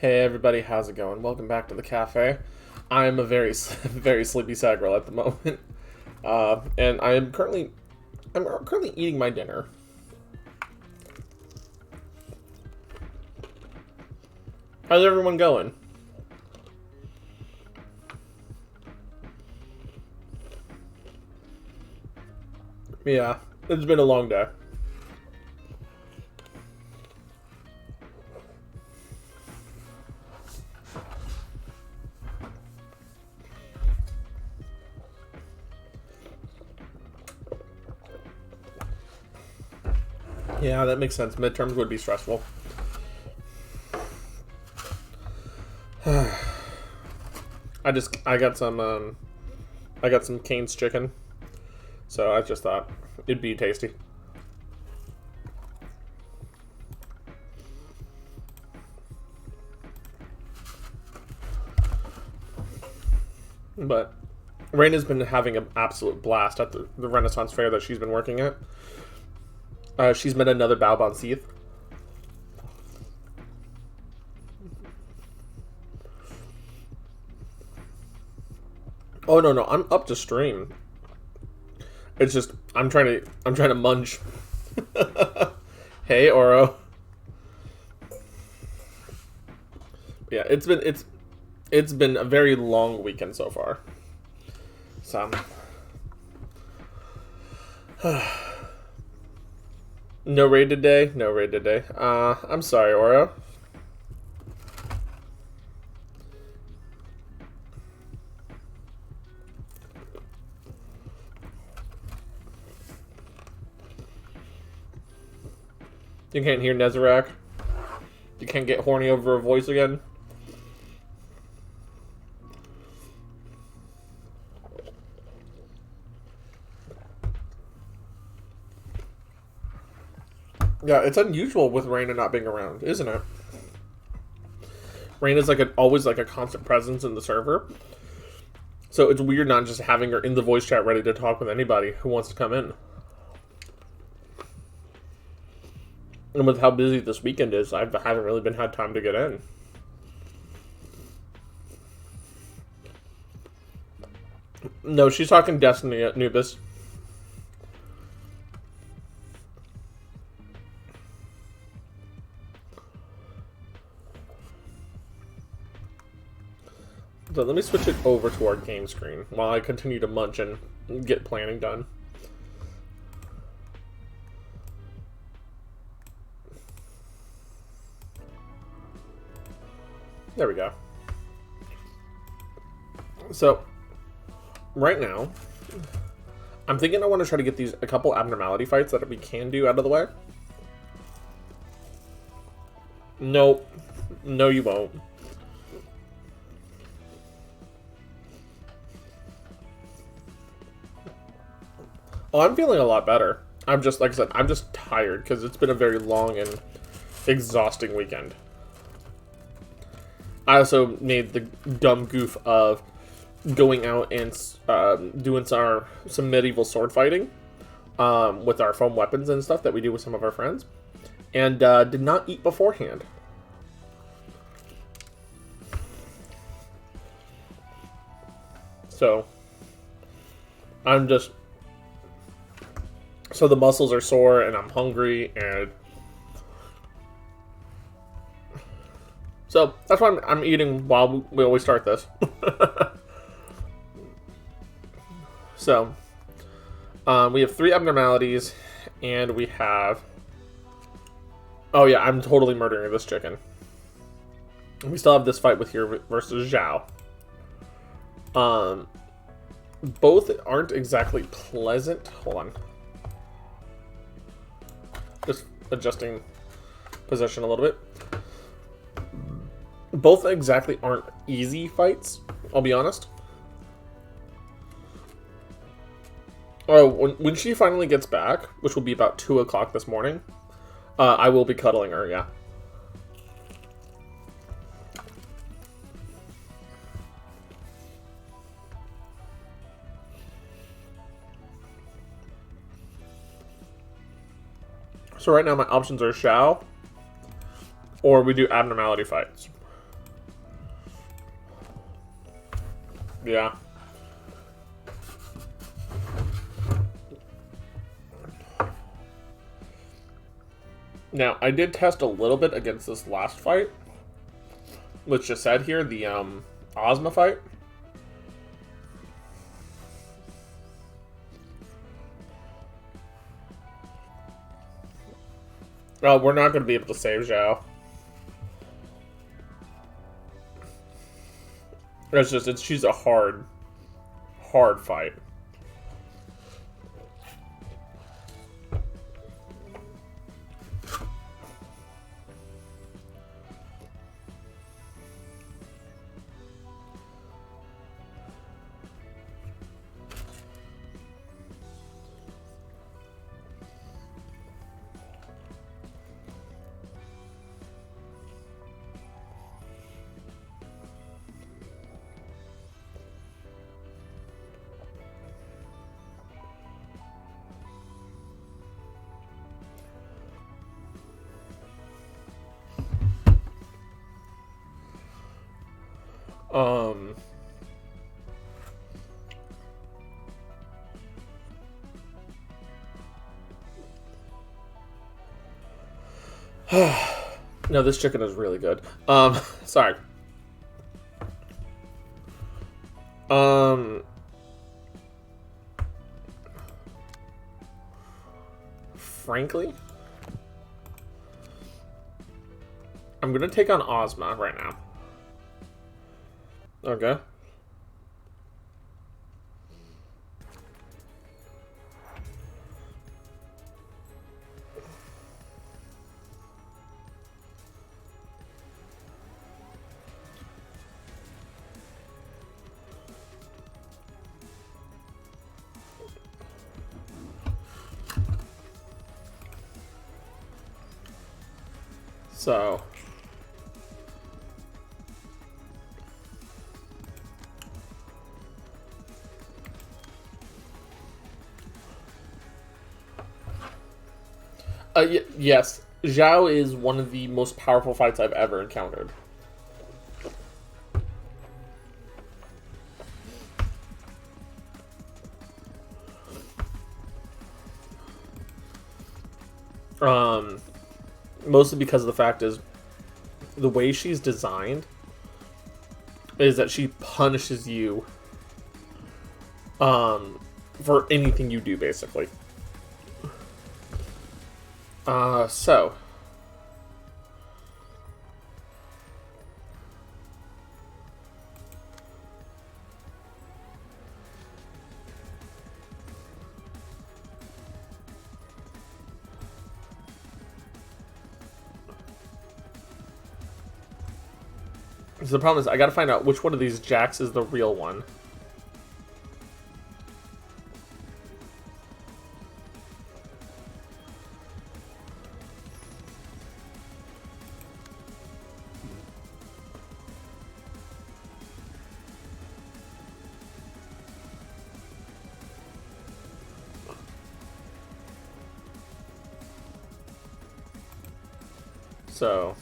Hey everybody, how's it going? Welcome back to the cafe. I'm a very, very sleepy sad girl at the moment, and I'm currently eating my dinner. How's everyone going? Yeah, it's been a long day. Yeah, that makes sense. Midterms would be stressful. I got some Cane's chicken, so I just thought it'd be tasty. But Raina's been having an absolute blast at the Renaissance fair that she's been working at. She's met another Balbon Seath. Oh no, I'm up to stream. It's just I'm trying to munch. Hey Oro. Yeah, it's been a very long weekend so far. So no raid today. No raid today. I'm sorry, Oro. You can't hear Nezarek. You can't get horny over a voice again. Yeah, it's unusual with Raina not being around, isn't it? Raina's always like a constant presence in the server. So it's weird not just having her in the voice chat ready to talk with anybody who wants to come in. And with how busy this weekend is, I haven't really been had time to get in. No, she's talking Destiny at Nubis. So let me switch it over to our game screen while I continue to munch and get planning done. There we go. So, right now, I'm thinking I want to try to get a couple abnormality fights that we can do out of the way. Nope. No, you won't. Oh, I'm feeling a lot better. I'm just, like I said, I'm just tired because it's been a very long and exhausting weekend. I also made the dumb goof of going out and doing some medieval sword fighting with our foam weapons and stuff that we do with some of our friends, and did not eat beforehand. So so the muscles are sore and I'm hungry, and so that's why I'm eating while we always start this. So we have 3 abnormalities, and we have... Oh yeah, I'm totally murdering this chicken. We still have this fight with here versus Zhao. Both aren't exactly pleasant. Hold on. Just adjusting position a little bit. Both exactly aren't easy fights, I'll be honest. Oh, when she finally gets back, which will be about 2 o'clock this morning, I will be cuddling her, yeah. So right now my options are Xiao, or we do abnormality fights. Yeah. Now, I did test a little bit against this last fight. Which just said here, the Ozma fight. Oh, we're not going to be able to save Zhao. She's a hard fight. No, this chicken is really good. Sorry. Frankly, I'm gonna take on Ozma right now. Okay. So, yes, Zhao is one of the most powerful fights I've ever encountered. Mostly because of the fact is the way she's designed is that she punishes you for anything you do, basically. So the problem is I gotta find out which one of these jacks is the real one. So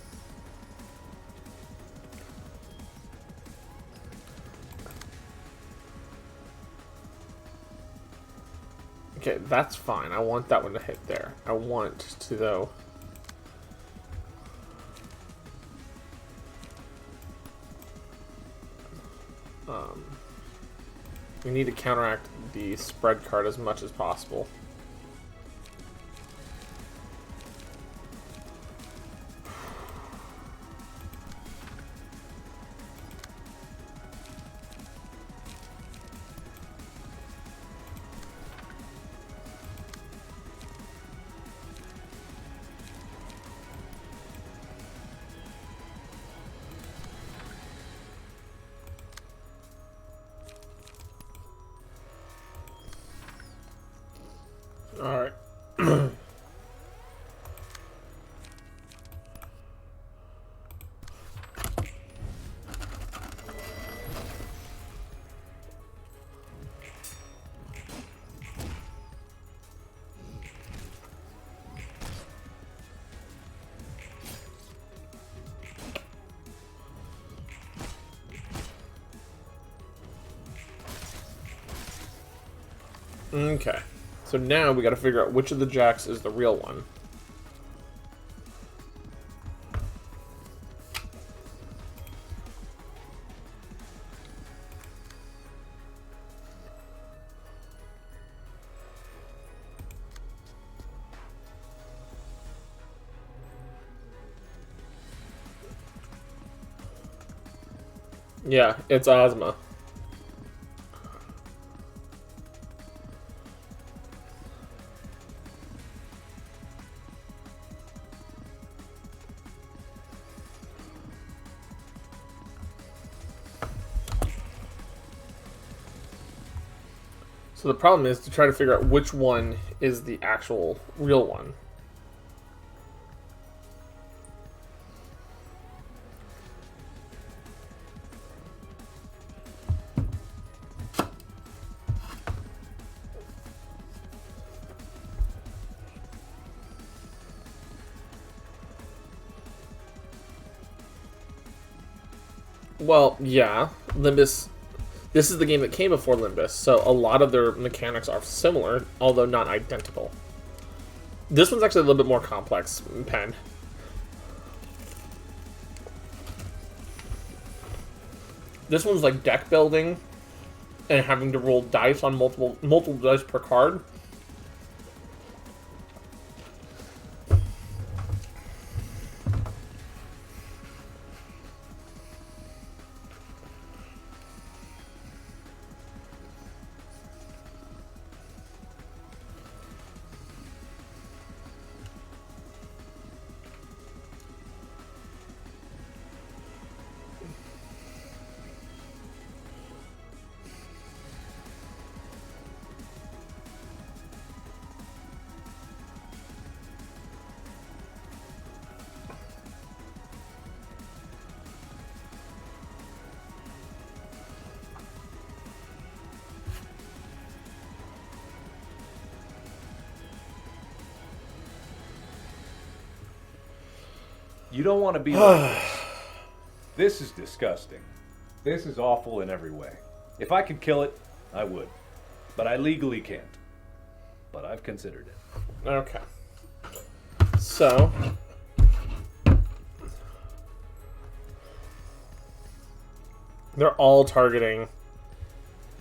okay, that's fine. I want that one to hit there. I want to, though. We need to counteract the spread card as much as possible. Okay. So now we got to figure out which of the jacks is the real one. Yeah, it's Ozma. So the problem is to try to figure out which one is the actual real one. Well, yeah, Limbus. This is the game that came before Limbus, so a lot of their mechanics are similar, although not identical. This one's actually a little bit more complex, Pen. This one's like deck building and having to roll dice on multiple dice per card. You don't want to be like this. This is disgusting. This is awful in every way. If I could kill it, I would. But I legally can't. But I've considered it. Okay. So... they're all targeting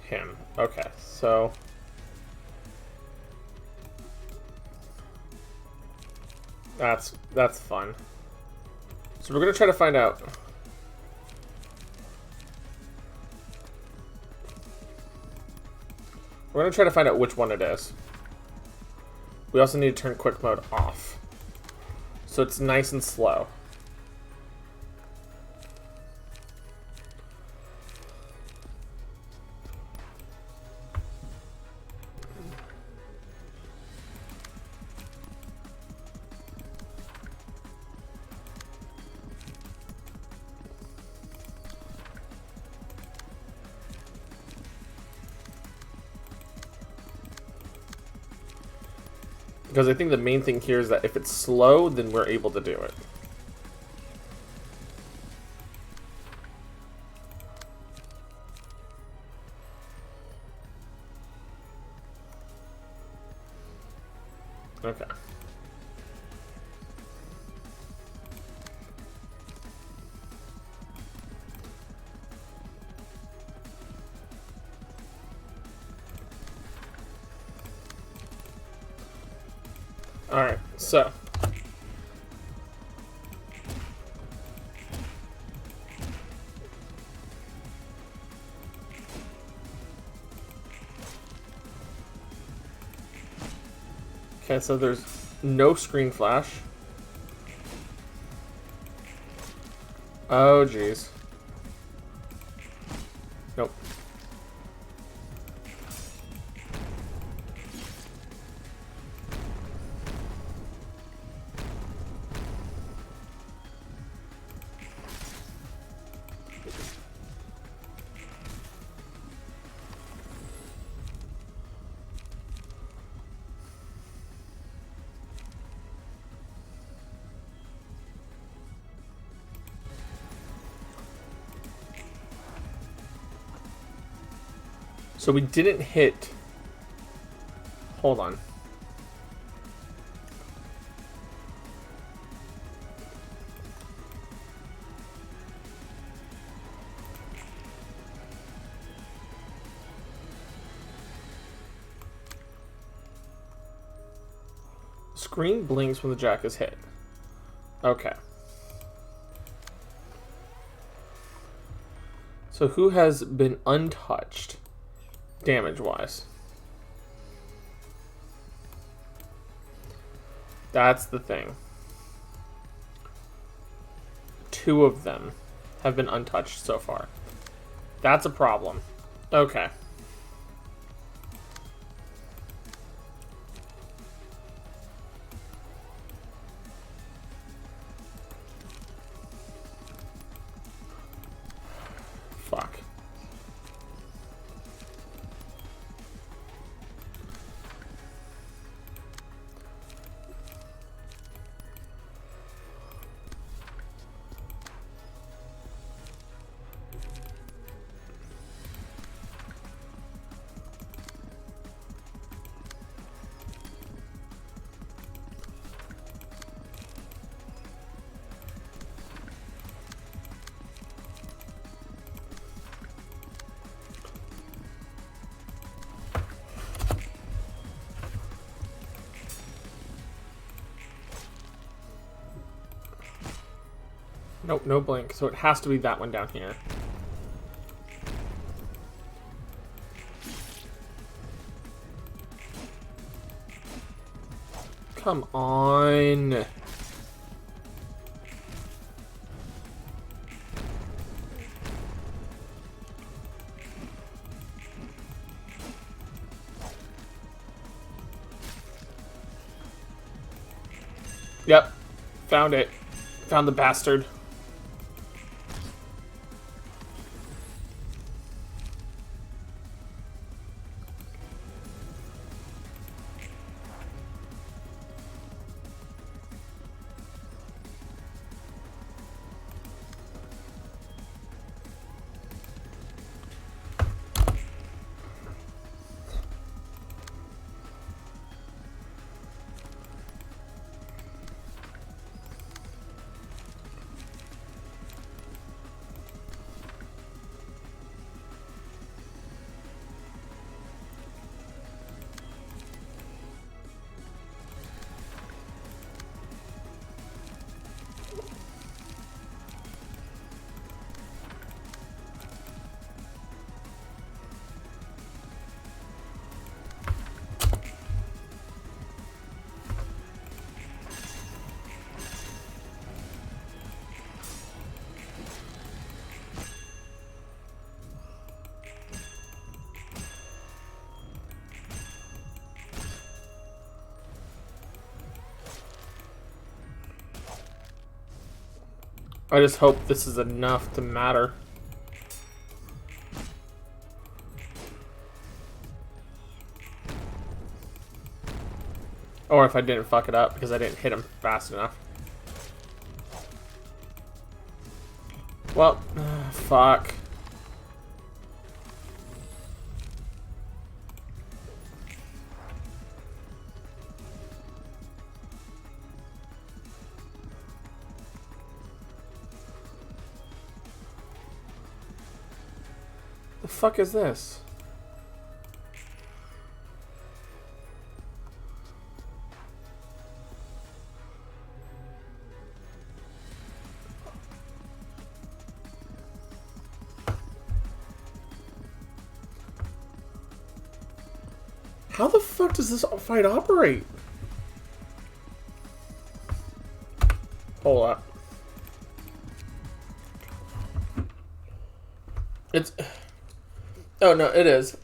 him. Okay, so... That's fun. So we're gonna try to find out. We're gonna try to find out which one it is. We also need to turn quick mode off, so it's nice and slow. Because I think the main thing here is that if it's slow, then we're able to do it. Okay. Alright, so. Okay, so there's no screen flash. Oh, jeez. Nope. So we didn't hit Hold on. Screen blinks when the jack is hit. Okay. So who has been untouched, damage-wise? That's the thing. 2 of them have been untouched so far. That's a problem. Okay. Fuck. Nope, no blink. So it has to be that one down here. Come on. Yep. Found it. Found the bastard. I just hope this is enough to matter. Or if I didn't fuck it up because I didn't hit him fast enough. Well, fuck. The fuck is this? How the fuck does this fight operate? Hold up. It's... Oh, no, it is.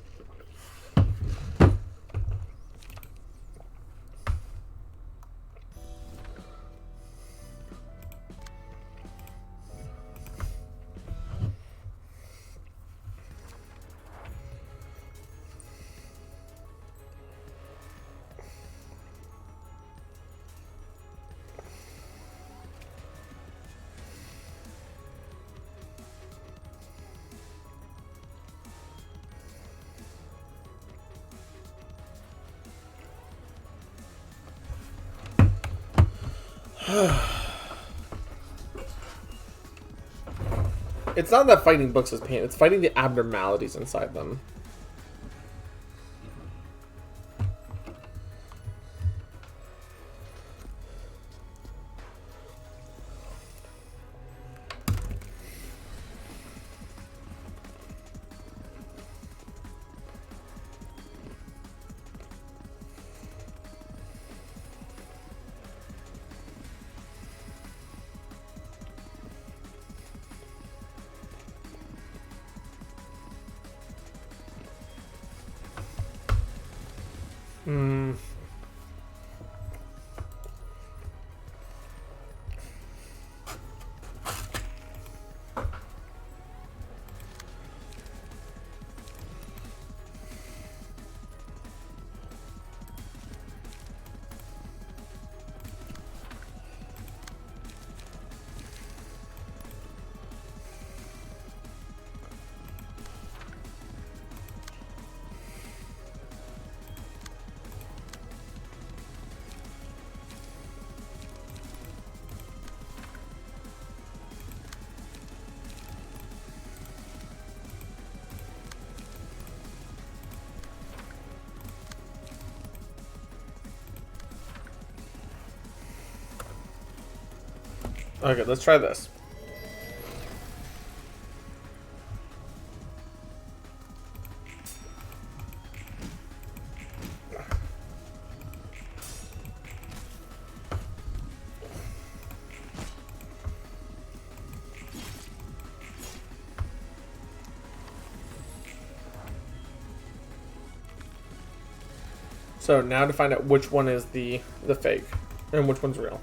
It's not that fighting books is pain, it's fighting the abnormalities inside them. Okay, let's try this. So now to find out which one is the fake and which one's real.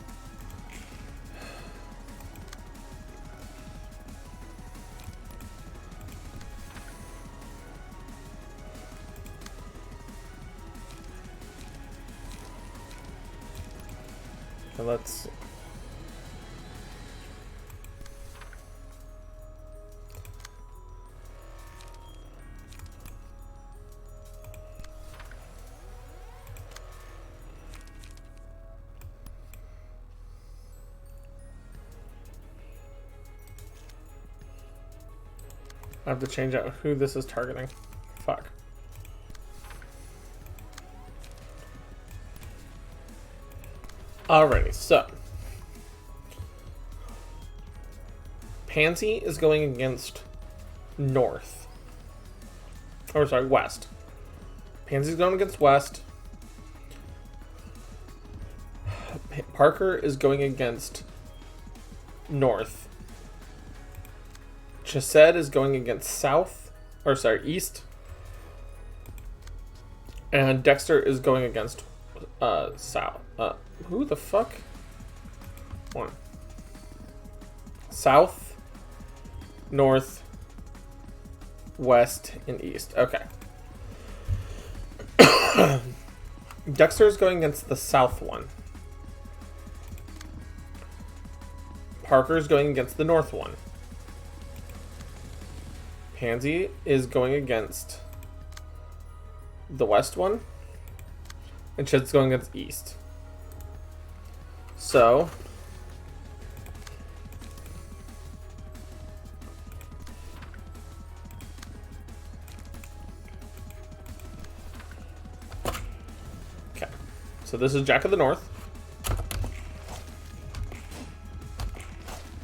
So let's I have to change out who this is targeting. Fuck. Alrighty, so Pansy is going against North. Or sorry, West. Pansy's going against West. Parker is going against North. Chesed is going against South. Or sorry, East. And Dexter is going against South. Who the fuck? One. South, North, West, and East. Okay. Dexter is going against the South one. Parker is going against the North one. Pansy is going against the West one. And Ched's going against East. So okay. So this is Jack of the North.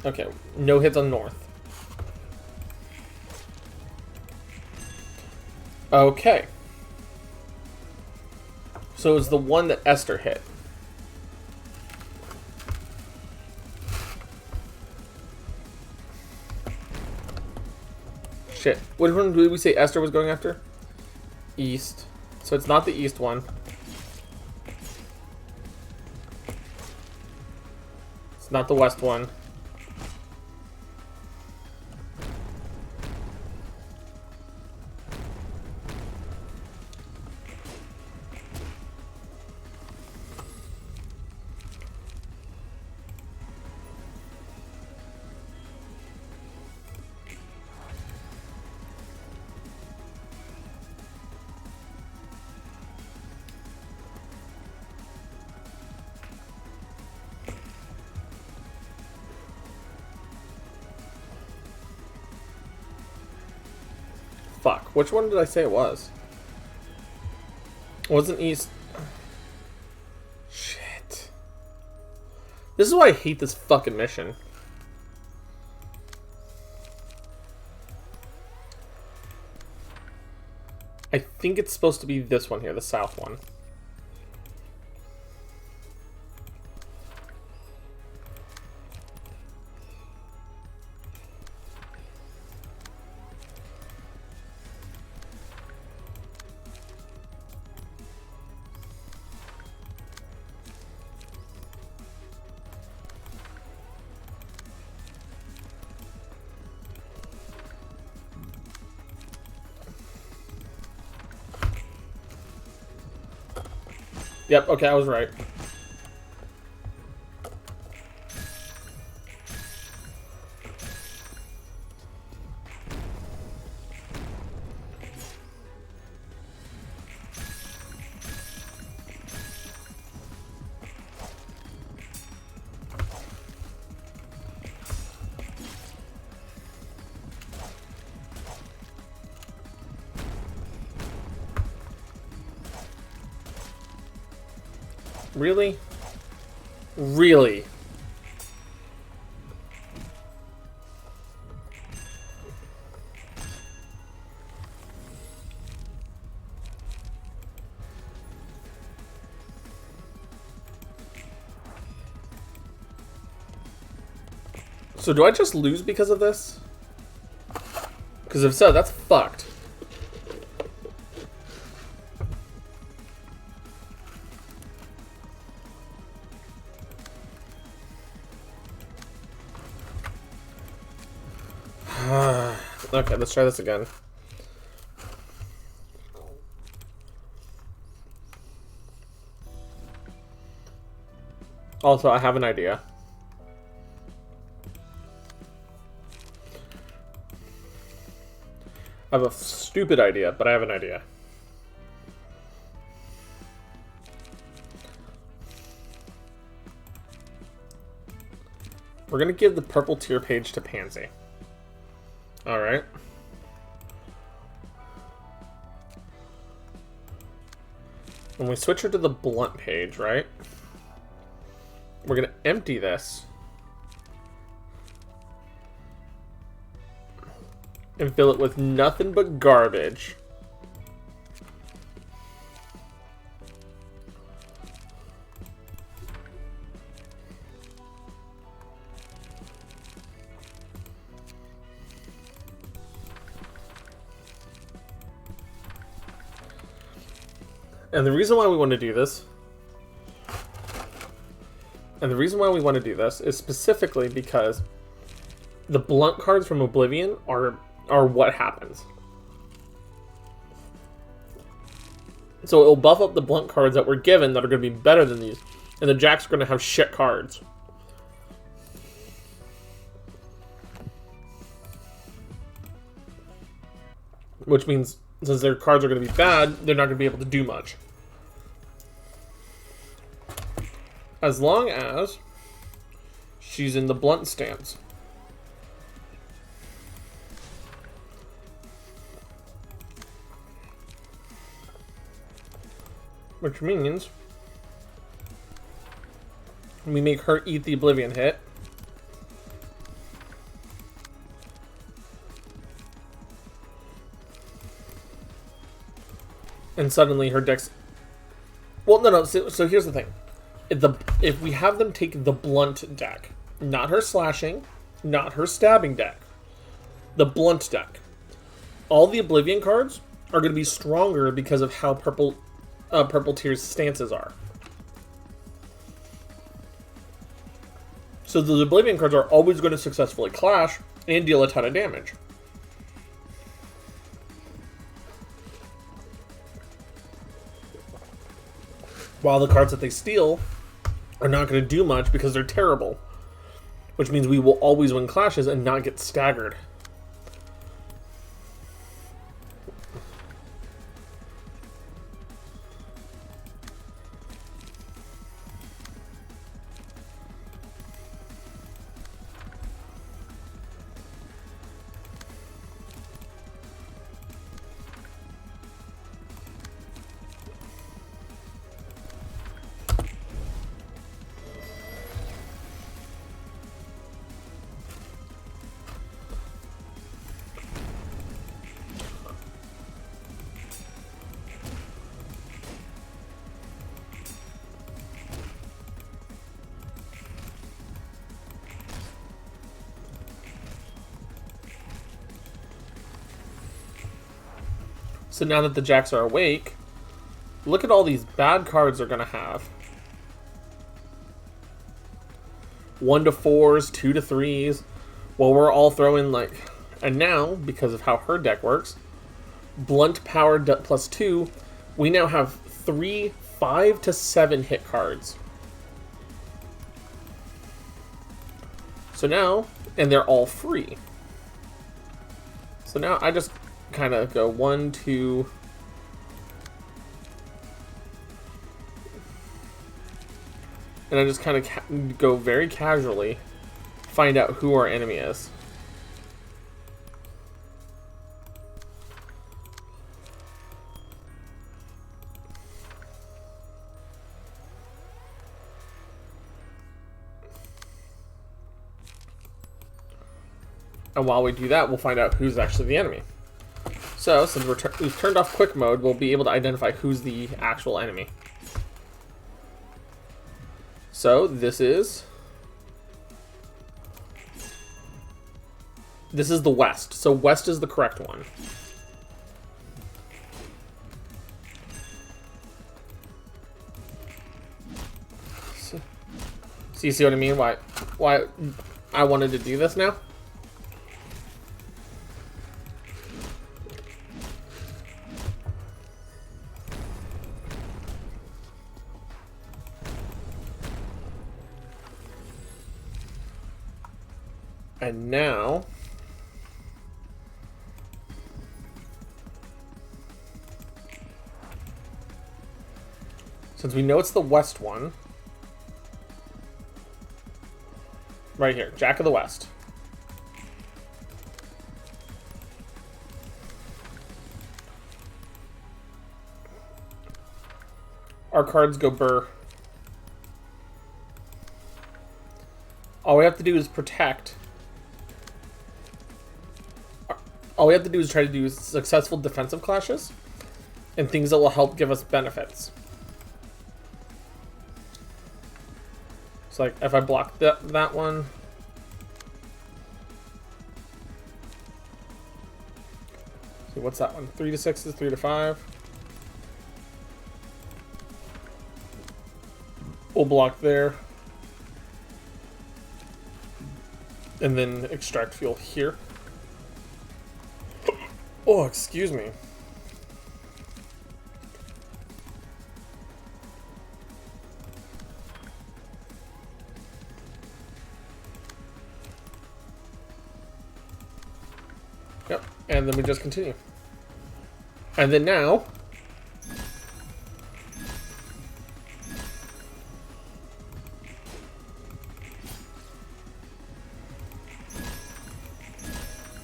Okay, no hits on North. Okay. So it's the one that Esther hit. Shit. Which one did we say Esther was going after? East. So it's not the East one. It's not the West one. Fuck. Which one did I say it was? It wasn't east. Shit. This is why I hate this fucking mission. I think it's supposed to be this one here, the south one. Yep, okay, I was right. Really? Really? So do I just lose because of this? Because if so, that's fucked. Okay, let's try this again. Also, I have an idea. I have a stupid idea, but I have an idea. We're gonna give the purple tier page to Pansy. Alright. When we switch her to the blunt page, right? We're gonna empty this. And fill it with nothing but garbage. And the reason why we want to do this, is specifically because the blunt cards from Oblivion are what happens. So it'll buff up the blunt cards that we're given that are going to be better than these, and the jacks are going to have shit cards. Which means, since their cards are going to be bad, they're not going to be able to do much. As long as she's in the blunt stance. Which means we make her eat the Oblivion hit. And suddenly her dex... Well, no. So here's the thing. If we have them take the blunt deck, not her slashing, not her stabbing deck, the blunt deck, all the Oblivion cards are going to be stronger because of how purple tier's stances are. So the Oblivion cards are always going to successfully clash and deal a ton of damage. While the cards that they steal are not going to do much because they're terrible. Which means we will always win clashes and not get staggered. So now that the jacks are awake, look at all these bad cards they're going to have. 1 to 4s, 2 to 3s. Well, we're all throwing like... And now, because of how her deck works, Blunt Power +2, we now have 3 5 to 7 hit cards. So now, and they're all free. So now I just kind of go 1, 2... And I just kind of go very casually, find out who our enemy is. And while we do that, we'll find out who's actually the enemy. So, since we've turned off quick mode, we'll be able to identify who's the actual enemy. So, this is the west. So, west is the correct one. So you see what I mean? Why I wanted to do this now? And now, since we know it's the west one, right here, Jack of the West. Our cards go burr. All we have to do is protect. All we have to do is try to do successful defensive clashes and things that will help give us benefits. So like if I block that one, see what's that one? 3 to 6 is 3 to 5. We'll block there. And then extract fuel here. Oh, excuse me. Yep, and then we just continue. And then now,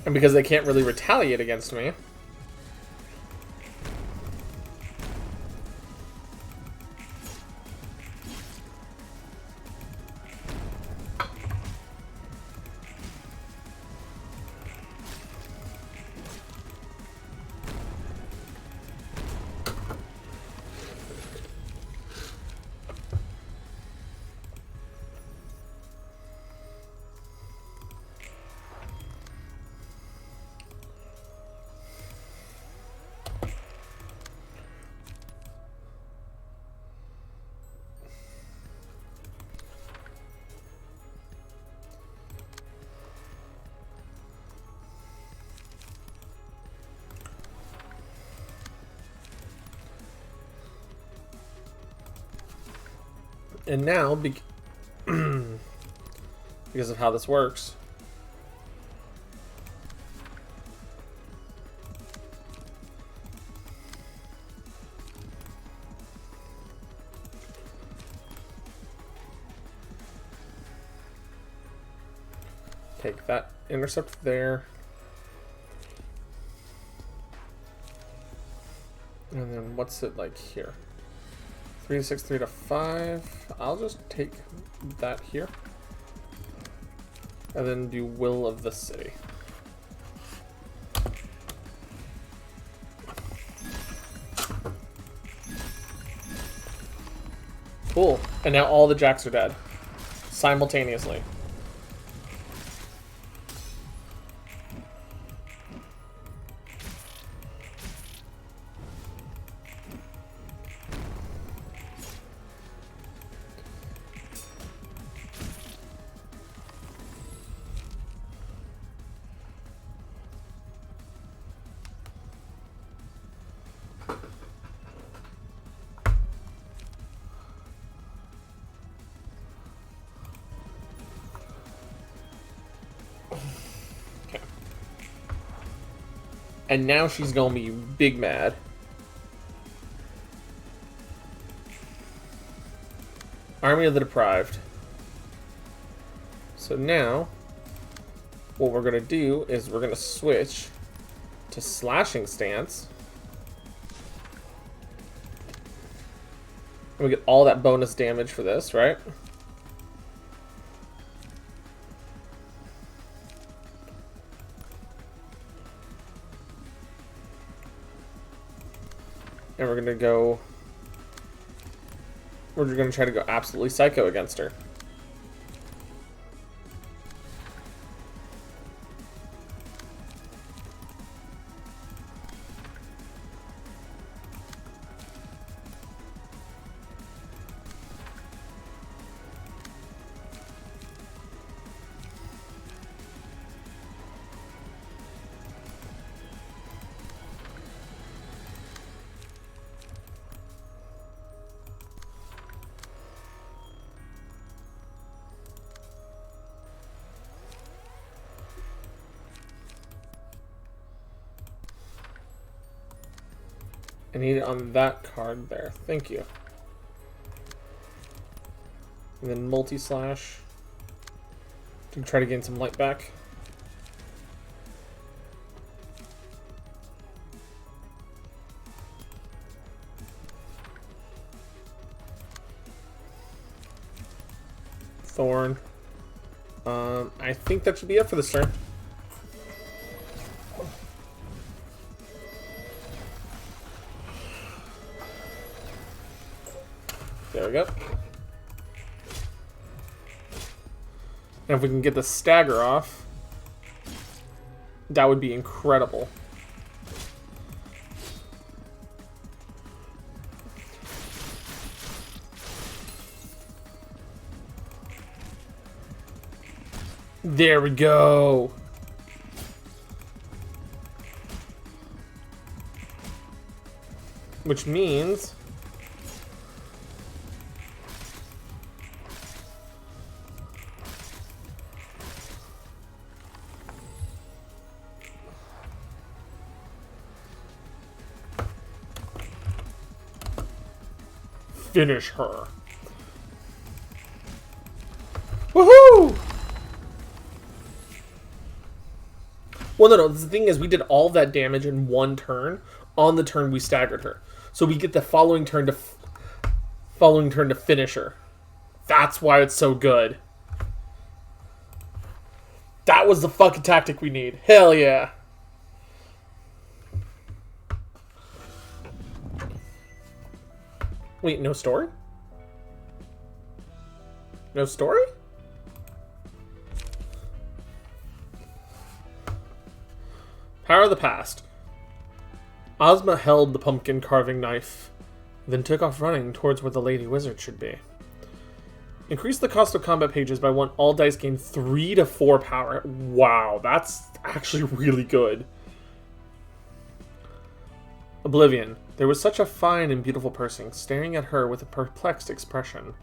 and because they can't really retaliate against me, and now, because of how this works, take that intercept there, and then what's it like here? 3 to 6, 3 to 5. I'll just take that here. And then do Will of the City. Cool. And now all the jacks are dead. Simultaneously. And now she's gonna be big mad. Army of the Deprived. So now, what we're gonna do is we're gonna switch to slashing stance. And we get all that bonus damage for this, right? And we're gonna go... We're gonna try to go absolutely psycho against her. I need it on that card there. Thank you. And then multi-slash to try to gain some light back. Thorn. I think that should be it for this turn. There we go. And if we can get the stagger off, that would be incredible. There we go. Which means finish her. Woohoo! Well, no, the thing is, we did all that damage in one turn. On the turn, we staggered her, so we get the following turn to finish her. That's why it's so good. That was the fucking tactic we need. Hell yeah! Wait, no story? No story? Power of the Past. Ozma held the pumpkin carving knife, then took off running towards where the Lady Wizard should be. Increase the cost of combat pages by 1. All dice gain 3 to 4 power. Wow, that's actually really good. Oblivion. There was such a fine and beautiful person, staring at her with a perplexed expression.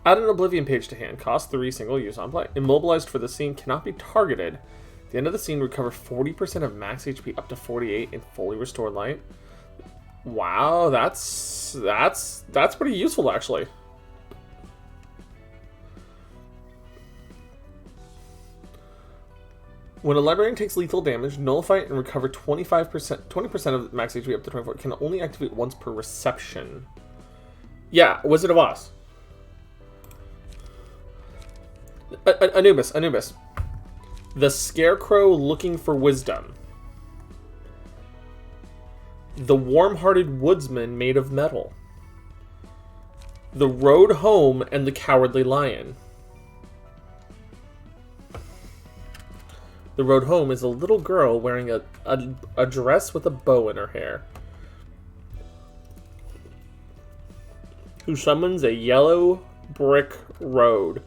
Add an Oblivion page to hand. Cost 3, single use on play. Immobilized for the scene, cannot be targeted. At the end of the scene, recover 40% of max HP up to 48 in fully restored light. Wow, that's pretty useful, actually. When a librarian takes lethal damage, nullify it and recover 20% of max HP up to 24. It can only activate once per reception. Yeah, Wizard of Oz. Anubis. The Scarecrow looking for wisdom. The warm-hearted woodsman made of metal. The road home and the cowardly lion. The road home is a little girl wearing a dress with a bow in her hair, who summons a yellow brick road.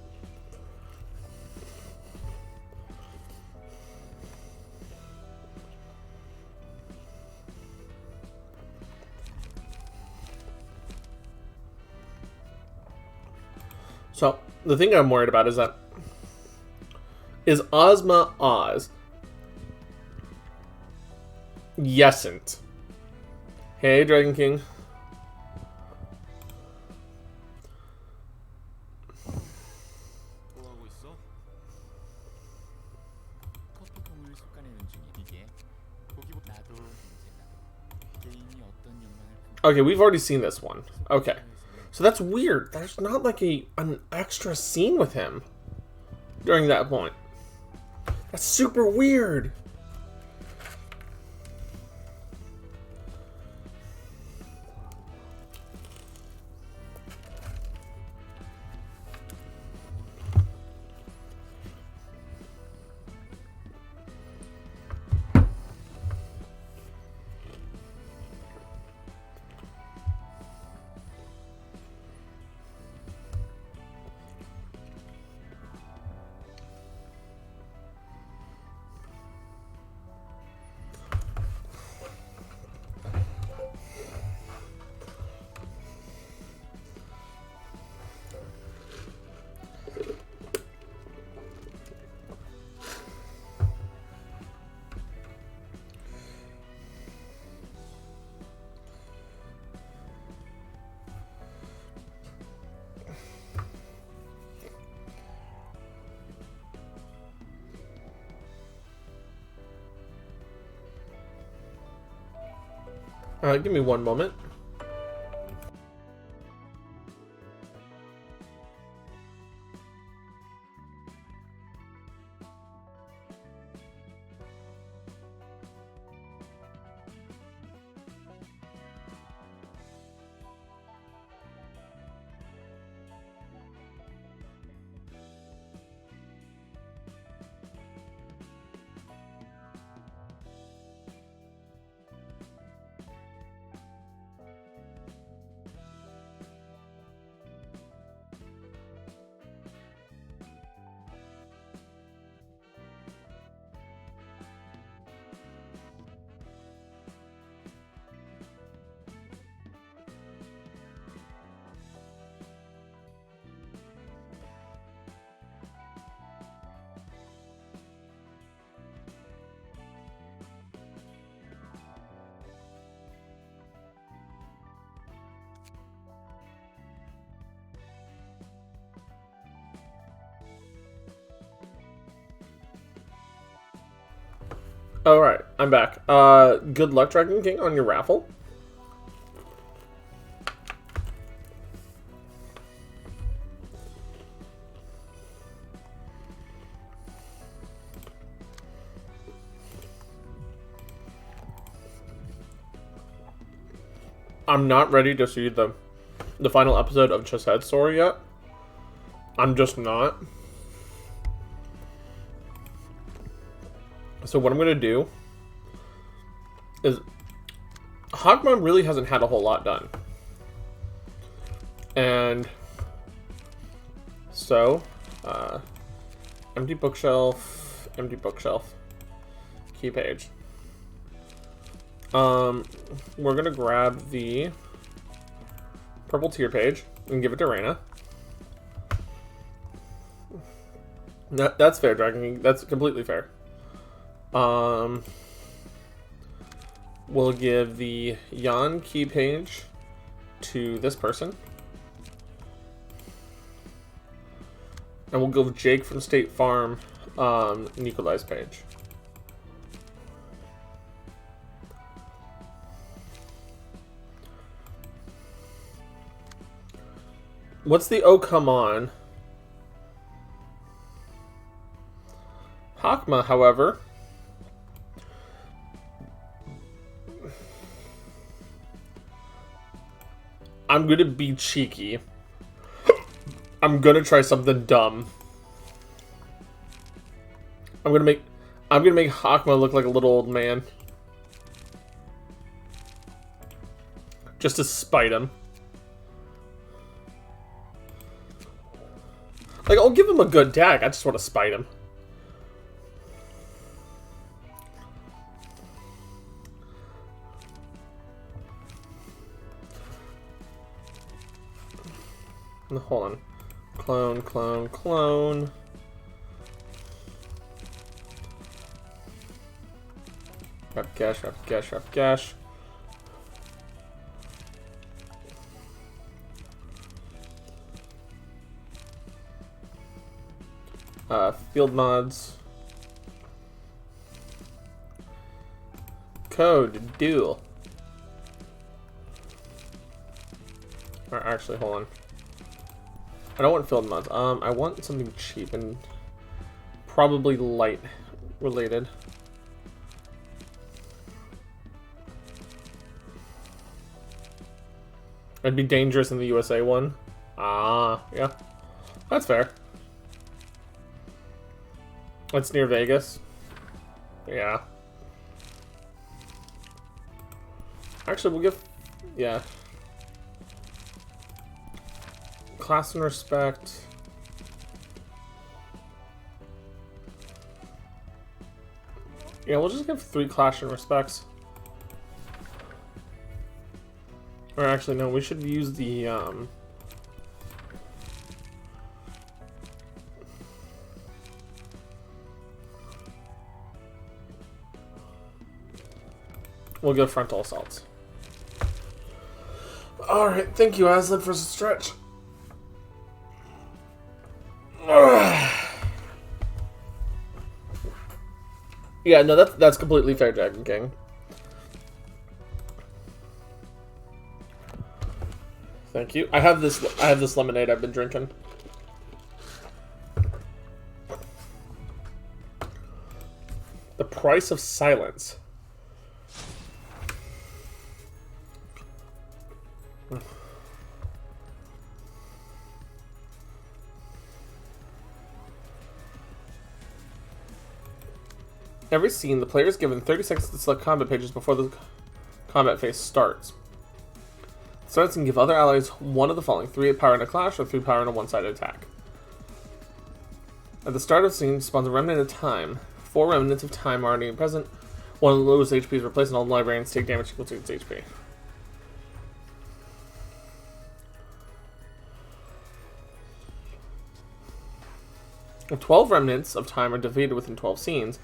So, the thing I'm worried about is that is Ozma Oz? Yesn't. Hey, Dragon King. Okay, we've already seen this one. Okay. So that's weird. There's not like an extra scene with him during that point. That's super weird. Give me one moment. Alright, I'm back. Good luck, Dragon King, on your raffle. I'm not ready to see the final episode of Chesed Story yet. I'm just not. So what I'm going to do is Hagman really hasn't had a whole lot done. And so, empty bookshelf, key page. We're going to grab the purple tier page and give it to Ruina. That's fair, Dragon King. That's completely fair. We'll give the Jan key page to this person. And we'll give Jake from State Farm Nikolai's page. What's the oh come on? Hakma, however, I'm gonna be cheeky. I'm gonna try something dumb. I'm gonna make Hakma look like a little old man. Just to spite him. Like, I'll give him a good tag, I just want to spite him. Hold on. Clone, clone, clone. Rapid cash, rapid cash, rapid cash. Field mods. Code duel. Or actually, hold on. I don't want field mods. I want something cheap and probably light related. It'd be dangerous in the USA one. Ah, yeah. That's fair. It's near Vegas. Yeah. Actually, we'll give... Yeah. Class and respect. Yeah, we'll just give 3 class and respects. Or actually, no, we should use the, we'll go frontal assaults. Alright, thank you, Aslan, for the stretch. Yeah, no, that's completely fair, Dragon King. Thank you. I have this lemonade I've been drinking. The price of silence. Every scene, the player is given 30 seconds to select combat pages before the combat phase starts. Starts can give other allies one of the following: 3 power in a clash, or 3 power in a one-sided attack. At the start of the scene, spawns a remnant of time. 4 remnants of time are already present. One of the lowest HP is replaced, and all librarians take damage equal to its HP. If 12 remnants of time are defeated within 12 scenes,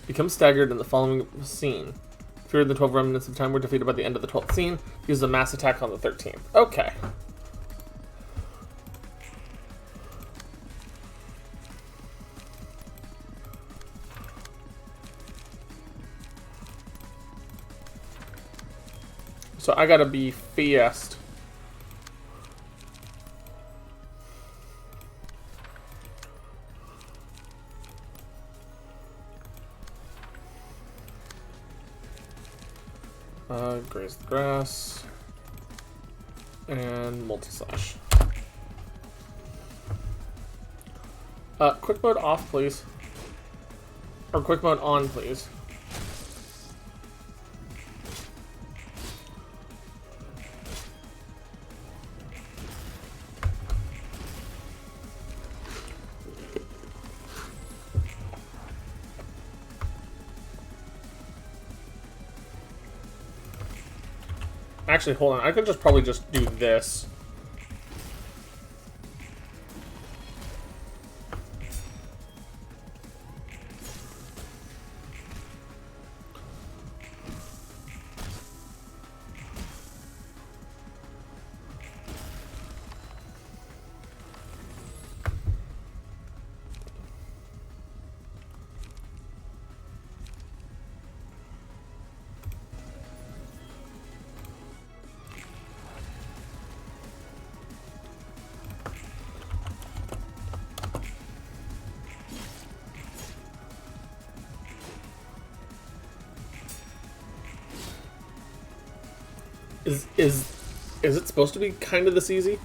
become staggered in the following scene. Fewer than 12 remnants of time were defeated by the end of the 12th scene. Use a mass attack on the 13th. Okay. So I gotta be fast. Graze the grass. And multi-slash. Quick mode off, please. Or quick mode on, please. Actually, hold on. I could just probably just do this. Is it supposed to be kind of this easy?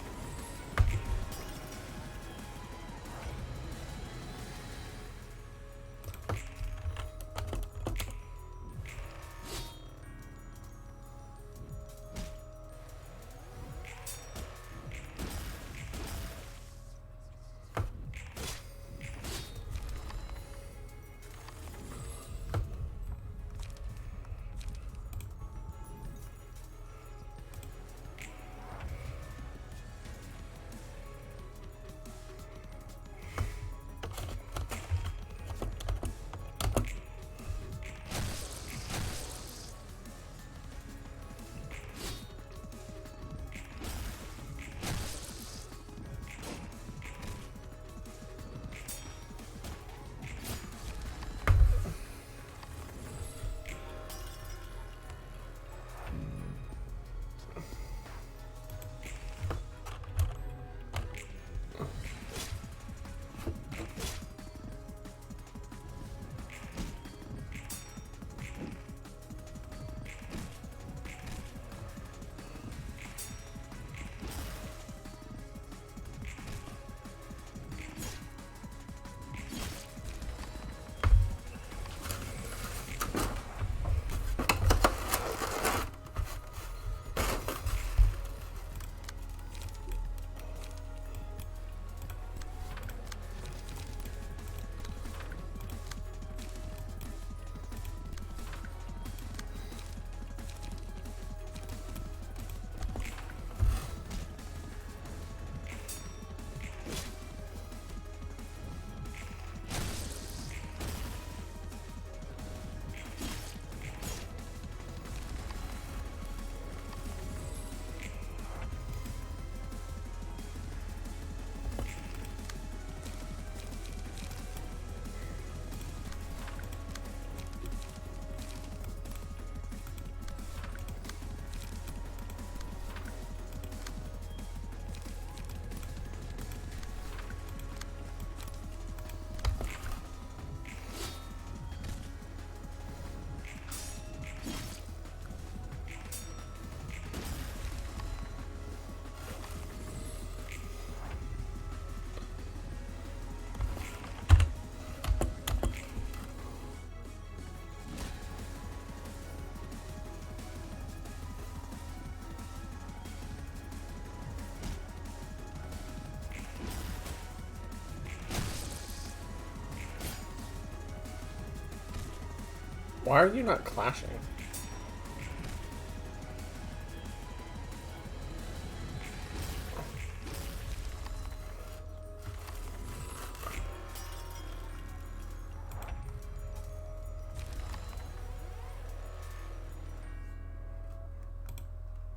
Why are you not clashing?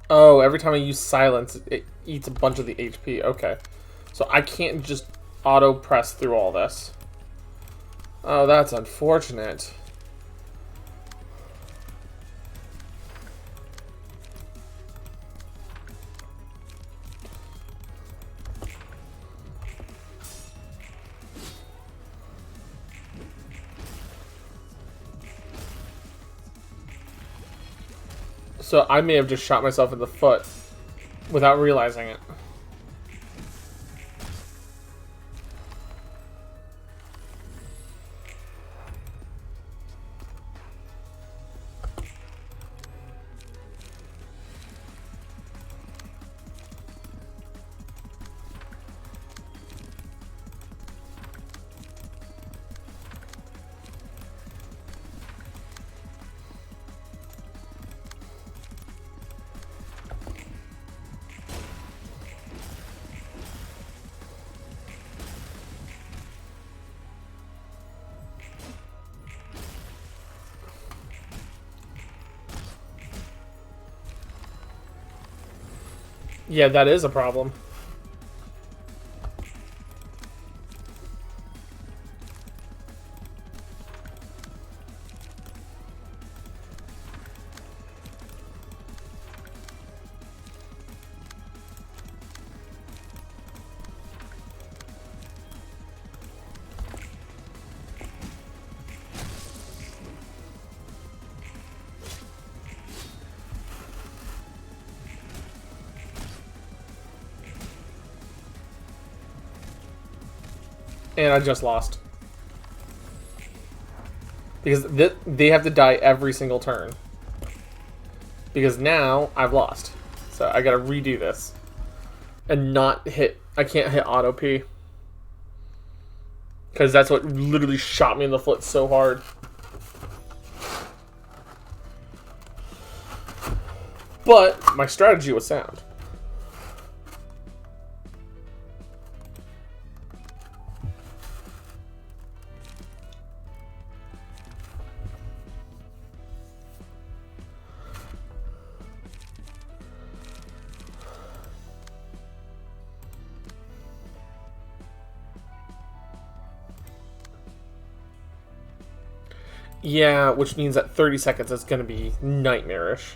Oh, every time I use silence, it eats a bunch of the HP. Okay. So I can't just auto press through all this. Oh, that's unfortunate. So I may have just shot myself in the foot without realizing it. Yeah, that is a problem. And I just lost. Because they have to die every single turn. Because now I've lost. So I gotta redo this. And not hit... I can't hit auto P. Because that's what literally shot me in the foot so hard. But my strategy was sound. Yeah, which means that 30 seconds is going to be nightmarish.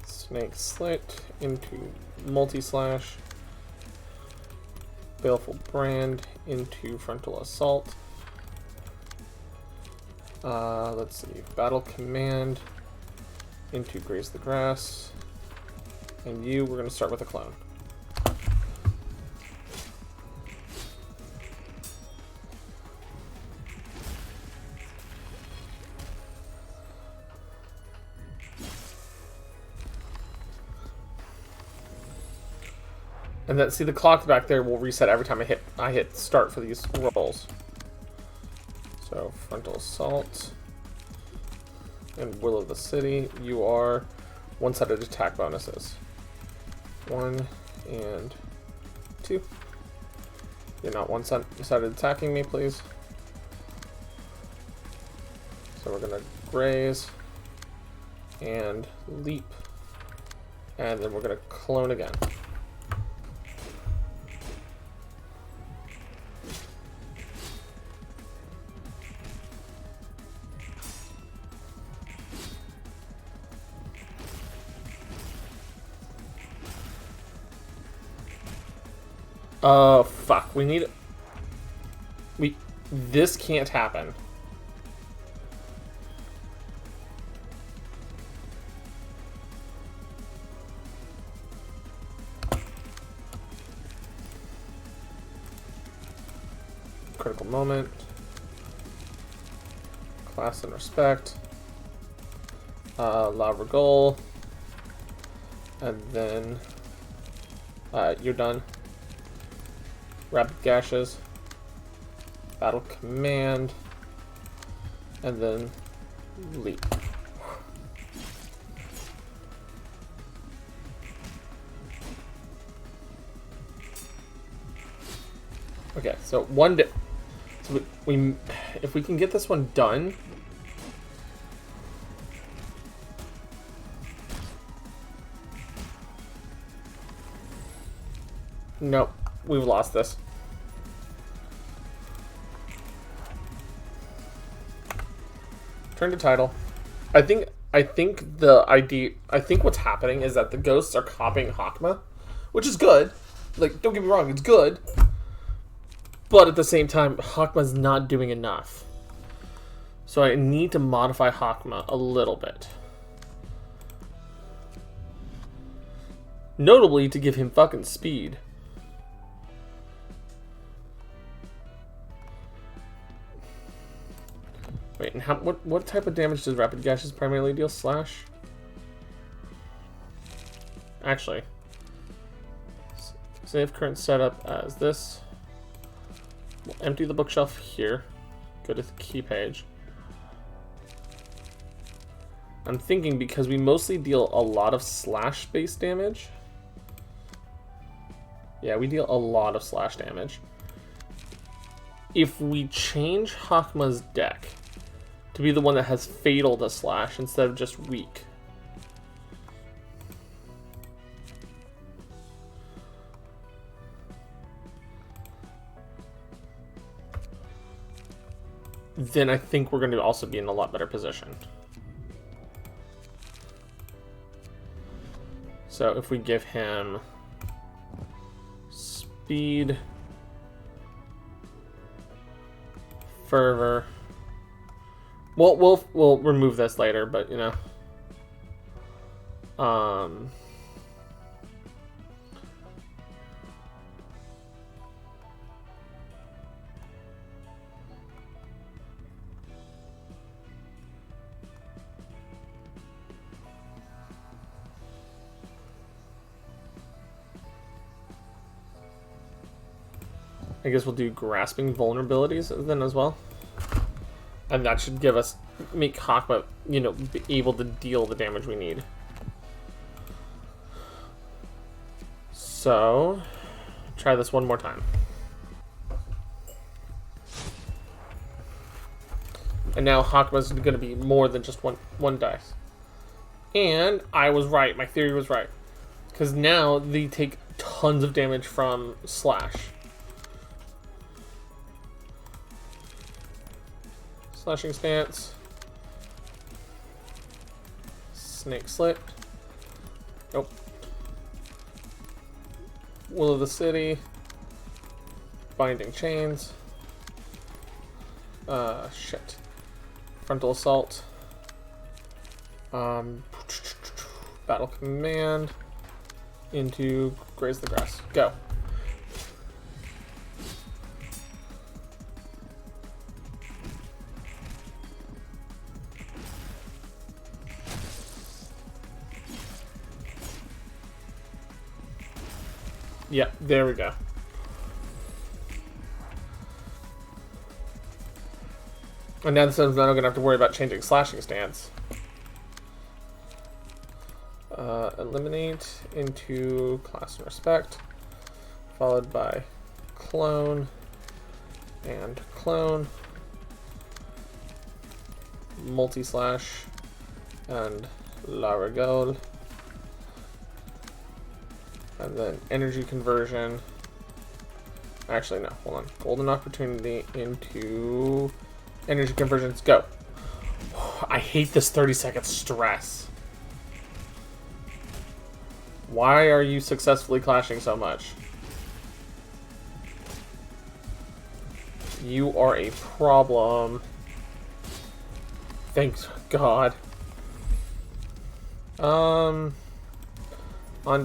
Snake Slit into Multi-Slash. Baleful Brand into Frontal Assault. Let's see. Battle Command into Graze the Grass. And you, we're going to start with a clone. And then, see, the clock back there will reset every time I hit start for these rolls. So, Frontal Assault. And Will of the City, you are one-sided attack bonuses. 1 and 2. You're not one-sided attacking me, please. So we're gonna graze and leap, and then we're gonna clone again. Oh, fuck. We need... This can't happen. Critical moment. Class and respect. Lava goal. And then You're done. Rapid gashes. Battle command. And then leap. Okay, so so we if we can get this one done. Nope, we've lost this. Turn to title. I think the idea. I think what's happening is that the ghosts are copying Hakma, which is good. Like, don't get me wrong, it's good. But at the same time, Hakma's not doing enough. So I need to modify Hakma a little bit. Notably, to give him fucking speed. Wait, and what type of damage does Rapid Gashes primarily deal? Slash? Actually. Save current setup as this. We'll empty the bookshelf here. Go to the key page. I'm thinking because we mostly deal a lot of slash base damage. Yeah, we deal a lot of slash damage. If we change Hakma's deck to be the one that has fatal to slash instead of just weak. Then I think we're going to also be in a lot better position. So if we give him speed, fervor, we'll remove this later, but you know, I guess we'll do grasping vulnerabilities then as well. And that should give us, make Hakma, you know, be able to deal the damage we need. So, try this one more time. And now Hakma's going to be more than just one dice. And I was right. My theory was right. Because now they take tons of damage from slash. Slashing stance. Snake slit. Nope. Will of the City. Binding chains. Shit. Frontal assault. Battle command. Into graze the grass. Go. Yeah, there we go. And now this one's not going to have to worry about changing slashing stance. Eliminate into class and respect, followed by clone and clone, multi-slash, and la rigole. And then energy conversion. Actually, no, hold on. Golden opportunity into energy conversions. Go. I hate this 30-second stress. Why are you successfully clashing so much? You are a problem. Thanks God. On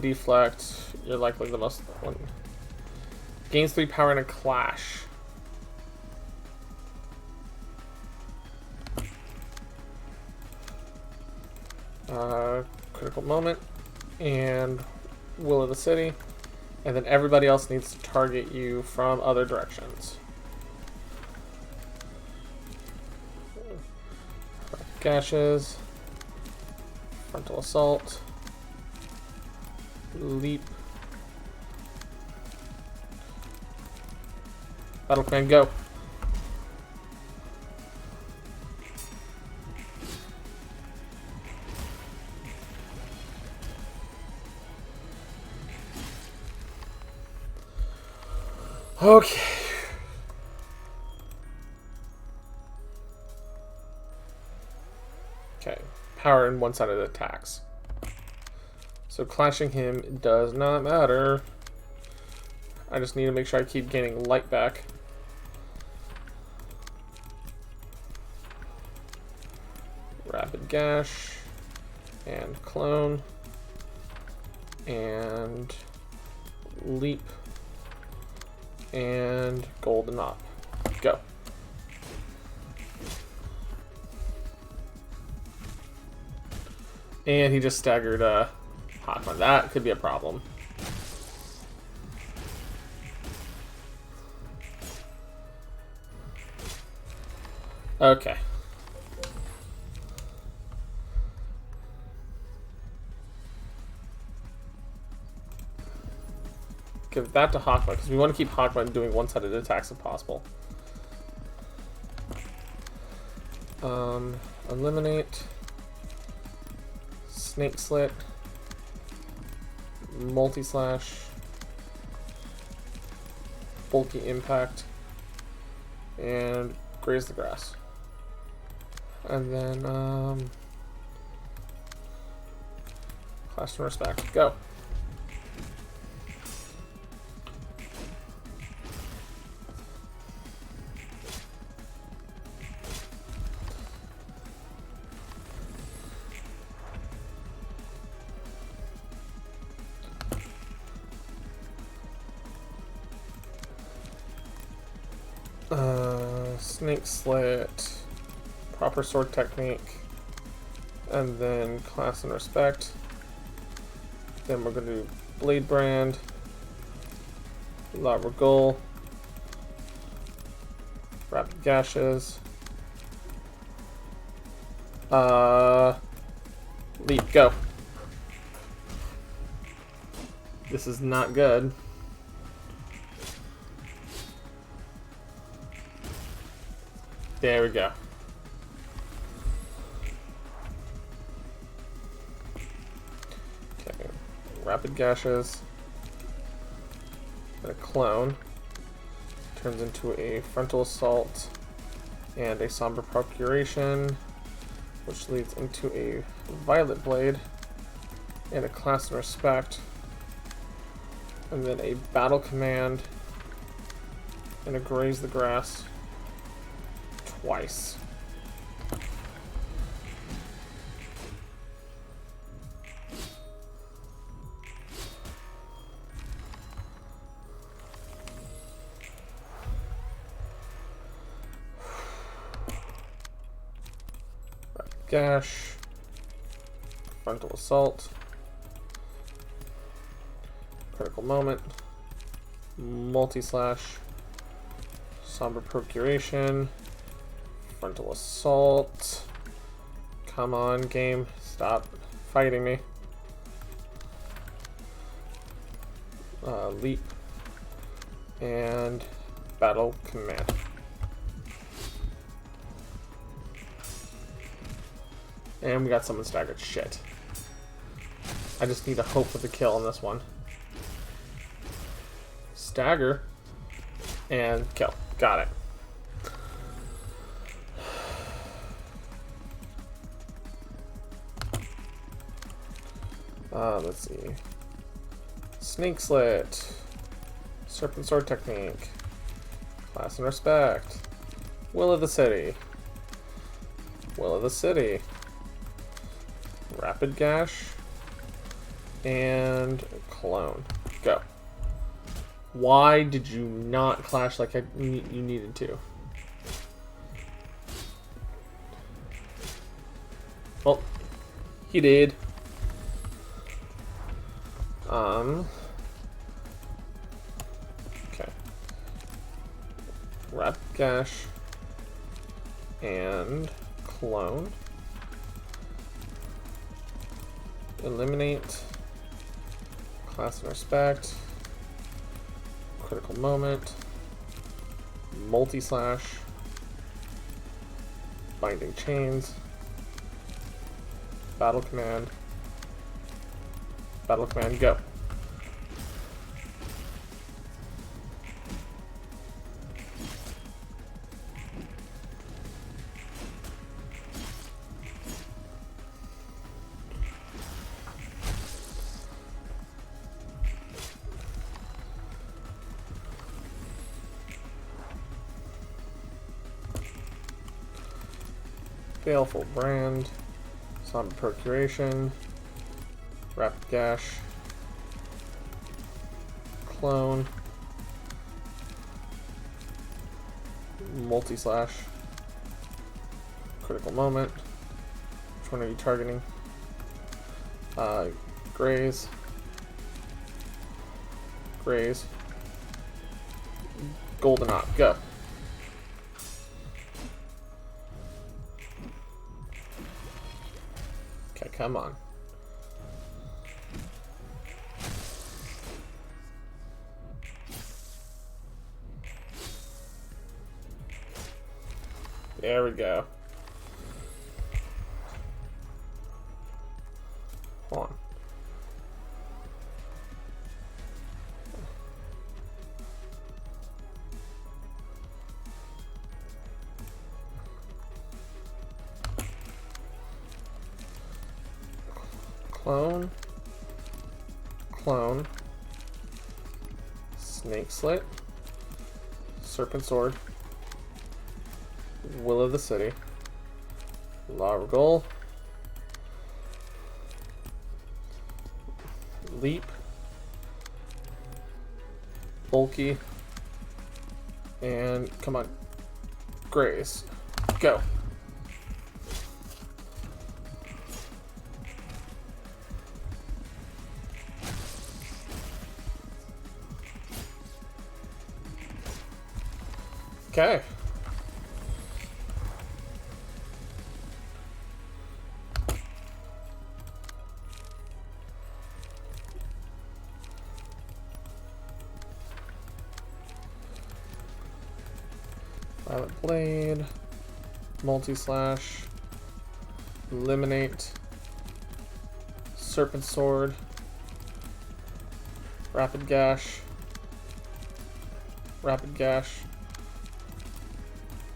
deflect, you're likely the most one. Gains 3 power in a clash. Critical moment and Will of the City And then everybody else needs to target you from other directions. Gashes. Frontal assault. Leap. Battle command, go. Okay. Okay. Power in one-sided attacks. So clashing him does not matter. I just need to make sure I keep gaining light back. Rapid gash. And clone. And leap. And golden op. Go. And he just staggered Hawkman. That could be a problem. Okay. Give that to Hawkman, because we want to keep Hawkman doing one-sided attacks if possible. Eliminate. Snake Slit. Multi-slash. Bulky Impact. And Graze the Grass. And then, Class and Respect. Go. Snake Slit, proper sword technique, and then Class and Respect. Then we're going to do Blade Brand, La Regule, Rapid Gashes, Leap, go. This is not good. There we go. Okay, Rapid Gashes. And a Clone. Turns into a Frontal Assault and a Somber Procuration, which leads into a Violet Blade and a Class and Respect. And then a Battle Command and a Graze the Grass. Twice. Gash. Frontal Assault. Critical Moment. Multi-slash. Somber Procuration. Frontal Assault. Come on, game. Stop fighting me. Leap. And Battle Command. And we got someone staggered. Shit. I just need to hope for the kill on this one. Stagger. And kill. Got it. Let's see. Snake Slit. Serpent Sword Technique. Class and Respect. Will of the City. Will of the City. Rapid Gash. And Clone. Go. Why did you not clash like you needed to? Well, he did. Rapid Gash. And clone. Eliminate. Class and respect. Critical moment. Multi-slash. Binding chains. Battle command. Battle command, go. Baleful Brand, Somber Procuration, Rapid Gash, Clone, Multi-slash, Critical Moment. Which one are you targeting? Graze, Graze, Golden Op, go. Okay, come on. There we go. Hold on. Clone. Clone. Snake Slit. Serpent Sword. Will of the City. Lava Goal. Leap. Bulky. And come on. Grace. Go. Okay. Violet Blade, Multi-slash, Eliminate, Serpent Sword, Rapid Gash, Rapid Gash,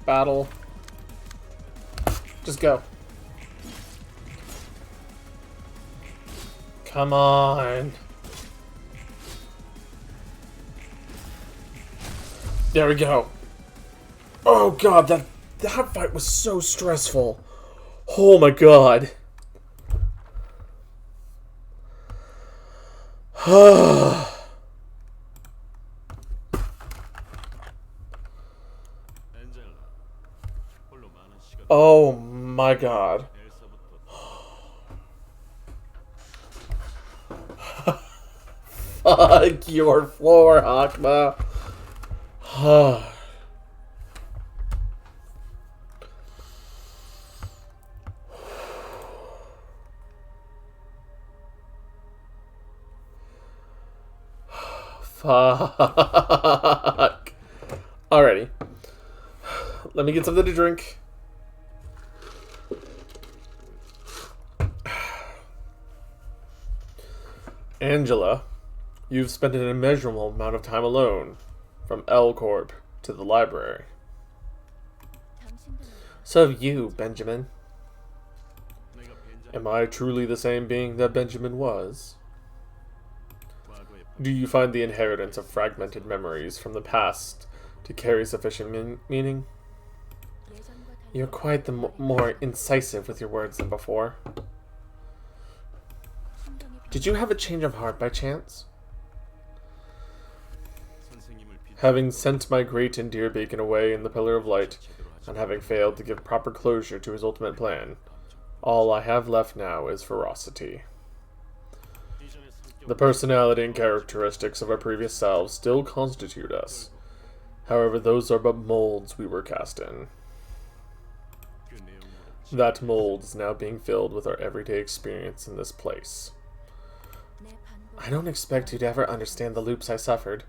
Battle, just go. Come on. There we go. Oh god, that fight was so stressful. Oh my god. Oh my god. Fuck your floor, Hakma. Fuck. Alrighty. Let me get something to drink. Angela, you've spent an immeasurable amount of time alone, from L Corp to the library. So have you, Benjamin. Am I truly the same being that Benjamin was? Do you find the inheritance of fragmented memories from the past to carry sufficient meaning? You're quite the more incisive with your words than before. Did you have a change of heart by chance? Having sent my great and dear Bacon away in the Pillar of Light, and having failed to give proper closure to his ultimate plan, all I have left now is ferocity. The personality and characteristics of our previous selves still constitute us. However, those are but molds we were cast in. That mold is now being filled with our everyday experience in this place. I don't expect you to ever understand the loops I suffered,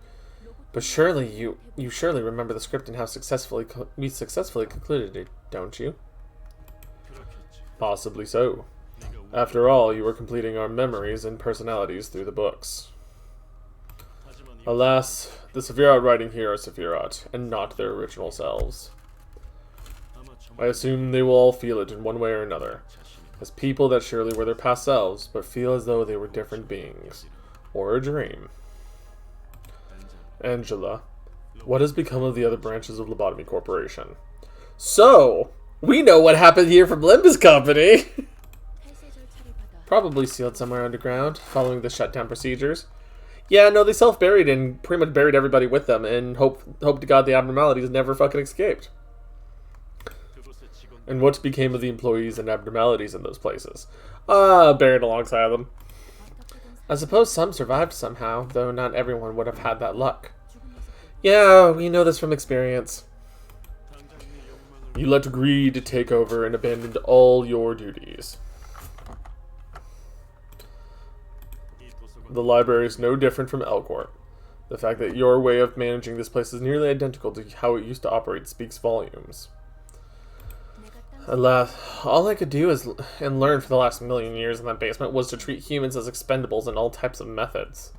but surely you surely remember the script and how we successfully concluded it, don't you? Possibly so. After all, you were completing our memories and personalities through the books. Alas, the Sephiroth writing here are Sephiroth, and not their original selves. I assume they will all feel it in one way or another, as people that surely were their past selves, but feel as though they were different beings, or a dream. Angela, what has become of the other branches of Lobotomy Corporation? So, we know what happened here from Limbus Company! Probably sealed somewhere underground, following the shutdown procedures. Yeah, no, they self-buried and pretty much buried everybody with them, and hope to God the abnormalities never fucking escaped. And what became of the employees and abnormalities in those places? Buried alongside them. I suppose some survived somehow, though not everyone would have had that luck. Yeah, we know this from experience. You let greed take over and abandoned all your duties. The library is no different from Elcorp. The fact that your way of managing this place is nearly identical to how it used to operate speaks volumes. Alas, all I could do and learn for the last million years in that basement was to treat humans as expendables in all types of methods.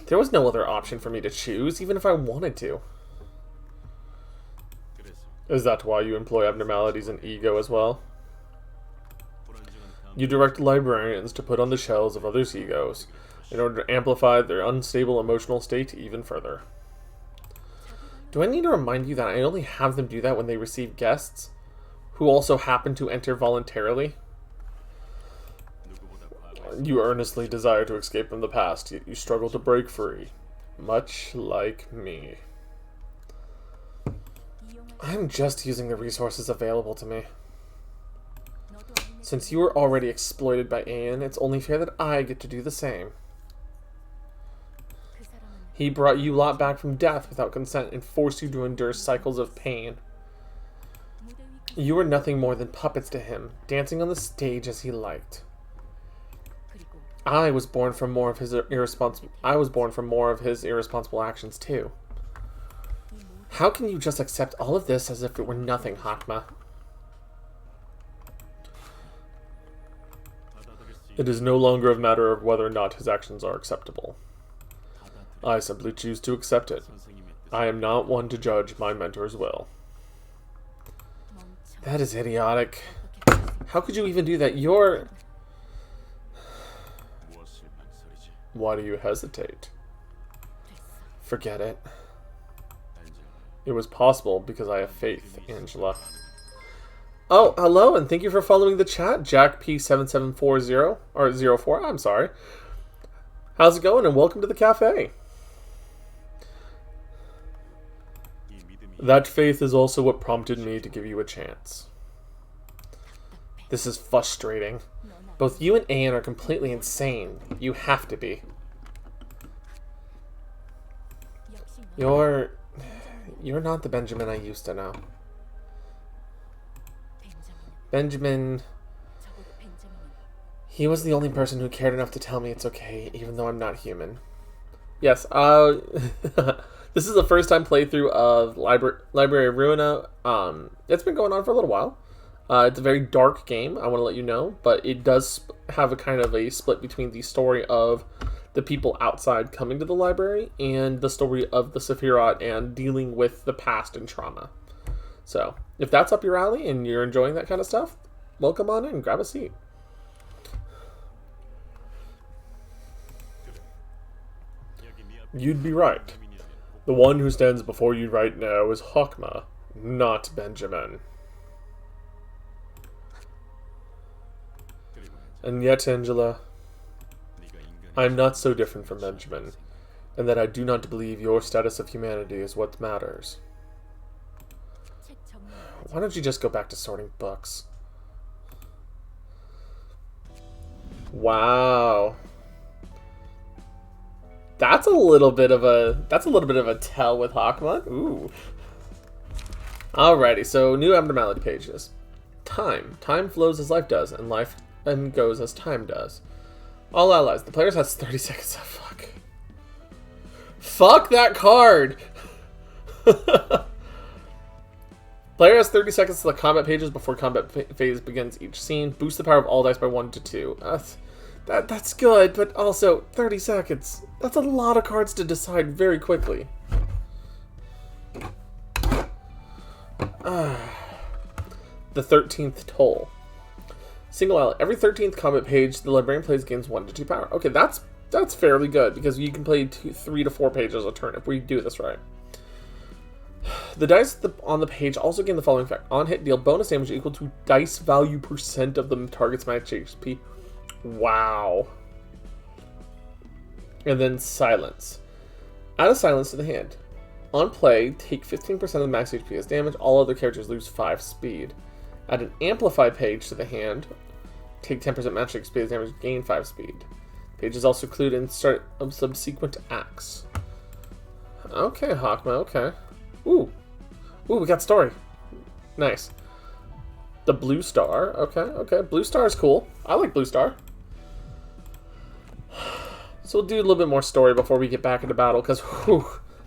There was no other option for me to choose, even if I wanted to. Is that why you employ abnormalities and ego as well? You direct librarians to put on the shells of others' egos in order to amplify their unstable emotional state even further. Do I need to remind you that I only have them do that when they receive guests, who also happen to enter voluntarily? You earnestly desire to escape from the past, yet you struggle to break free, much like me. I'm just using the resources available to me. Since you were already exploited by Aeon, it's only fair that I get to do the same. He brought you lot back from death without consent and forced you to endure cycles of pain. You were nothing more than puppets to him, dancing on the stage as he liked. I was born from more of his irresponsible actions too. How can you just accept all of this as if it were nothing, Hakma? It is no longer a matter of whether or not his actions are acceptable. I simply choose to accept it. I am not one to judge my mentor's will. That is idiotic. How could you even do that? You're... Why do you hesitate? Forget it. It was possible because I have faith, Angela. Oh, hello, and thank you for following the chat, JackP7740, or 04, I'm sorry. How's it going, and welcome to the cafe. That faith is also what prompted me to give you a chance. This is frustrating. Both you and Aeon are completely insane. You have to be. You're not the Benjamin I used to know. Benjamin... He was the only person who cared enough to tell me it's okay, even though I'm not human. Yes, this is the first time playthrough of Library of Ruina. It's been going on for a little while. It's a very dark game, I want to let you know, but it does have a kind of a split between the story of the people outside coming to the library and the story of the Sephiroth and dealing with the past and trauma. So, if that's up your alley and you're enjoying that kind of stuff, welcome on in, grab a seat. You'd be right. The one who stands before you right now is Hakma, not Benjamin. And yet, Angela, I am not so different from Benjamin, and that I do not believe your status of humanity is what matters. Why don't you just go back to sorting books? Wow. That's a little bit of a tell with Hakma. Ooh. Alrighty, so new abnormality pages. Time. Time flows as life does, and life goes as time does. All allies. The player has 30 seconds. Oh, fuck. Fuck that card! Player has 30 seconds to the combat pages before combat phase begins each scene. Boost the power of all dice by 1 to 2. That's good, but also 30 seconds. That's a lot of cards to decide very quickly. The 13th Toll. Single ally. Every 13th combat page, the librarian plays gains 1 to 2 power. Okay, that's fairly good, because you can play 3 to 4 pages a turn if we do this right. The dice on the page also gain the following effect. On hit, deal bonus damage equal to dice value % of the target's max HP. Wow. And then silence. Add a silence to the hand. On play, take 15% of the max HP as damage. All other characters lose 5 speed. Add an amplify page to the hand. Take 10% max HP as damage. Gain 5 speed. Pages also include in start of subsequent acts. Okay, Hakma, okay. Ooh, we got story. Nice. The Blue Star. Okay. Blue Star is cool. I like Blue Star. So we'll do a little bit more story before we get back into battle, because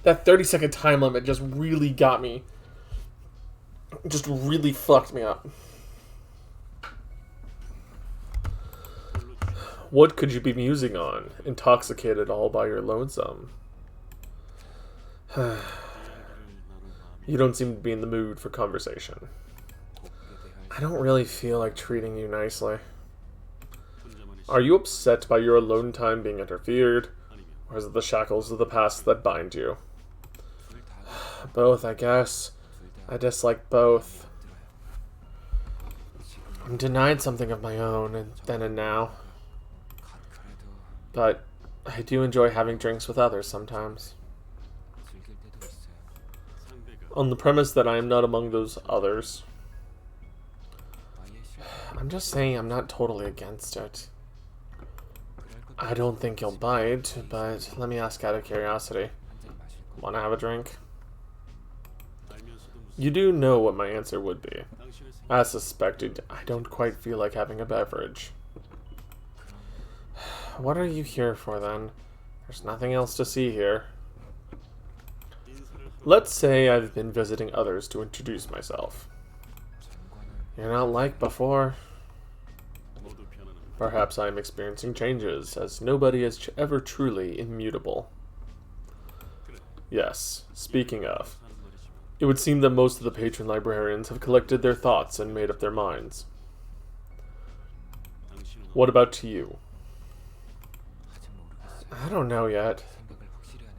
that 30-second time limit just really got me. Just really fucked me up. What could you be musing on? Intoxicated all by your lonesome. You don't seem to be in the mood for conversation. I don't really feel like treating you nicely. Are you upset by your alone time being interfered? Or is it the shackles of the past that bind you? Both, I guess. I dislike both. I'm denied something of my own, and then and now. But I do enjoy having drinks with others sometimes. On the premise that I am not among those others. I'm just saying I'm not totally against it. I don't think you'll bite, but let me ask out of curiosity. Wanna have a drink? You do know what my answer would be. As suspected, I don't quite feel like having a beverage. What are you here for then? There's nothing else to see here. Let's say I've been visiting others to introduce myself. You're not like before. Perhaps I'm experiencing changes, as nobody is ever truly immutable. Yes, speaking of, it would seem that most of the patron librarians have collected their thoughts and made up their minds. What about you? I don't know yet.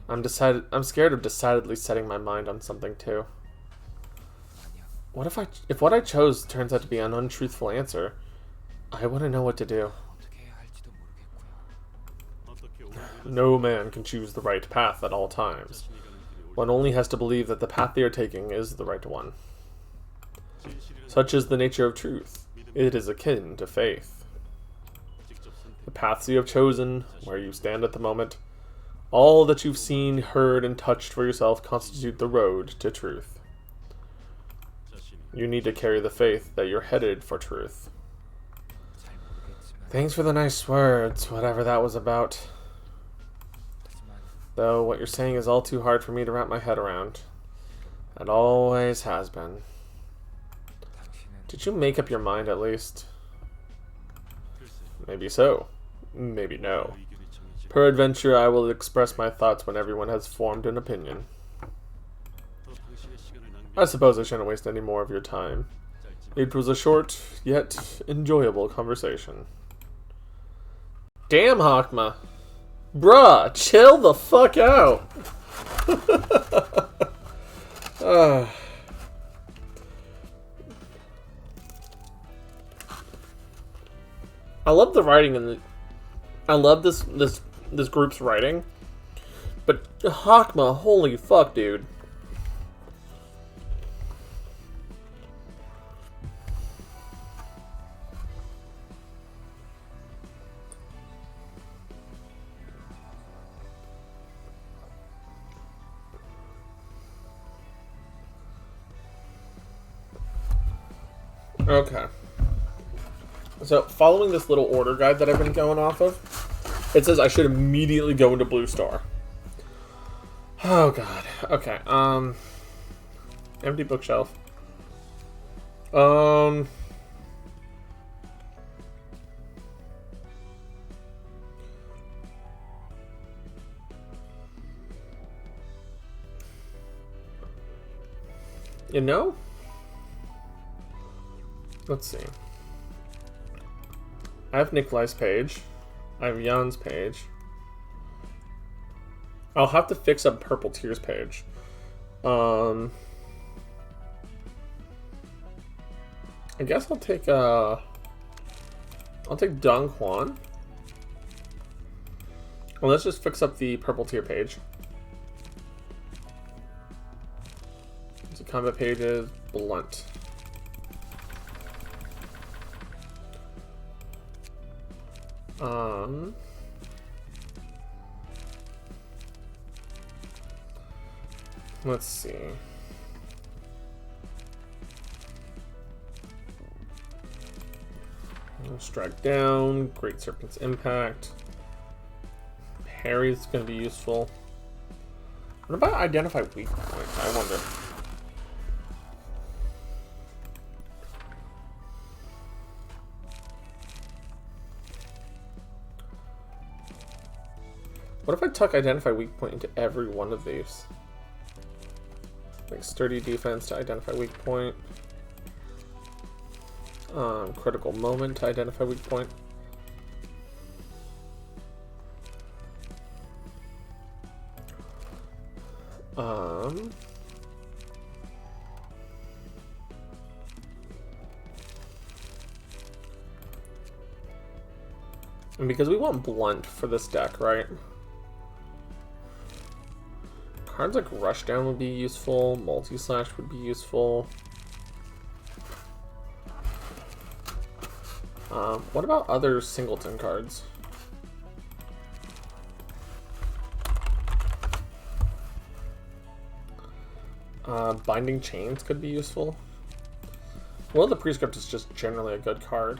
I'm scared of decidedly setting my mind on something too. What if what I chose turns out to be an untruthful answer? I wouldn't know what to do. No man can choose the right path at all times. One only has to believe that the path they are taking is the right one. Such is the nature of truth. It is akin to faith. The paths you have chosen, where you stand at the moment, all that you've seen, heard, and touched for yourself constitute the road to truth. You need to carry the faith that you're headed for truth. Thanks for the nice words, whatever that was about. Though what you're saying is all too hard for me to wrap my head around. It always has been. Did you make up your mind at least? Maybe so. Maybe no. Peradventure, I will express my thoughts when everyone has formed an opinion. I suppose I shouldn't waste any more of your time. It was a short, yet enjoyable conversation. Damn, Hakma. Bruh, chill the fuck out. I love the writing and I love this group's writing. But Hakma, holy fuck, dude. Okay. So, following this little order guide that I've been going off of, it says I should immediately go into Blue Star. Oh, God. Okay, empty bookshelf. You know? Let's see. I have Nikolai's page. I have Jan's page. I'll have to fix up Purple Tears page. I guess I'll take Dong Quan. Well, let's just fix up the Purple Tier page. The combat page is blunt. Let's see. Strike down. Great Serpent's Impact. Parry's going to be useful. What about identify weak points? I wonder. What if I tuck identify weak point into every one of these? Like sturdy defense to identify weak point. Critical moment to identify weak point. And because we want blunt for this deck, right? Cards like Rushdown would be useful. Multi-Slash would be useful. What about other singleton cards? Binding Chains could be useful. Well, the Prescript is just generally a good card.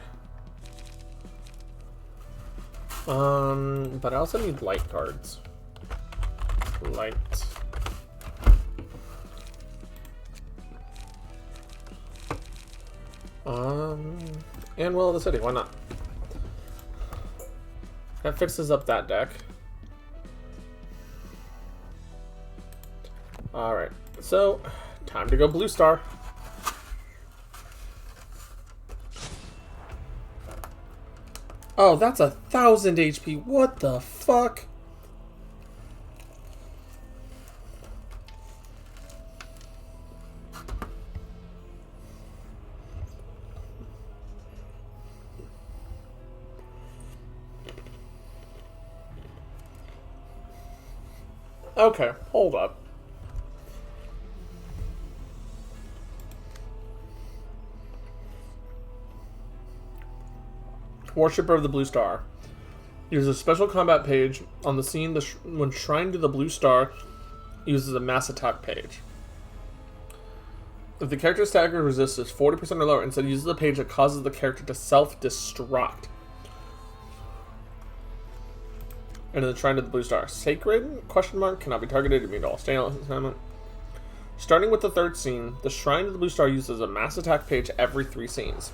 But I also need light cards. Light. And Will of the City, why not? That fixes up that deck. Alright, so time to go Blue Star. Oh, that's 1,000 HP. What the fuck? Okay, hold up. Worshipper of the Blue Star. Uses a special combat page on the scene when Shrine to the Blue Star uses a mass attack page. If the character's stagger resist is 40% or lower, instead uses a page that causes the character to self-destruct. And then the Shrine to the Blue Star. Sacred? Question mark. Cannot be targeted. Immune to all stimulus assignment. Starting with the third scene, the Shrine to the Blue Star uses a mass attack page every 3 scenes.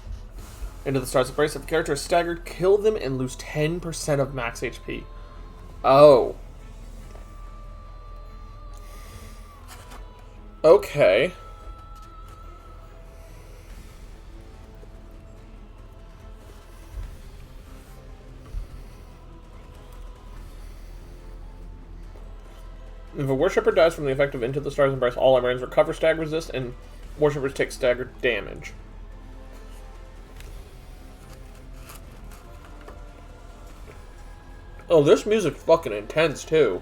Into the Star's Embrace. If the character is staggered, kill them and lose 10% of max HP. Oh. Okay. If a Worshipper dies from the effect of Into the Star's Embrace, all librarians recover stagger resist, and Worshippers take staggered damage. Oh, this music's fucking intense, too.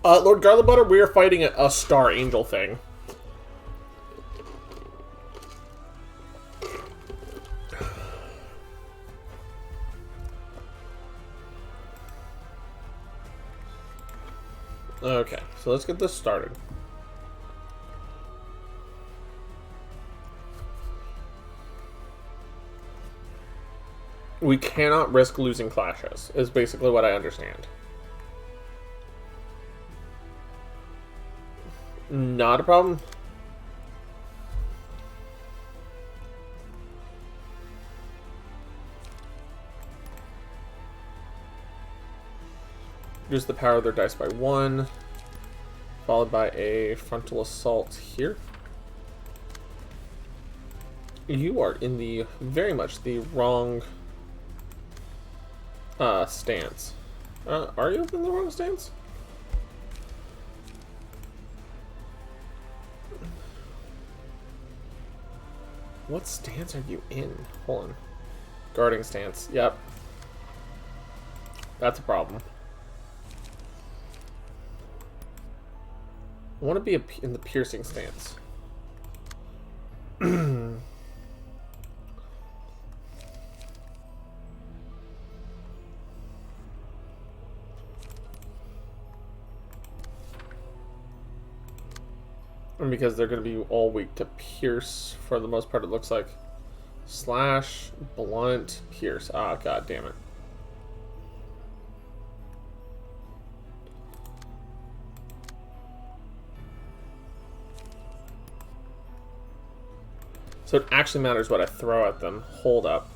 Lord Garlic Butter, we are fighting a Star Angel thing. Okay, so let's get this started. We cannot risk losing clashes, is basically what I understand. Not a problem. Reduce the power of their dice by 1, followed by a frontal assault here. You are in the very much the wrong stance. Are you in the wrong stance? What stance are you in? Hold on. Guarding stance. Yep. That's a problem. I want to be in the piercing stance. And because they're going to be all weak to pierce for the most part, it looks like. Slash, blunt, pierce. Ah, god damn it. So it actually matters what I throw at them. Hold up.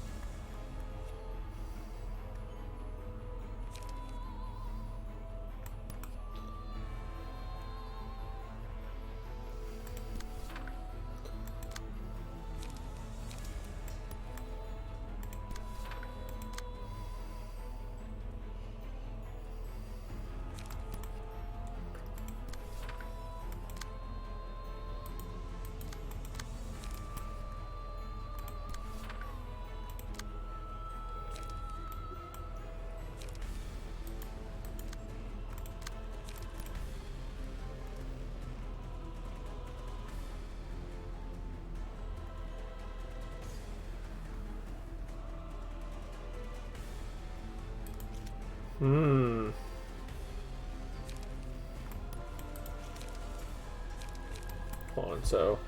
Hold on, so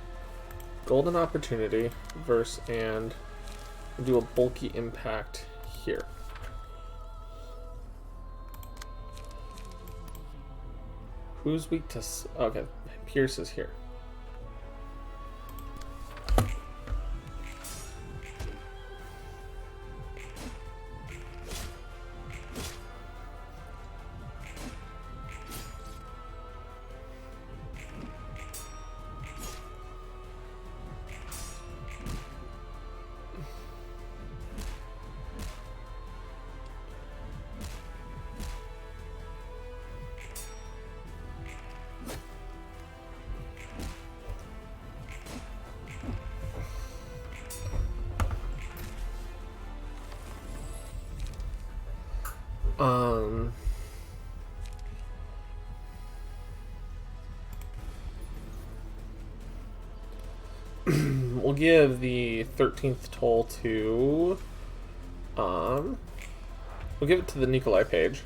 golden opportunity verse and do a bulky impact here. Who's weak to... Okay, Pierce is here. We'll give the 13th toll to, we'll give it to the Nikolai page.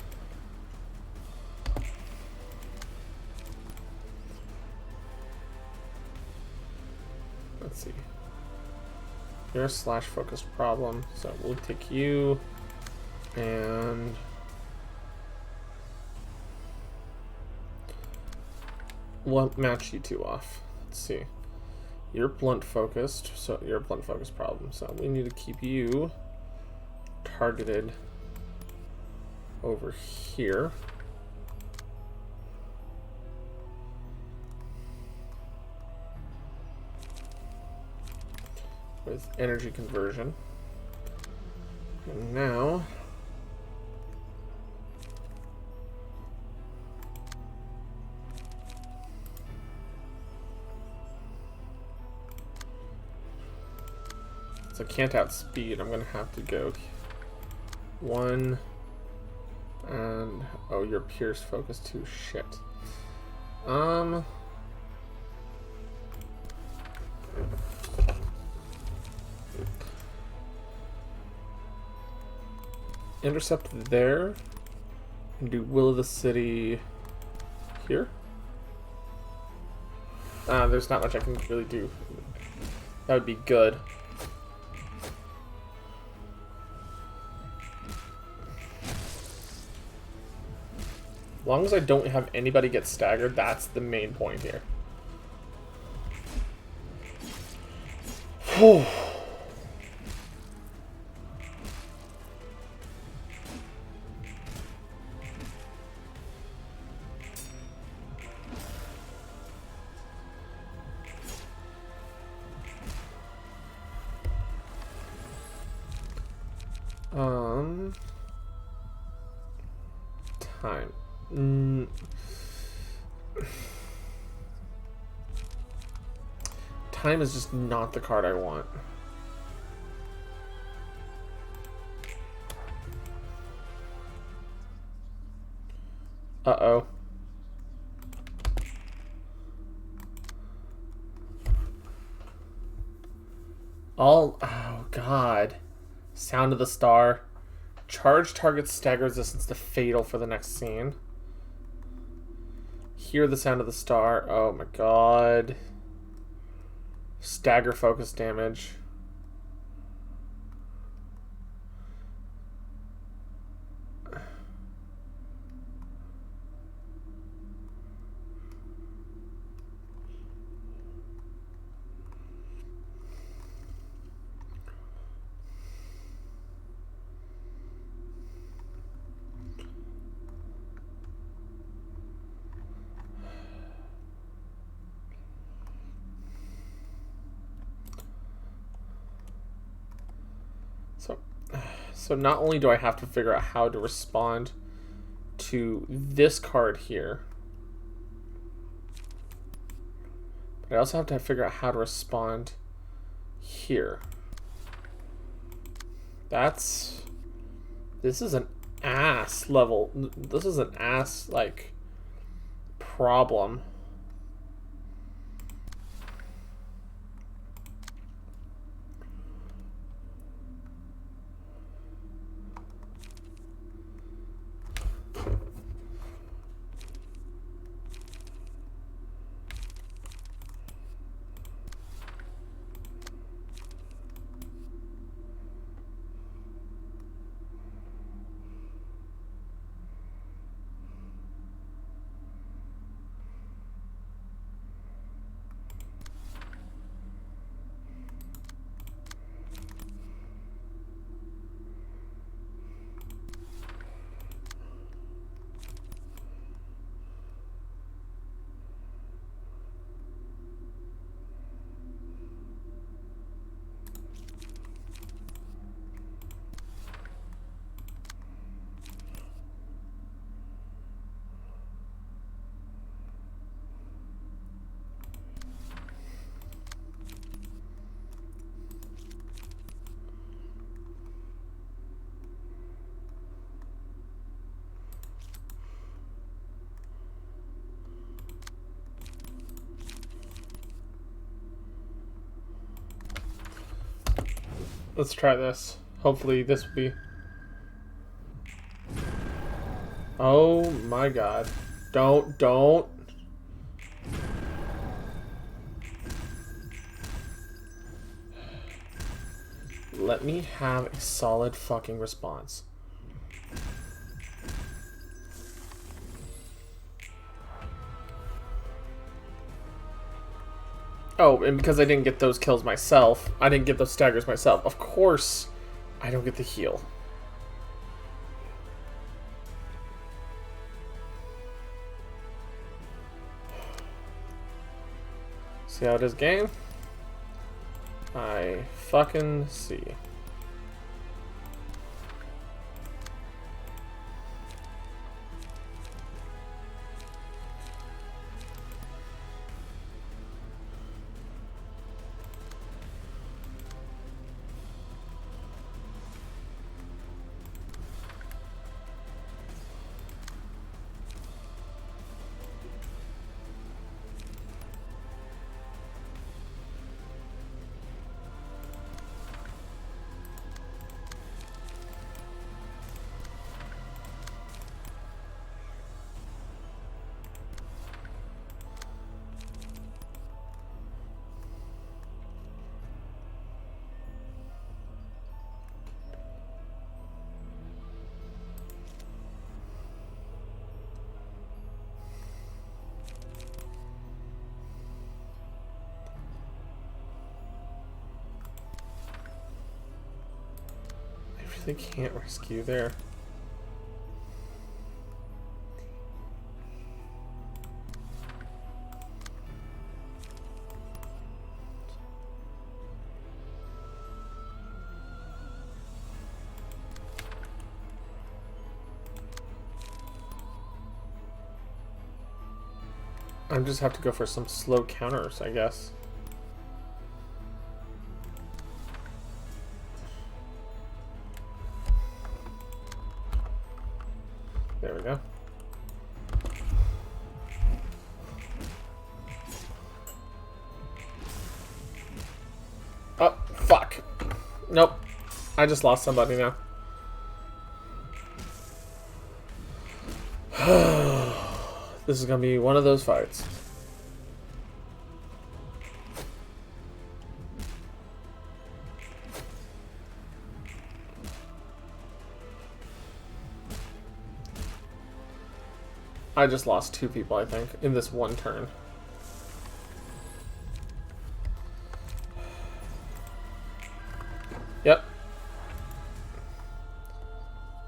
Let's see. You're a slash focused problem, so we'll take you and we'll match you two off. Let's see. You're blunt focused, so you're a blunt focused problem. So we need to keep you targeted over here. With energy conversion. And now so I can't outspeed. I'm gonna have to go 1 and oh, you're pierce focus too. Shit. Intercept there and do Will of the City here. There's not much I can really do. That would be good. As long as I don't have anybody get staggered, that's the main point here. Whew. Time. Time is just not the card I want. Uh-oh. Oh god. Sound of the Star. Charge target stagger resistance to fatal for the next scene. Hear the Sound of the Star. Oh my god. Stagger focus damage. So not only do I have to figure out how to respond to this card here, but I also have to figure out how to respond here. This is an ass level. This is an ass, like, problem. Let's try this. Hopefully this will be... Oh my god. Don't. Let me have a solid fucking response. Oh, and because I didn't get those kills myself, I didn't get those staggers myself, of course I don't get the heal. See how it is, game? I fucking see. They can't rescue there. I just have to go for some slow counters, I guess. There we go. Oh, fuck. Nope. I just lost somebody now. This is gonna be one of those fights. I just lost 2 people, I think, in this one turn. Yep.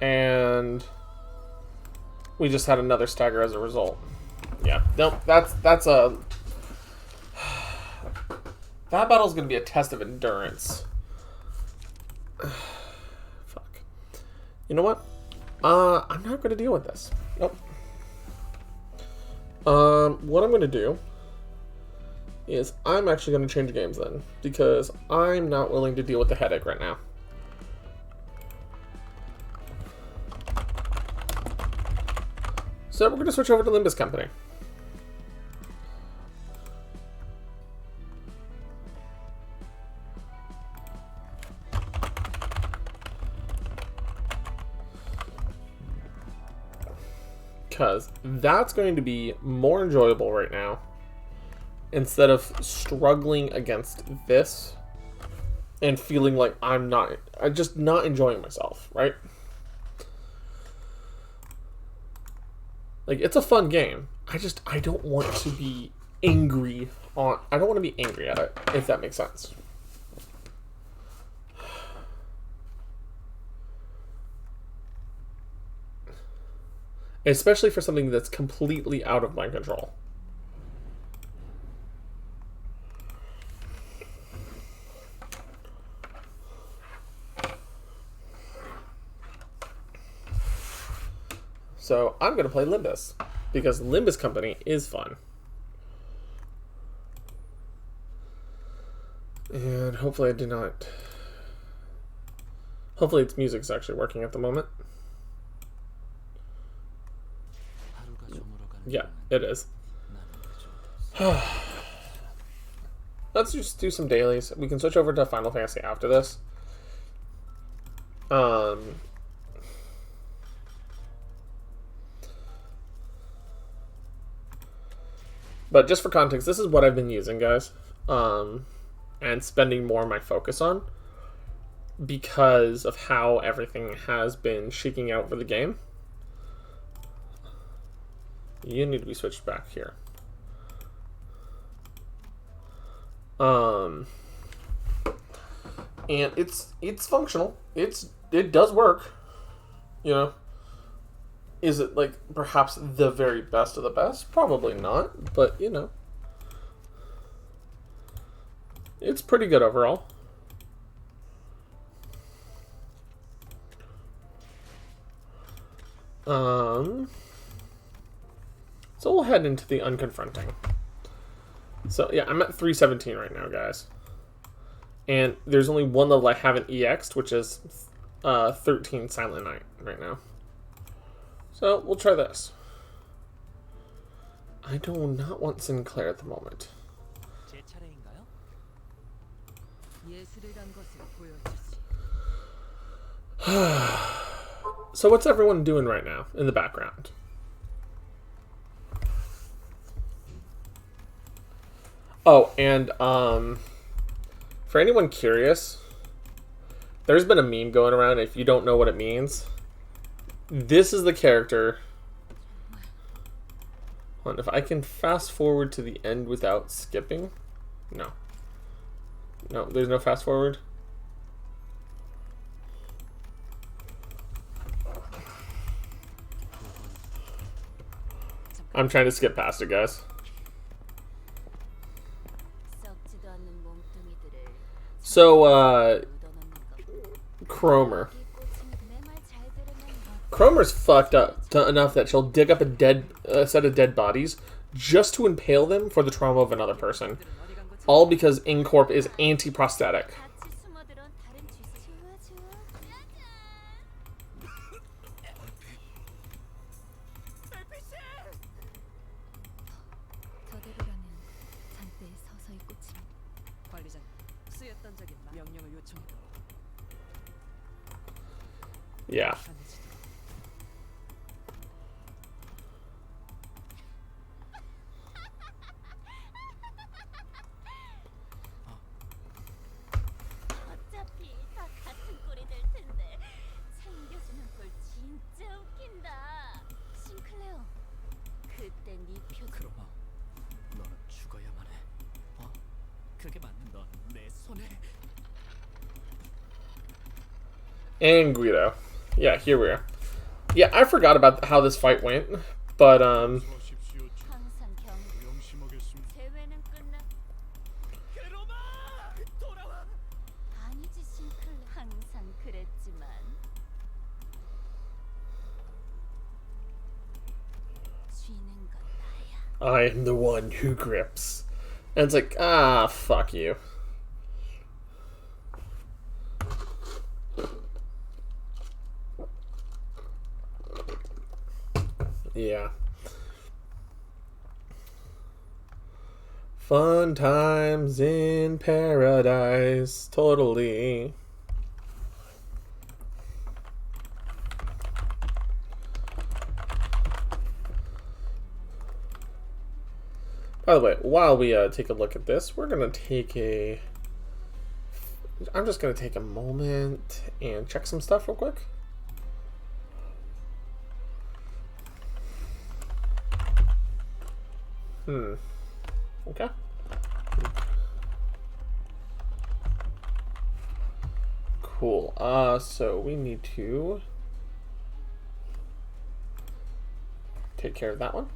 And we just had another stagger as a result. Yeah, nope, that's a... That battle's gonna be a test of endurance. Fuck. You know what? I'm not gonna deal with this. Nope. What I'm gonna do is I'm actually gonna change games then, because I'm not willing to deal with the headache right now. So we're gonna switch over to Limbus Company. Because that's going to be more enjoyable right now, instead of struggling against this and feeling like I'm just not enjoying myself, right? Like, it's a fun game. I don't want to be angry I don't want to be angry at it, if that makes sense. Especially for something that's completely out of my control. So I'm going to play Limbus, because Limbus Company is fun. And hopefully I do not... Hopefully its music's actually working at the moment. Yeah, it is. Let's just do some dailies. We can switch over to Final Fantasy after this. But just for context, this is what I've been using, guys. And spending more of my focus on, because of how everything has been shaking out for the game. You need to be switched back here. And it's functional. It does work. You know. Is it like perhaps the very best of the best? Probably not, but you know. It's pretty good overall. So we'll head into the unconfronting. So yeah, I'm at 317 right now, guys. And there's only one level I haven't EX'd, which is 13 Silent Night right now. So we'll try this. I do not want Sinclair at the moment. So what's everyone doing right now in the background? Oh, and for anyone curious, there's been a meme going around. If you don't know what it means, this is the character. Hold on, if I can fast forward to the end without skipping. No, there's no fast forward. I'm trying to skip past it, guys. So, Cromer. Cromer's fucked up enough that she'll dig up a set of dead bodies just to impale them for the trauma of another person. All because Incorp is anti-prosthetic. Yeah. And Guido. Yeah, here we are. Yeah, I forgot about how this fight went, but I am the one who grips. And it's like, ah, fuck you. Yeah. Fun times in paradise. Totally. By the way, while we take a look at this, we're going to take a... I'm just going to take a moment and check some stuff real quick. Okay. Cool. So we need to take care of that one.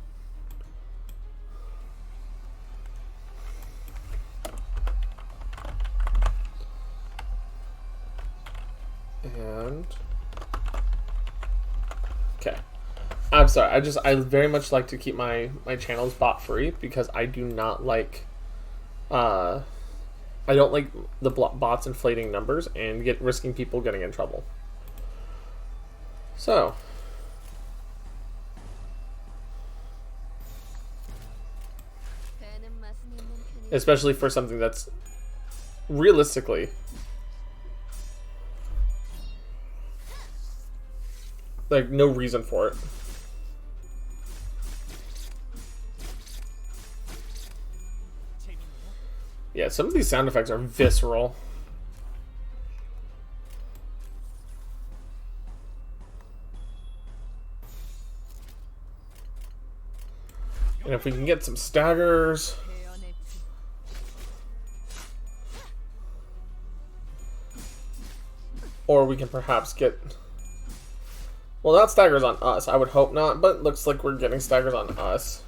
And okay. I'm sorry. I very much like to keep my channels bot free because I do not like I don't like the bots inflating numbers and risking people getting in trouble. So, especially for something that's realistically like no reason for it. Yeah, some of these sound effects are visceral. And if we can get some staggers. Or we can perhaps get... Well, not staggers on us. I would hope not, but it looks like we're getting staggers on us.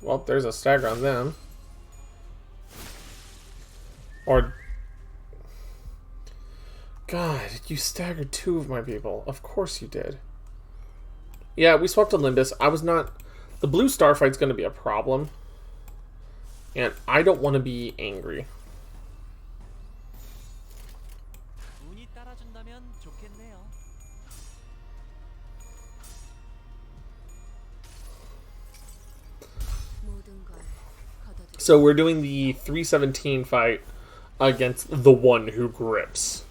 Well, there's a stagger on them. Or... God, you staggered 2 of my people. Of course you did. Yeah, we swapped to Limbus. I was not... The blue star fight's going to be a problem. And I don't want to be angry. So we're doing the 317 fight against the one who grips.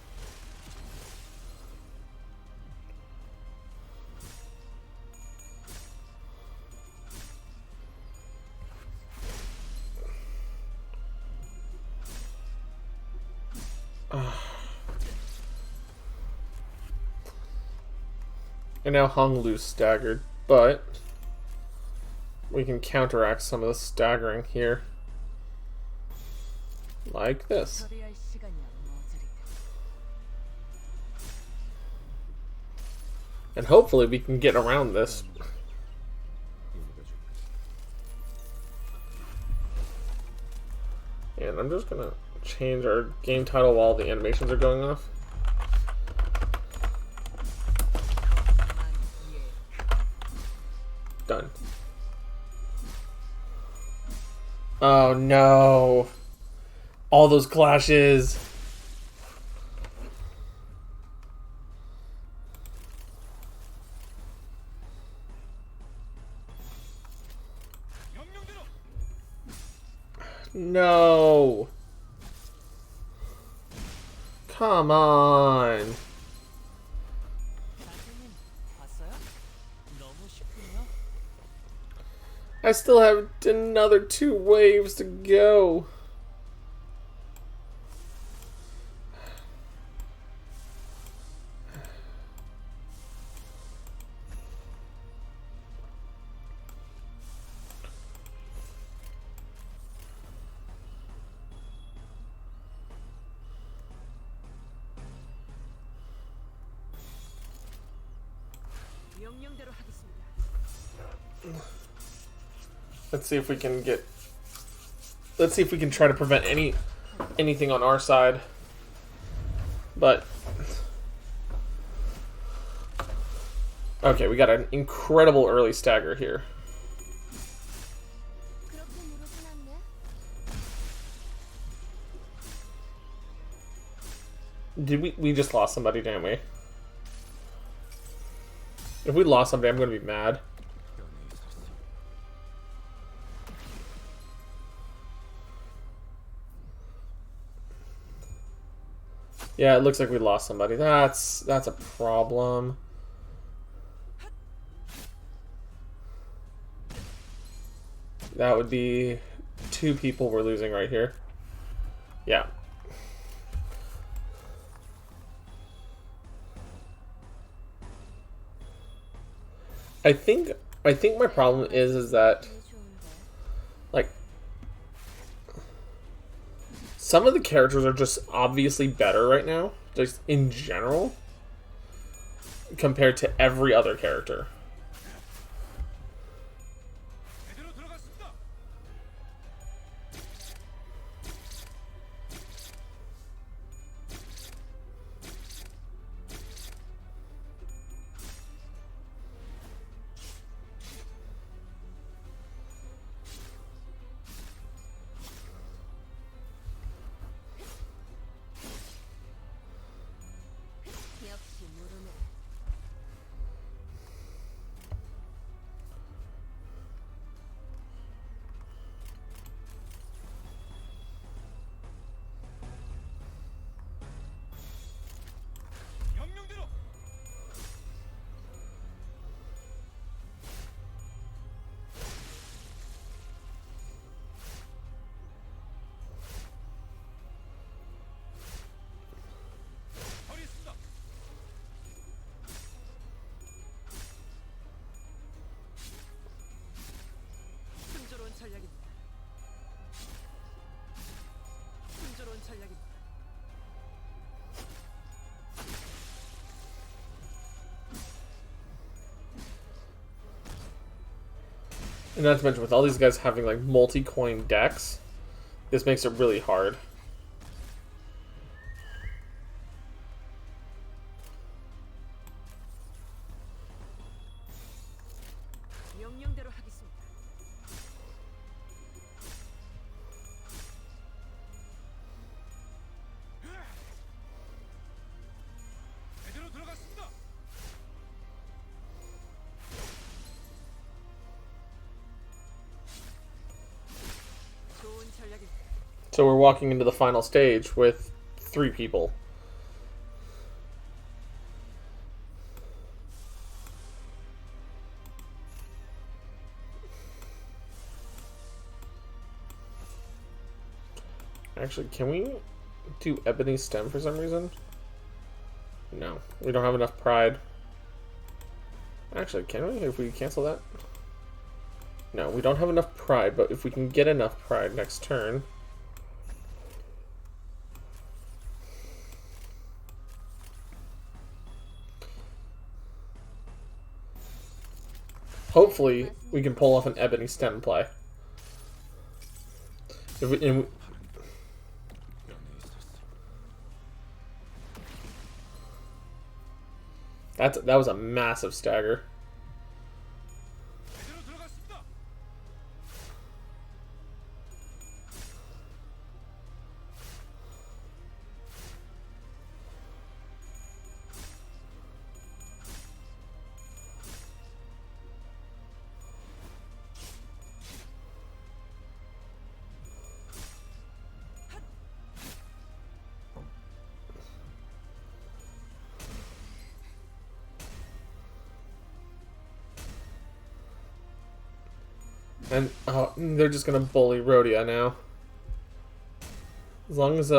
And now Hung Lu's staggered, but we can counteract some of the staggering here. Like this. And hopefully we can get around this. And I'm just gonna change our game title while the animations are going off. Done. Oh no. All those clashes. No. Come on. I still have another 2 waves to go. Let's see if we can get. Let's see if we can try to prevent anything on our side. But okay, we got an incredible early stagger here. Did we just lost somebody, didn't we? If we lost somebody, I'm gonna be mad. Yeah, it looks like we lost somebody. That's a problem. That would be 2 people we're losing right here. Yeah. I think my problem is that like some of the characters are just obviously better right now, just in general, compared to every other character. And not to mention, with all these guys having like multi-coin decks, this makes it really hard. So we're walking into the final stage with 3 people. Actually, can we do Ebony Stem for some reason? No, we don't have enough pride. Actually, can we, if we cancel that? No, we don't have enough pride, but if we can get enough pride next turn... Hopefully, we can pull off an ebony stem play. That was a massive stagger. And they're just gonna bully Rhodia now. As long as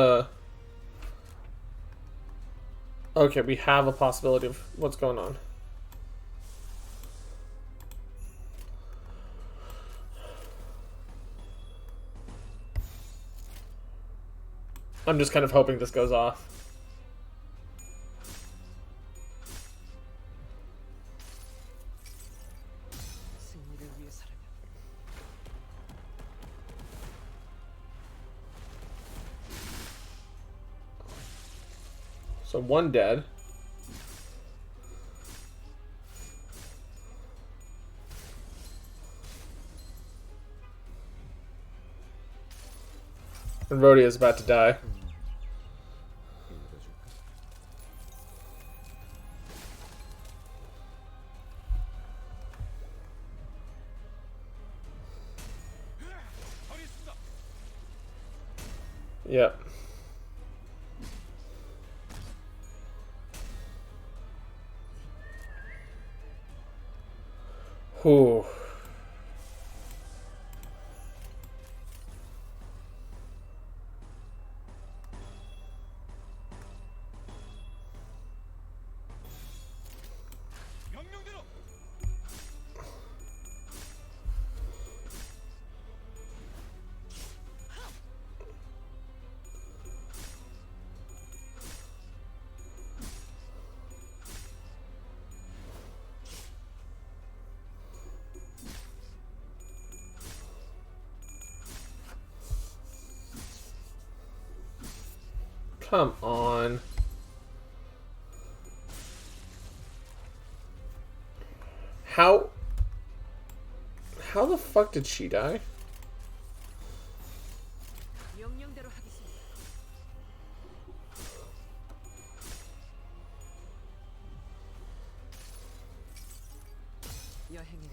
okay, we have a possibility of what's going on. I'm just kind of hoping this goes off. So one dead. And Rhodia is about to die. Yep. Whew. Come on. How the fuck did she die? 여행에는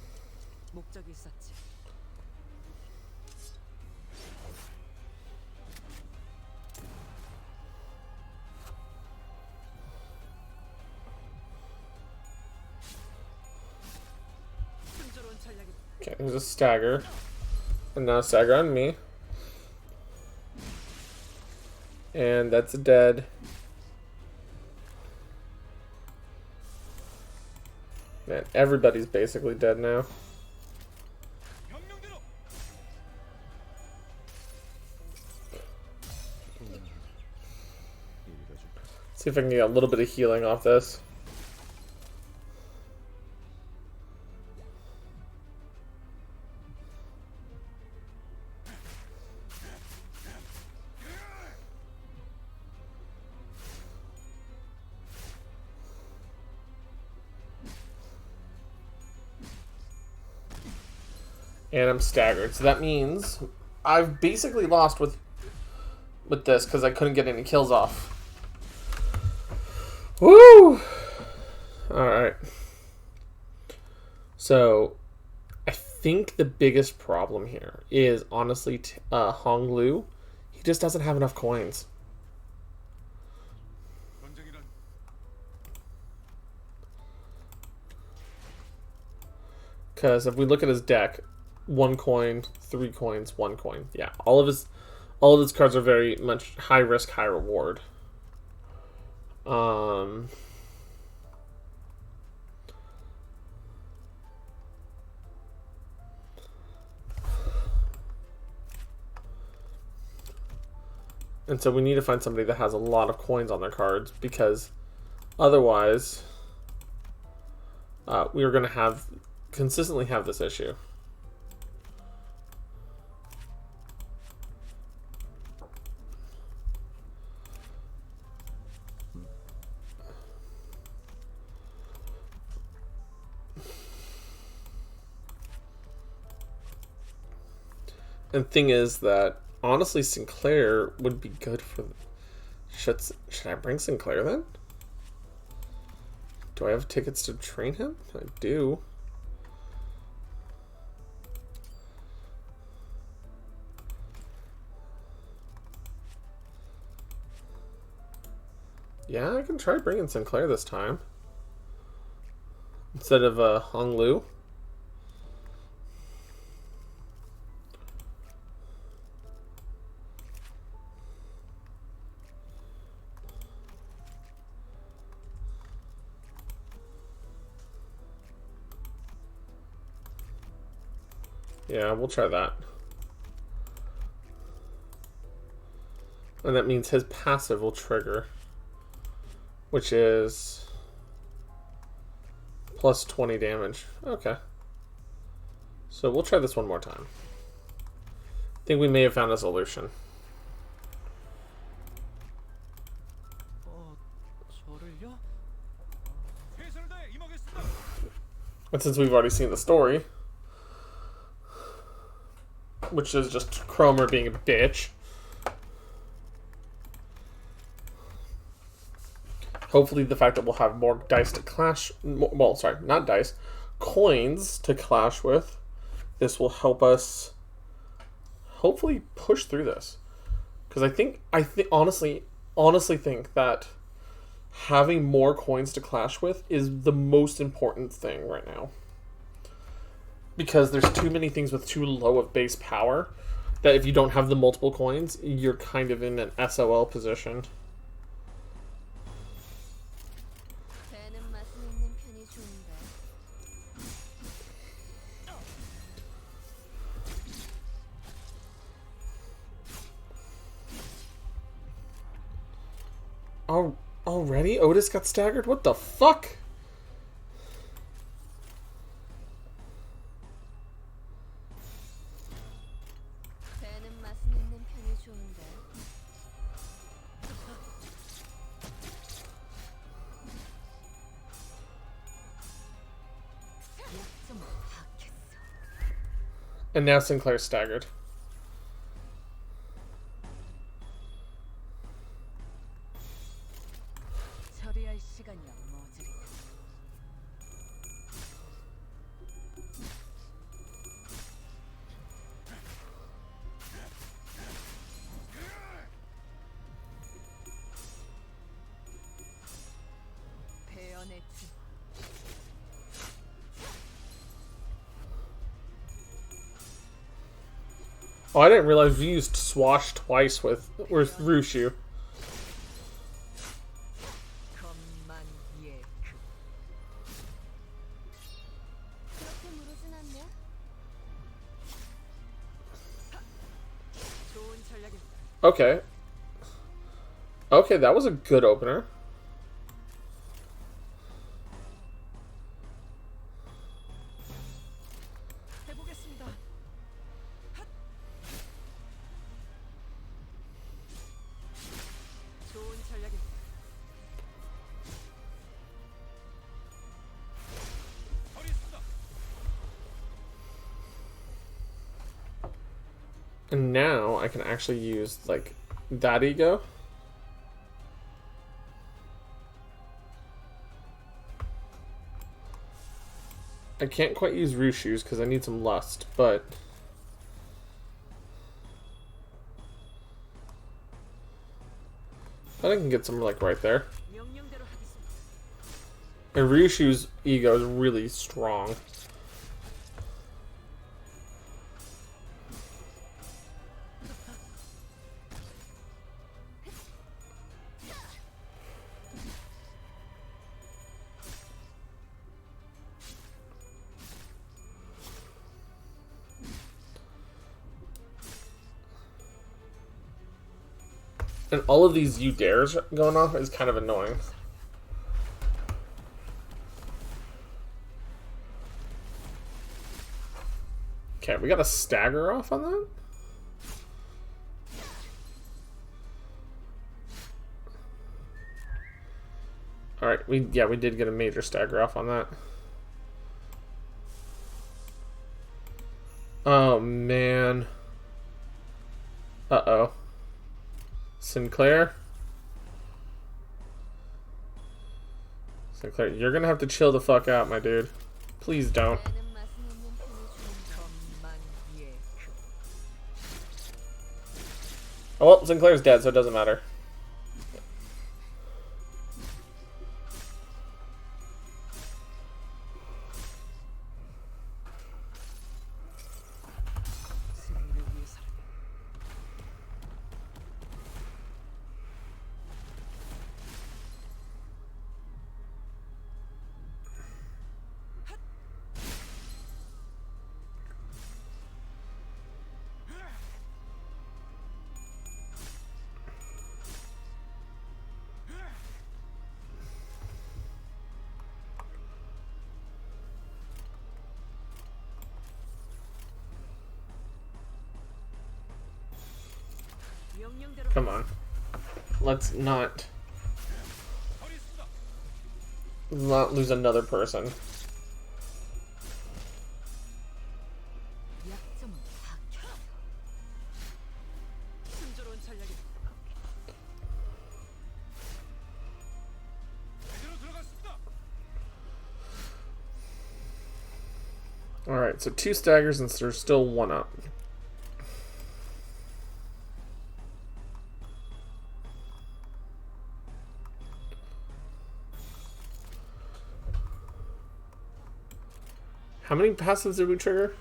목적이 있었지. Okay, there's a stagger. And now a stagger on me. And that's a dead. Man, everybody's basically dead now. See if I can get a little bit of healing off this. And I'm staggered, so that means I've basically lost with this because I couldn't get any kills off. Woo! Alright. So, I think the biggest problem here is, honestly, Hong Lu. He just doesn't have enough coins. Because if we look at his deck, 1 coin, 3 coins, 1 coin. Yeah, all of his cards are very much high risk, high reward. And so we need to find somebody that has a lot of coins on their cards, because otherwise we are going to have consistently have this issue. And thing is that honestly, Sinclair would be good for. Should I bring Sinclair then? Do I have tickets to train him? I do. Yeah, I can try bringing Sinclair this time instead of Hong Lu. Yeah, we'll try that. And that means his passive will trigger, which is plus 20 damage. Okay. So we'll try this one more time. I think we may have found a solution. And since we've already seen the story, which is just Cromer being a bitch, hopefully the fact that we'll have more dice to clash, well, sorry, not dice, coins to clash with, this will help us hopefully push through this. Because I honestly think that having more coins to clash with is the most important thing right now. Because there's too many things with too low of base power that if you don't have the multiple coins, you're kind of in an SOL position. Oh, already? Otis got staggered? What the fuck? And now Sinclair's staggered. Oh, I didn't realize we used Swash twice with Rushu. Okay. Okay, that was a good opener. And now I can actually use, like, that ego. I can't quite use Rushu's because I need some lust, but... I can get some, like, right there. And Ryushu's ego is really strong. And all of these you dares going off is kind of annoying. Okay, we got a stagger off on that? Alright, we did get a major stagger off on that. Oh, man. Uh-oh. Sinclair? Sinclair, you're gonna have to chill the fuck out, my dude. Please don't. Oh, well, Sinclair's dead, so it doesn't matter. Come on. Let's not lose another person. Alright, so 2 staggers and there's still 1 up. How many passives did we trigger?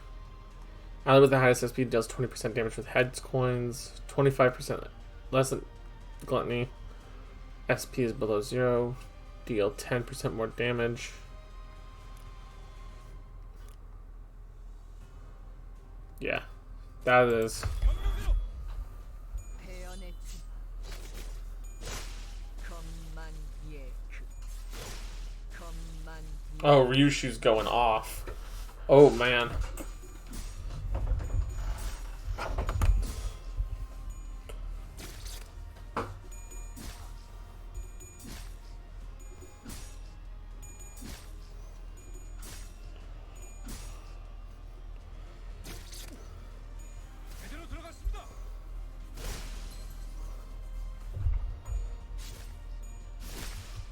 Ally with the highest SP deals 20% damage with heads coins, 25% less than gluttony. SP is below 0. Deal 10% more damage. Yeah, that is. Oh, Ryushu's going off. Oh, man.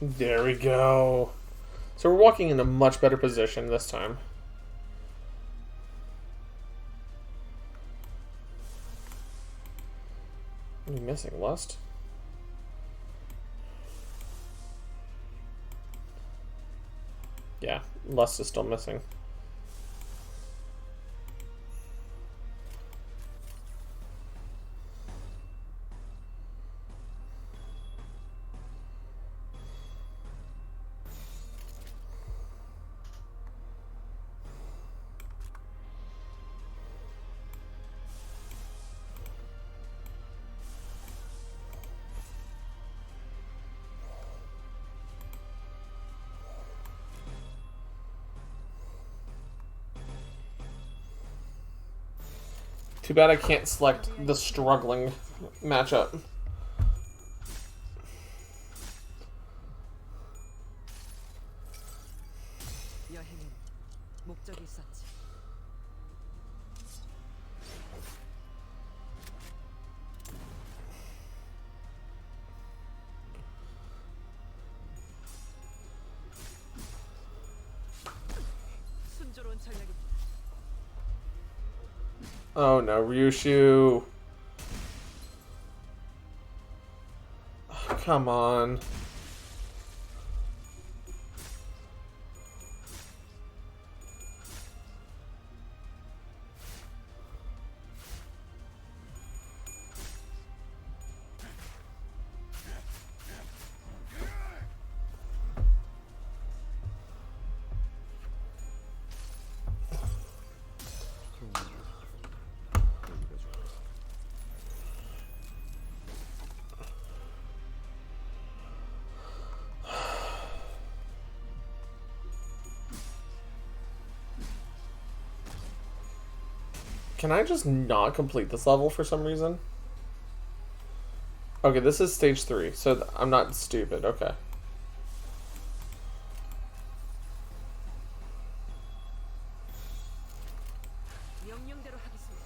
There we go. So we're walking in a much better position this time. What are you missing? Lust? Yeah, Lust is still missing. Too bad I can't select the struggling matchup. Oh no, Ryushu. Oh, come on. Can I just not complete this level for some reason? Okay, this is stage 3, so I'm not stupid. Okay. 명령대로 하겠습니다.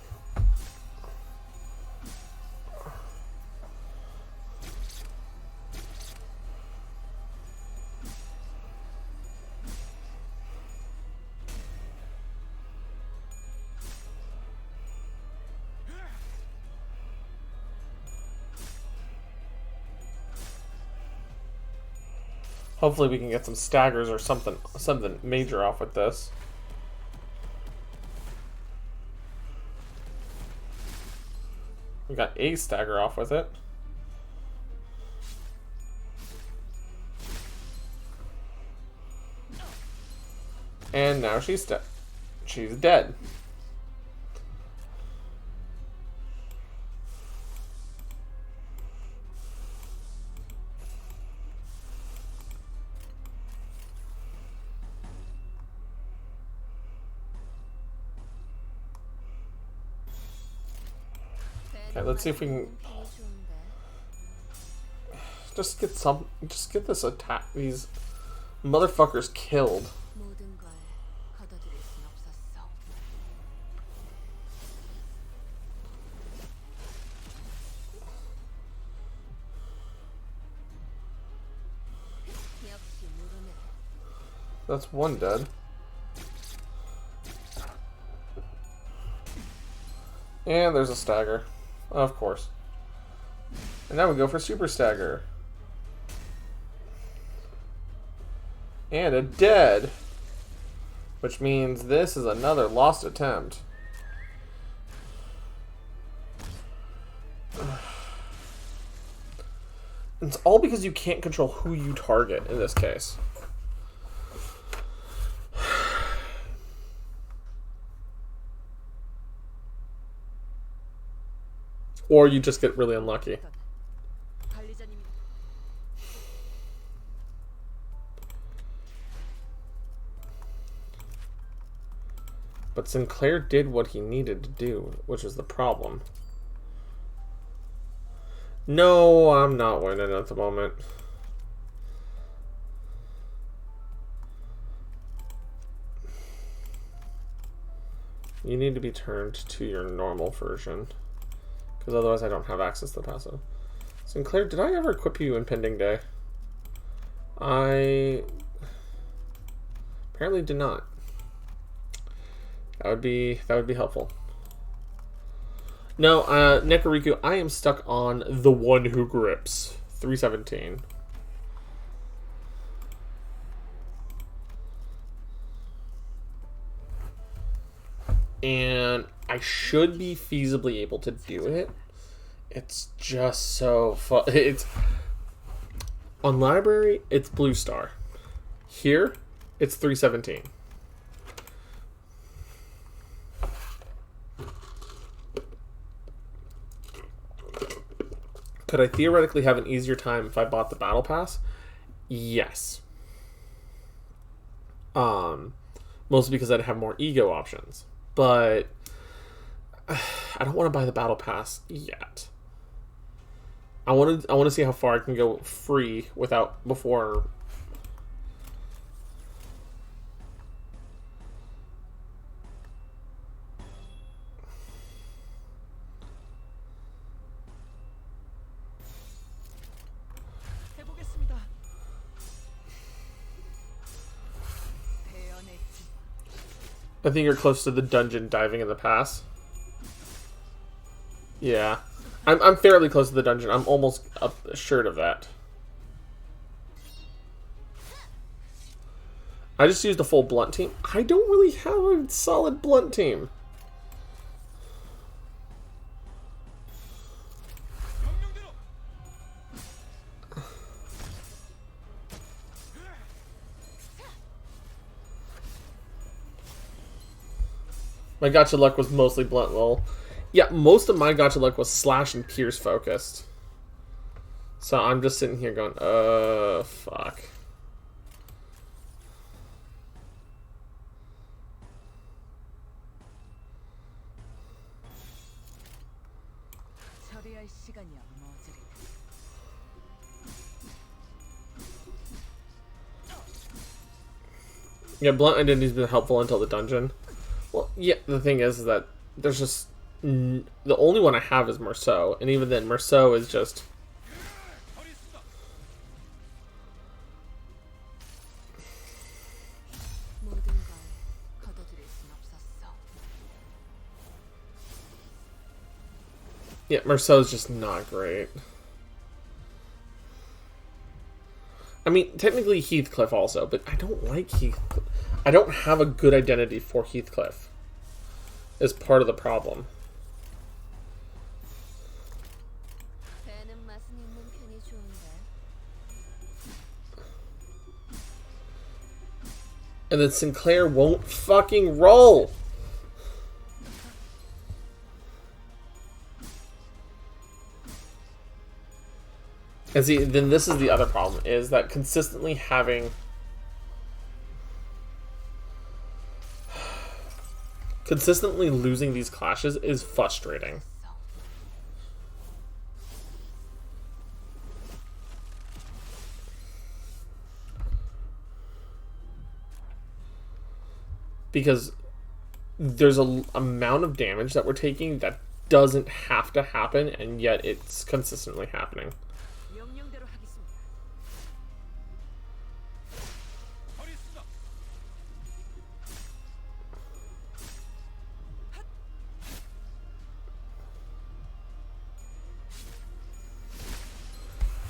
Hopefully we can get some staggers or something major off with this. We got a stagger off with it. And now she's dead. She's dead. Okay, let's see if we can just get this attack, these motherfuckers killed. 모든 걸 거둬들일 순 없었어. 역시 모르네. That's one dead. And there's a stagger. Of course. And now we go for super stagger. And a dead. Which means this is another lost attempt. It's all because you can't control who you target in this case. Or you just get really unlucky. 관리자님, But Sinclair did what he needed to do, which was the problem. No, I'm not winning at the moment. You need to be turned to your normal version. Because otherwise I don't have access to the passive. Sinclair, did I ever equip you in Pending Day? I apparently did not. That would be helpful. No, Nekariku, I am stuck on the one who grips. 317. And I should be feasibly able to do it. It's just so fun. It's on library, it's Blue Star. Here, it's 317. Could I theoretically have an easier time if I bought the battle pass? Yes. Mostly because I'd have more ego options. But I don't want to buy the battle pass yet. I want to see how far I can go free without before. 해보겠습니다. 대연했지. I think you're close to the dungeon diving in the pass. Yeah. I'm fairly close to the dungeon. I'm almost assured of that. I just used a full blunt team. I don't really have a solid blunt team. My gotcha luck was mostly blunt lol. Yeah, most of my gotcha luck was slash and pierce focused. So I'm just sitting here going, fuck. 처리할 시간이야, 머저리. Yeah, blunt identity's been helpful until the dungeon. Well, yeah, the thing is that there's just... the only one I have is Merceau, and even then, Merceau is just... 모든 걸 거둬들일 순 없었어. Yeah, Merceau's just not great. I mean, technically Heathcliff also, but I don't like Heathcliff. I don't have a good identity for Heathcliff. Is part of the problem. 배는 맛은 있는 편이 좋은데. And then Sinclair won't fucking roll! And see, then this is the other problem, is that consistently having... consistently losing these clashes is frustrating. Because there's a amount of damage that we're taking that doesn't have to happen, and yet it's consistently happening. 명령대로 하겠습니다.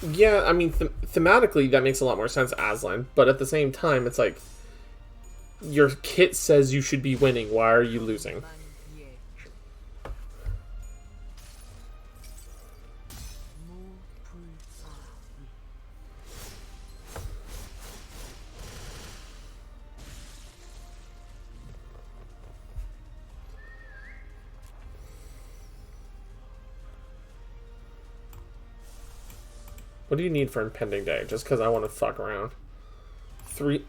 Yeah, I mean, thematically, that makes a lot more sense, Aslan. But at the same time, it's like, your kit says you should be winning. Why are you losing? 예. 무불아위. What do you need for impending day? Just because I want to fuck around. 3.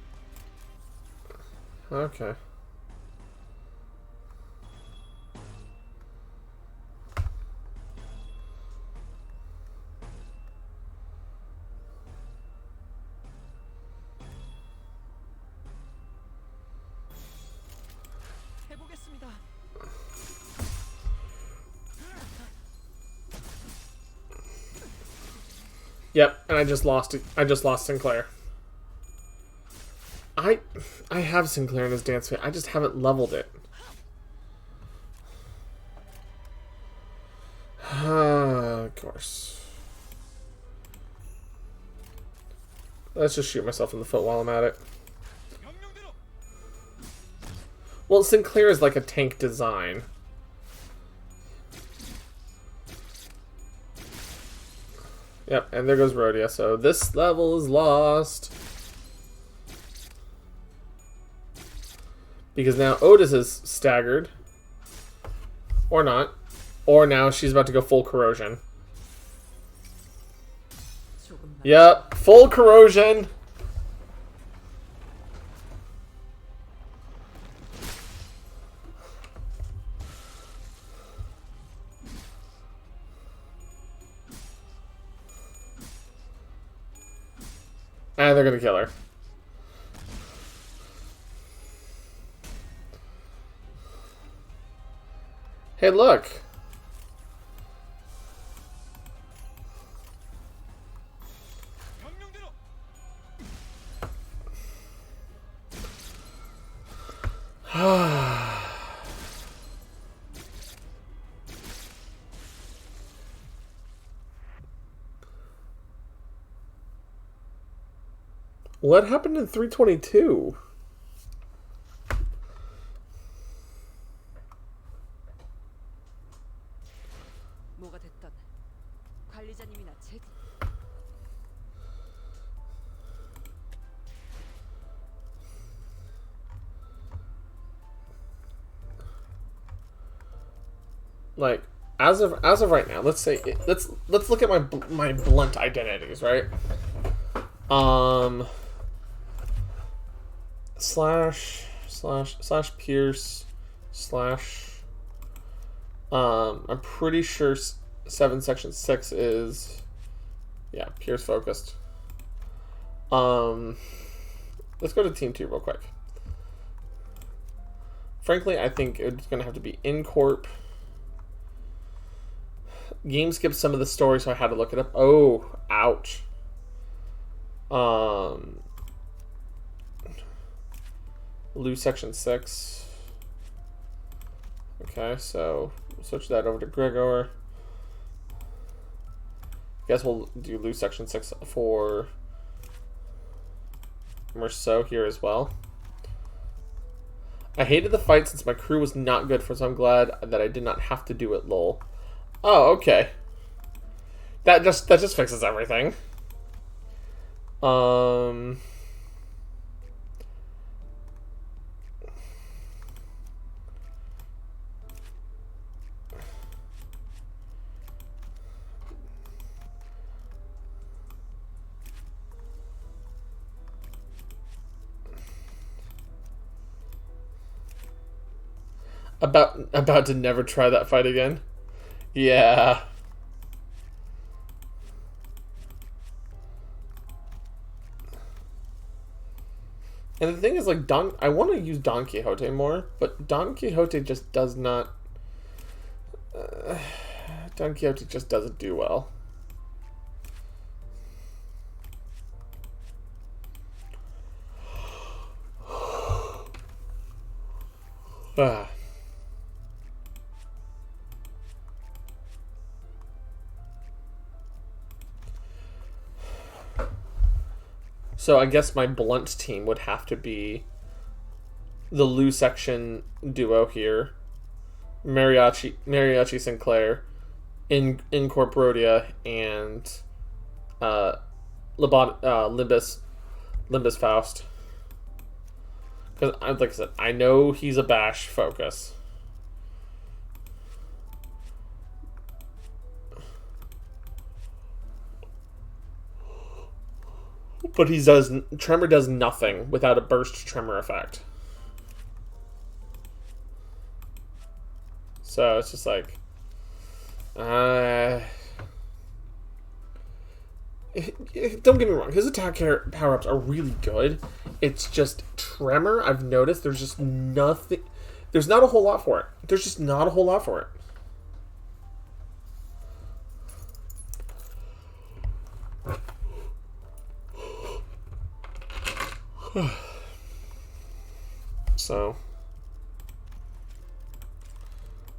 Okay. 해보겠습니다. Yep, and I just lost it. I just lost Sinclair. I have Sinclair in his dance fit. I just haven't leveled it. Of course. Let's just shoot myself in the foot while I'm at it. Well, Sinclair is like a tank design. Yep, and there goes Rhodia. So this level is lost. Because now Otis is staggered. Or not. Or now she's about to go full corrosion. 조금만. Yep, full corrosion. And they're gonna kill her. Hey, look. What happened in 322? 뭐가 됐든 관리자님이나 제 Like, as of right now, let's say let's look at my blunt identities, right? Slash Pierce slash I'm pretty sure 7 section 6 is, yeah, Pierce focused. Let's go to team 2 real quick. Frankly, I think it's going to have to be Incorp. Game skipped some of the story, so I had to look it up. Oh, ouch. Lose section 6. Okay, so we'll switch that over to Gregor. Guess we'll do lose section 6 for Merceau here as well. I hated the fight since my crew was not good for, so I'm glad that I did not have to do it, lol. Oh, okay. That just fixes everything. About to never try that fight again. Yeah. And the thing is, like, I want to use Don Quixote more, but Don Quixote just does not. Don Quixote just doesn't do well. So I guess my blunt team would have to be the Lou section duo here. Mariachi Sinclair, Incorp Rhodia, and Limbus Faust. Because, like I said, I know he's a bash focus. But Tremor does nothing without a burst Tremor effect. So it's just like, don't get me wrong, his attack power-ups are really good. It's just Tremor, I've noticed there's just nothing, there's not a whole lot for it. There's just not a whole lot for it.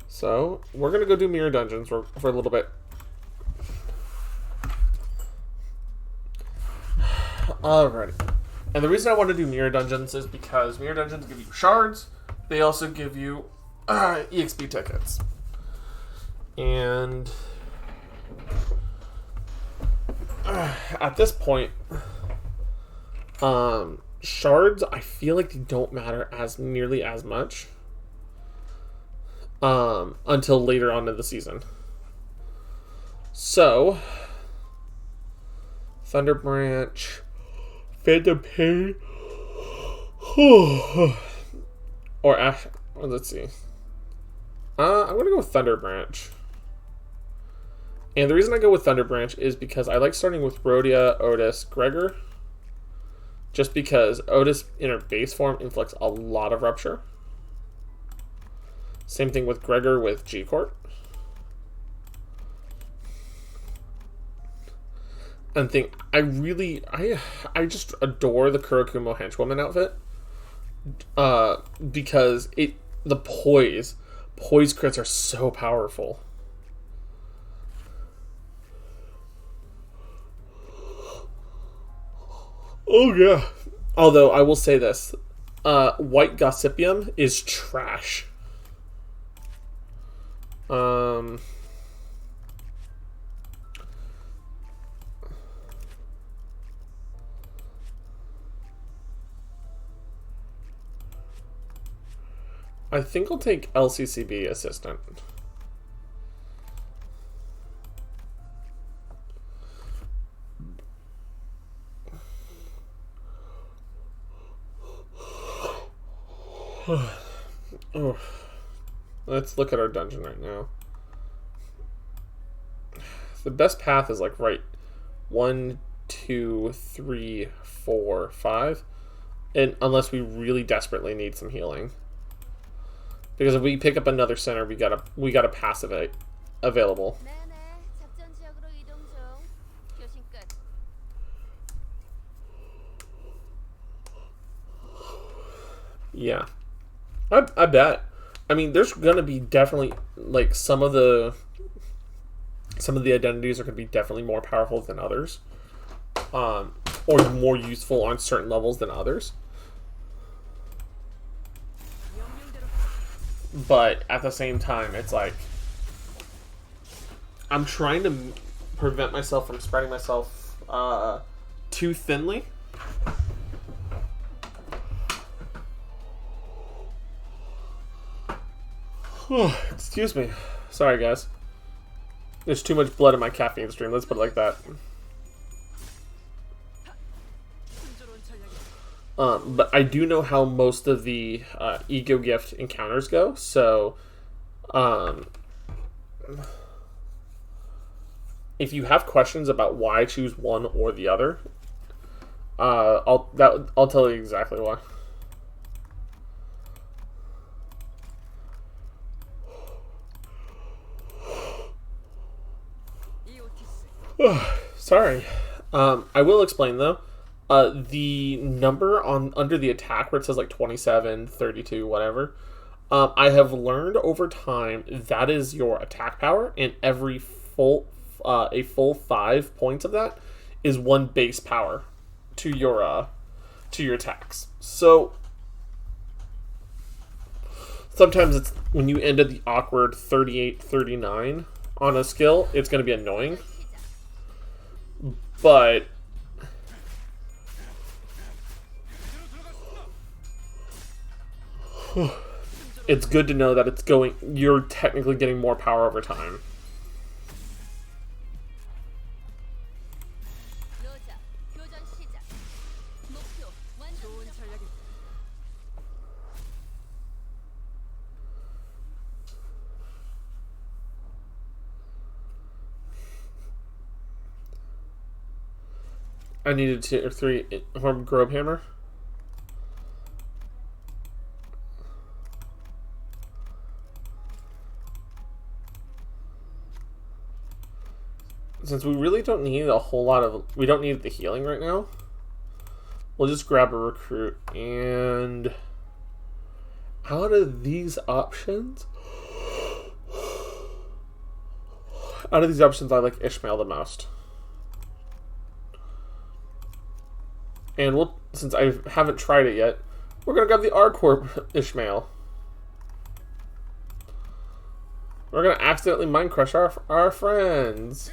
So we're gonna go do mirror dungeons for a little bit. Alrighty. And the reason I want to do mirror dungeons is because mirror dungeons give you shards. They also give you EXP tickets. And at this point, shards, I feel like they don't matter nearly as much until later on in the season. So, Thunder Branch, Phantom Pain, or let's see. I'm gonna go with Thunder Branch. And the reason I go with Thunder Branch is because I like starting with Rhodia, Otis, Gregor. Just because Otis in her base form inflicts a lot of rupture. Same thing with Gregor with G-Court. And I just adore the Kurakumo Henchwoman outfit. Because the poise crits are so powerful. Oh yeah. Although I will say this, White Gossipium is trash. I think I'll take LCCB assistant. Oh. Let's look at our dungeon right now. The best path is like right 1, 2, 3, 4, 5. And unless we really desperately need some healing. Because if we pick up another center, we got a passive available. 네네, 작전 지역으로 이동 중. 교신 끝. Yeah. I bet. I mean, there's gonna be definitely like some of the identities are gonna be definitely more powerful than others, or more useful on certain levels than others. But at the same time, it's like I'm trying to prevent myself from spreading myself too thinly. Excuse me. Sorry, guys. There's too much blood in my caffeine stream. Let's put it like that. But I do know how most of the ego gift encounters go, so if you have questions about why I choose one or the other, I'll tell you exactly why. Sorry. I will explain though. The number on under the attack where it says like 27, 32, whatever. I have learned over time that is your attack power, and every full 5 points of that is 1 base power to your attacks. So sometimes it's when you end at the awkward 38, 39 on a skill, it's going to be annoying. But it's good to know that you're technically getting more power over time. 로자, 교전 시작. 목표 완성. 좋은 전략이. I needed 2 or 3 Horn Grove Hammer. Since we really don't need a whole lot of... We don't need the healing right now. We'll just grab a recruit. And out of these options... I like Ishmael the most. And since I haven't tried it yet, we're going to grab the R-Corp Ishmael. We're going to accidentally mind crush our friends.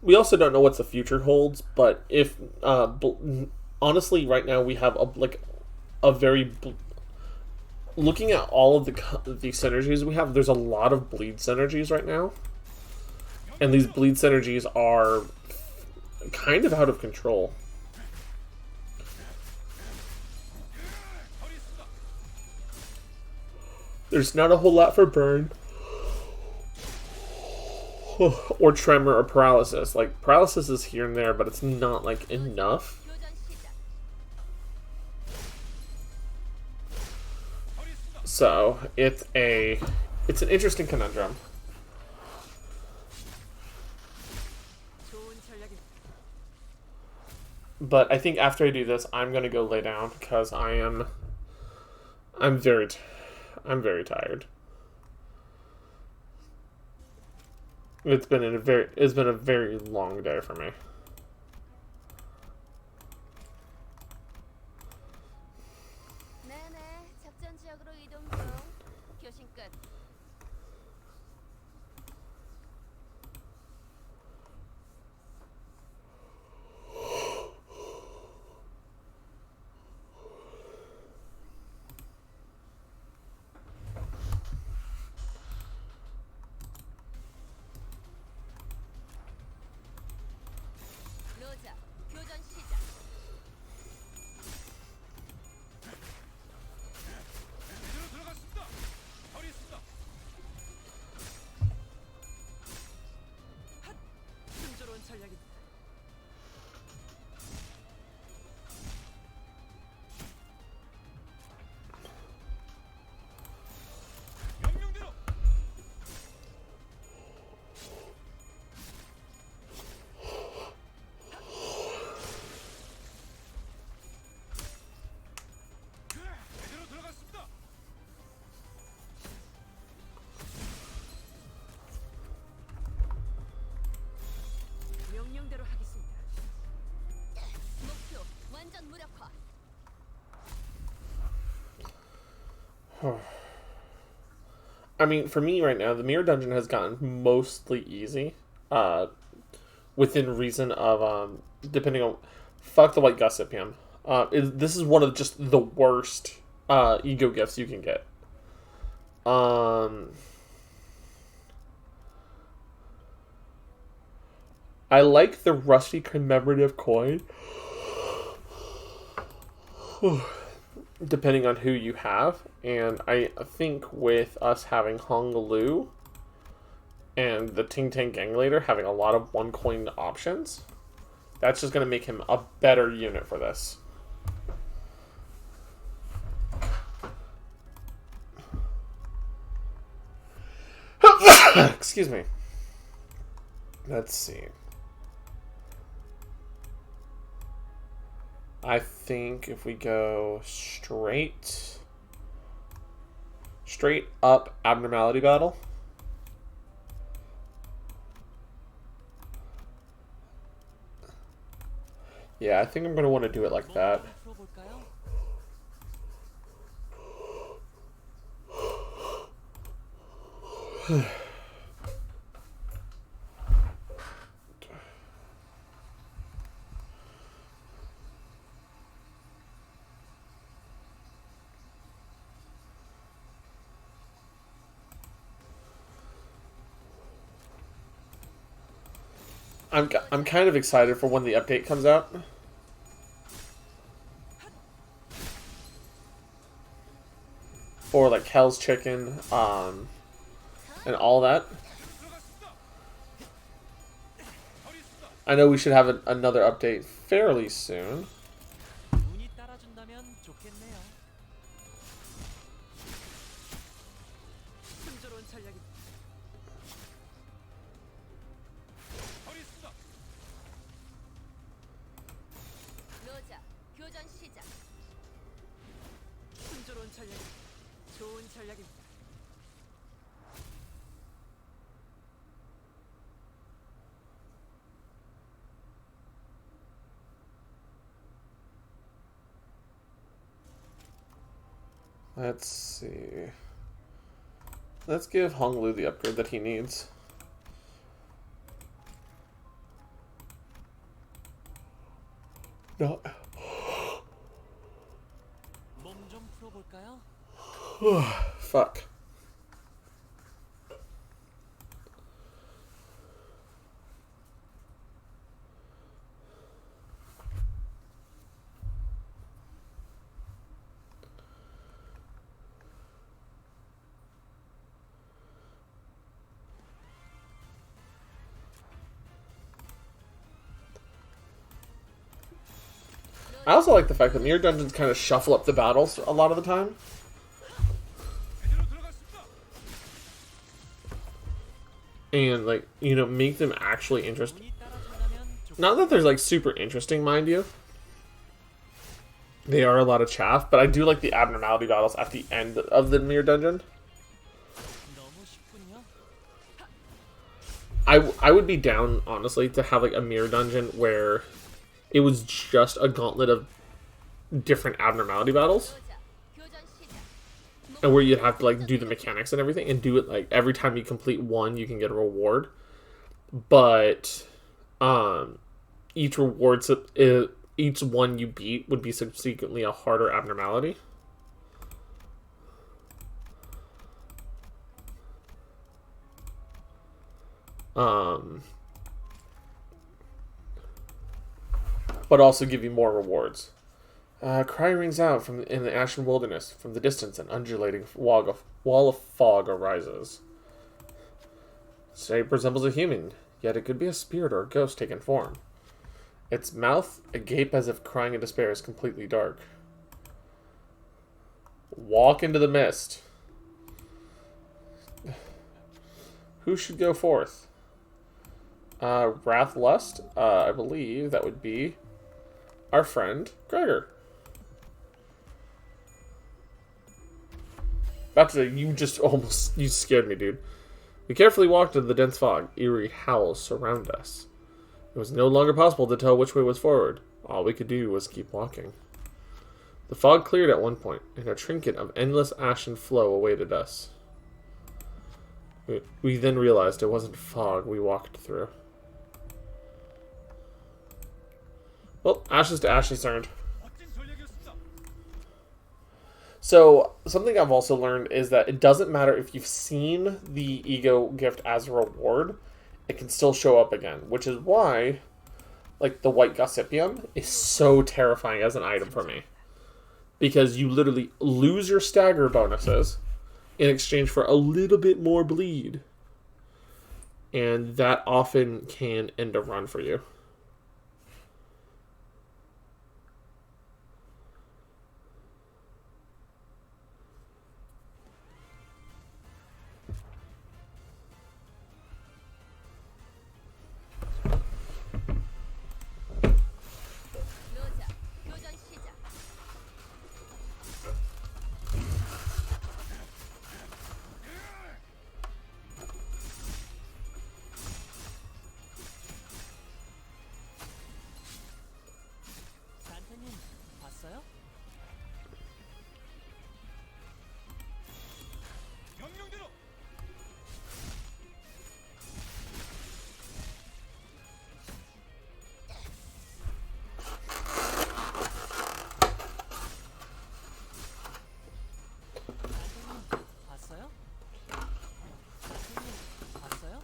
We also don't know what the future holds, but if honestly, right now we have a very looking at all of the synergies we have. There's a lot of bleed synergies right now, and these bleed synergies are kind of out of control. There's not a whole lot for burn. Or tremor or paralysis. Like, paralysis is here and there, but it's not, like, enough. So, it's an interesting conundrum. But I think after I do this, I'm gonna go lay down, because I'm very tired. It's been a very long day for me. 네네, 작전 지역으로 이동 중. 교신 끝. I mean, for me right now, the mirror dungeon has gotten mostly easy. Within reason of, depending on... Fuck the white Gossipium. This is one of just the worst ego gifts you can get. I like the rusty commemorative coin. Depending on who you have. And I think with us having Hong Lu and the Ting Tang Gang Leader having a lot of one coin options, that's just going to make him a better unit for this. Excuse me. Let's see. I think if we go straight up abnormality battle. Yeah, I think I'm going to want to do it like that. I'm kind of excited for when the update comes out. For like Hell's Chicken, and all that. I know we should have another update fairly soon. 로자, 교전 시작. 순조로운 전략이 좋은 전략입니다. Let's see. Let's give Hong Lu the upgrade that he needs. No. 몸좀 풀어볼까요? Fuck. I also like the fact that mirror dungeons kind of shuffle up the battles a lot of the time. And, like, you know, make them actually interesting. Not that they're, like, super interesting, mind you. They are a lot of chaff, but I do like the abnormality battles at the end of the mirror dungeon. I would be down, honestly, to have, like, a mirror dungeon where it was just a gauntlet of different abnormality battles. And where you'd have to, like, do the mechanics and everything. And do it, like, every time you complete one, you can get a reward. But, each reward, each one you beat would be subsequently a harder abnormality. But also give you more rewards. Cry rings out in the ashen wilderness. From the distance, an undulating wall of fog arises. Shape resembles a human, yet it could be a spirit or a ghost taken form. Its mouth, agape as if crying in despair, is completely dark. Walk into the mist. Who should go forth? Wrathlust, I believe that would be our friend Gregor. About to say, you scared me, dude. We carefully walked into the dense fog. Eerie howls surround us. It was no longer possible to tell which way was forward. All we could do was keep walking. The fog cleared at one point, and a trinket of endless ashen flow awaited us. We then realized it wasn't fog we walked through. Well, ashes to ashes turned. So, something I've also learned is that it doesn't matter if you've seen the ego gift as a reward, it can still show up again, which is why, like, the white gossipium is so terrifying as an item for me. Because you literally lose your stagger bonuses in exchange for a little bit more bleed. And that often can end a run for you. 로자, 교전 시작. 산타님 봤어요? 명령대로. 산타님 봤어요? 산타님 봤어요?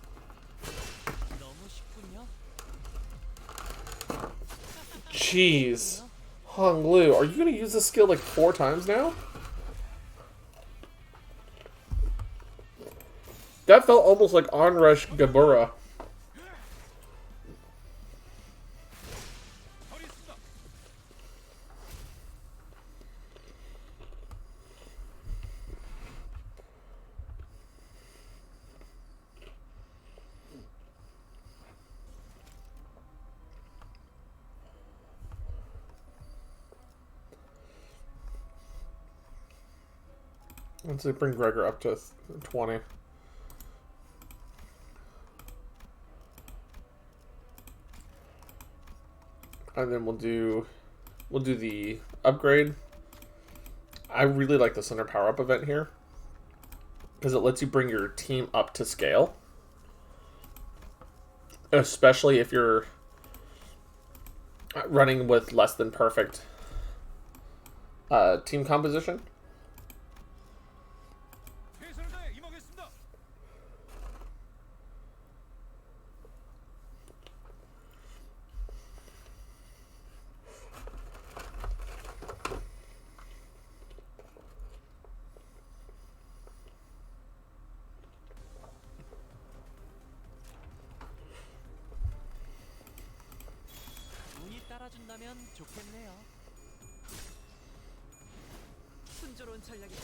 너무 쉽군요. Jeez. Hong Lu, are you going to use this skill like 4 times now? That felt almost like Onrush Gabura. Let's see, bring Gregor up to 20. And then we'll do the upgrade. I really like the center power up event here because it lets you bring your team up to scale, especially if you're running with less than perfect team composition. 최선을 다해 임하겠습니다. 운이 따라준다면 좋겠네요. 순조로운 전략이.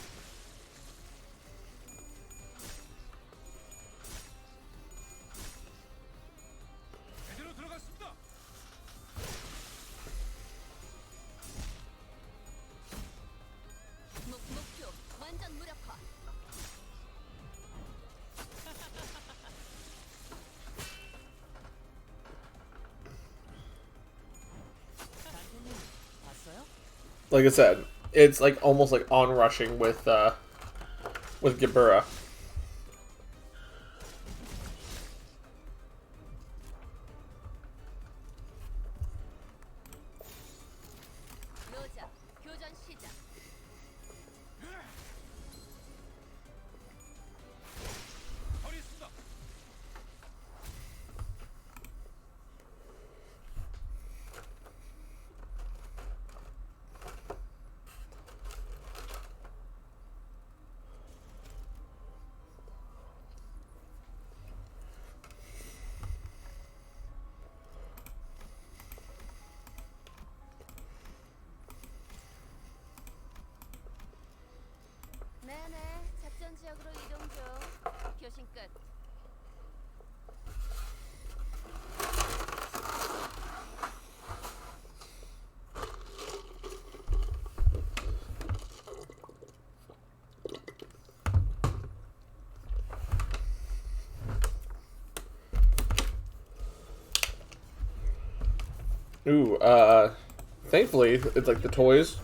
제대로 들어갔습니다. 목표 완전 무력화. 산타님 봤어요? Like I said, it's like almost like on rushing with Gabura. 로자, 교전 시작. 허리습니다. 네네, 작전 지역으로 이동 중. 교신 끝. Ooh, thankfully, it's like the toys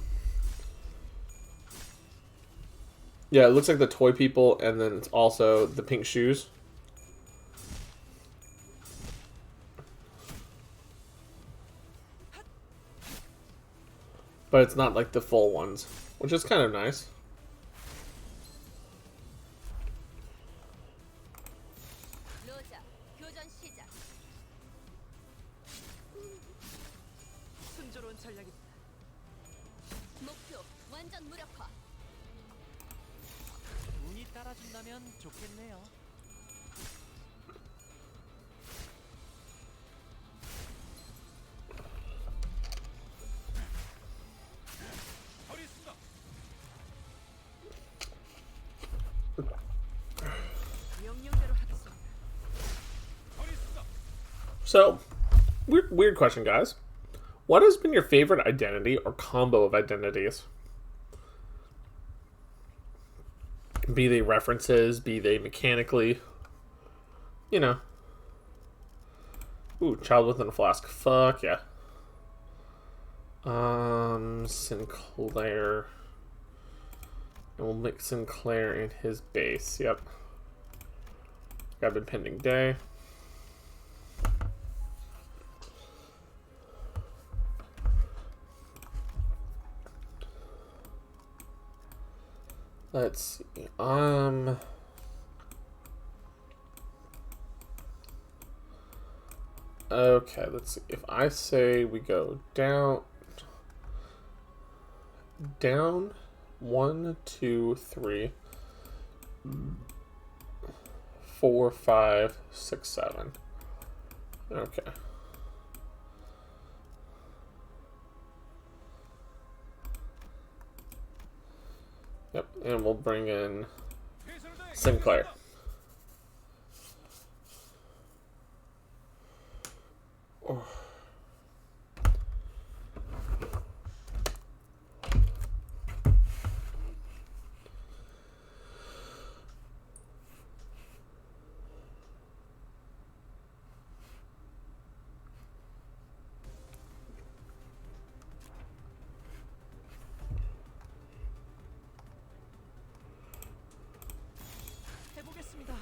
Yeah, it looks like the toy people, and then it's also the pink shoes. But it's not like the full ones, which is kind of nice. 로자, 교전 시작. 순조로운 전략입니다. 목표 완전 무력화. 운이 따라준다면 좋겠네요. 명령대로 하겠습니다. So, weird question, guys. What has been your favorite identity or combo of identities? Be they references, be they mechanically. You know. Ooh, child within a flask. Fuck yeah. Sinclair. And we'll make Sinclair in his base. Yep. Grab impending day. Let's see. Okay, let's see. If I say we go down 1, 2, 3, 4, 5, 6, 7. Okay. Yep, and we'll bring in Sinclair. Oh. 해보겠습니다.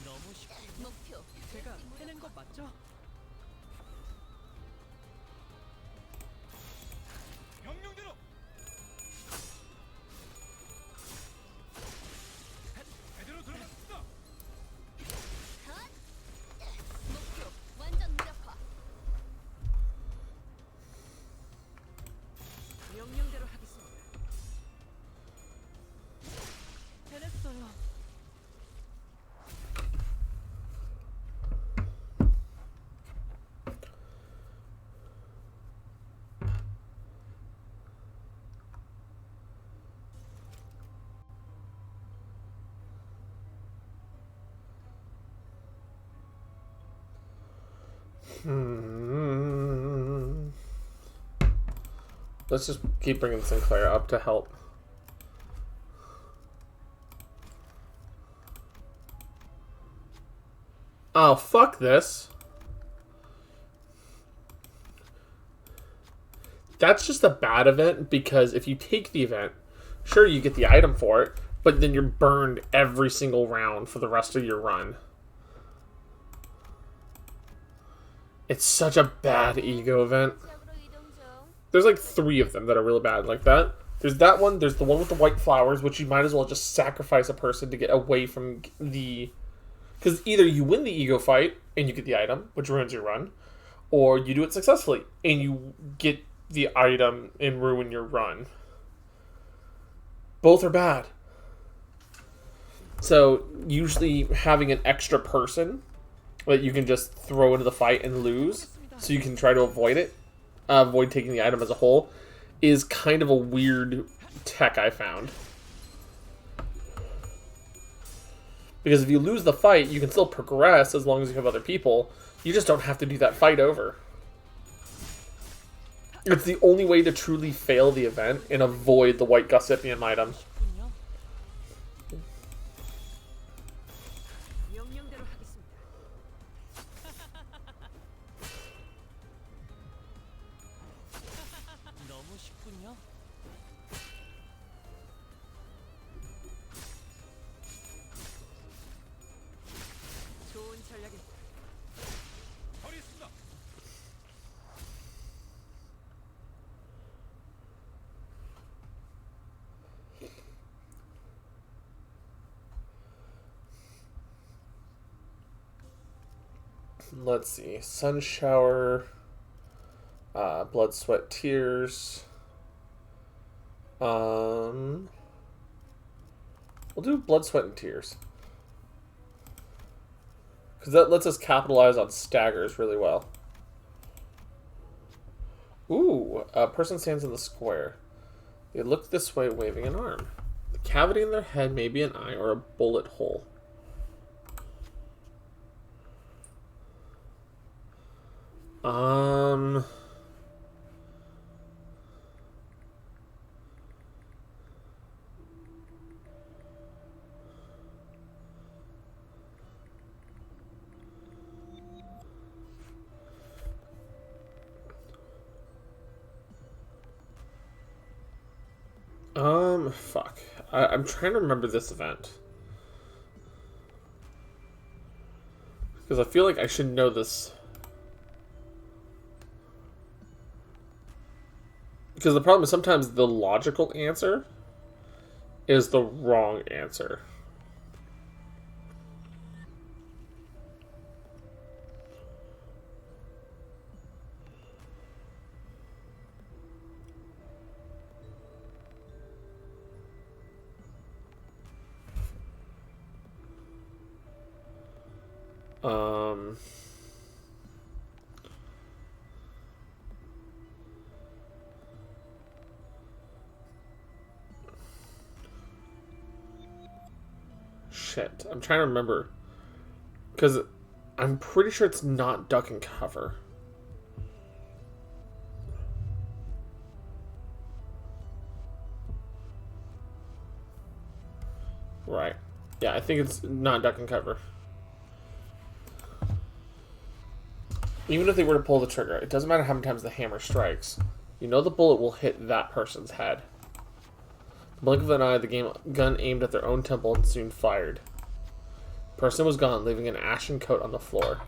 너무 쉽군요. 목표 제가 해낸 거 맞죠? 명령대로. 제대로 들어갔습니다. 목표 완전 무력화. 명령대로 하겠습니다. 해냈어요. Let's just keep bringing Sinclair up to help. Oh, fuck this. That's just a bad event, because if you take the event, sure, you get the item for it, but then you're burned every single round for the rest of your run. It's such a bad ego event. 지역으로 이동 중. There's like 3 of them that are really bad like that. There's that one, there's the one with the white flowers, which you might as well just sacrifice a person to get away from the... Because either you win the ego fight and you get the item, which ruins your run, or you do it successfully and you get the item and ruin your run. Both are bad. So usually having an extra person that you can just throw into the fight and lose, so you can try to avoid it, avoid taking the item as a whole, is kind of a weird tech I found. Because if you lose the fight, you can still progress as long as you have other people. You just don't have to do that fight over. It's the only way to truly fail the event and avoid the white Gossipium item. 쉽군요. 명령대로 하겠습니다. Let's see. Sun shower. Blood, sweat, tears. We'll do blood, sweat, and tears. Because that lets us capitalize on staggers really well. Ooh, a person stands in the square. They look this way, waving an arm. The cavity in their head may be an eye or a bullet hole. Fuck. I'm trying to remember this event. Because I feel like I should know this. Because the problem is sometimes the logical answer is the wrong answer. Shit. I'm trying to remember. Because I'm pretty sure it's not duck and cover. Right. Yeah, I think it's not duck and cover. Even if they were to pull the trigger, it doesn't matter how many times the hammer strikes. You know the bullet will hit that person's head. The blink of an eye, the gun aimed at their own temple and soon fired. The person was gone, leaving an ashen coat on the floor.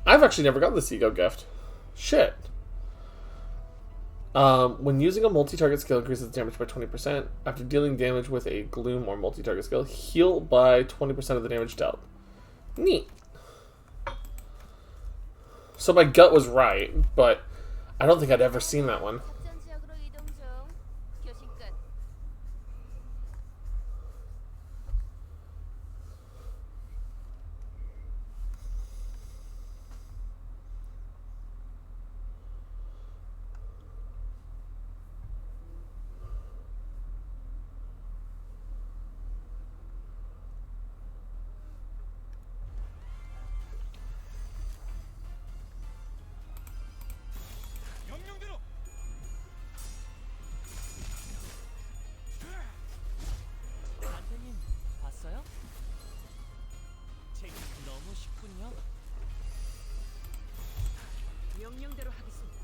I've actually never got this ego gift. Shit. When using a multi-target skill, increases damage by 20%. After dealing damage with a gloom or multi-target skill, heal by 20% of the damage dealt. Neat. So my gut was right, but I don't think I'd ever seen that one. 작전 지역으로 이동 중. 교신 끝. 선생님 봤어요? 책 너무 쉽군요. 명령대로 하겠습니다.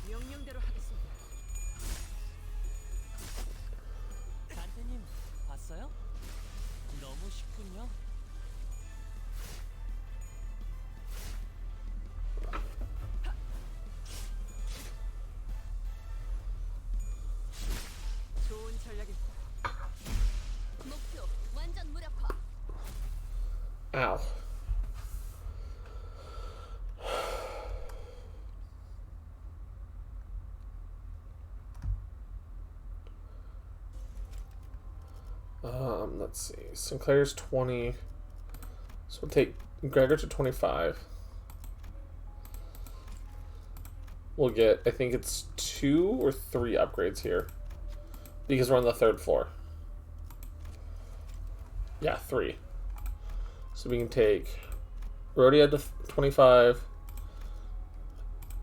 명령대로 하겠습니다. 선생님 봤어요? 너무 쉽군요. 좋은 전략입니다. 목표 완전 무력화. Ow. Let's see. Sinclair's 20. So we'll take Gregor to 25. We'll get, I think it's 2 or 3 upgrades here. Because we're on the 3rd floor. Yeah, 3. So we can take Rhodia to 25.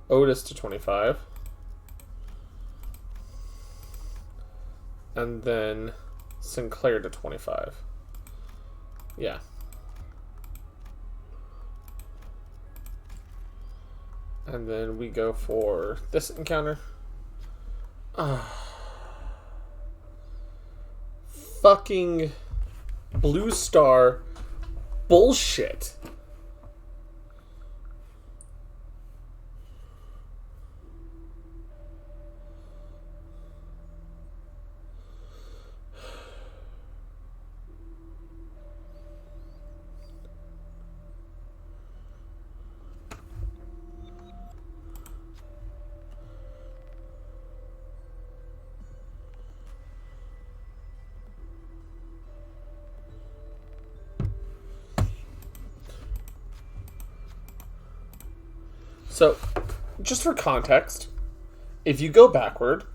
Otis to 25. And then Sinclair to 25. Yeah. And then we go for this encounter. Fucking blue star bullshit. So, just for context, if you go backward,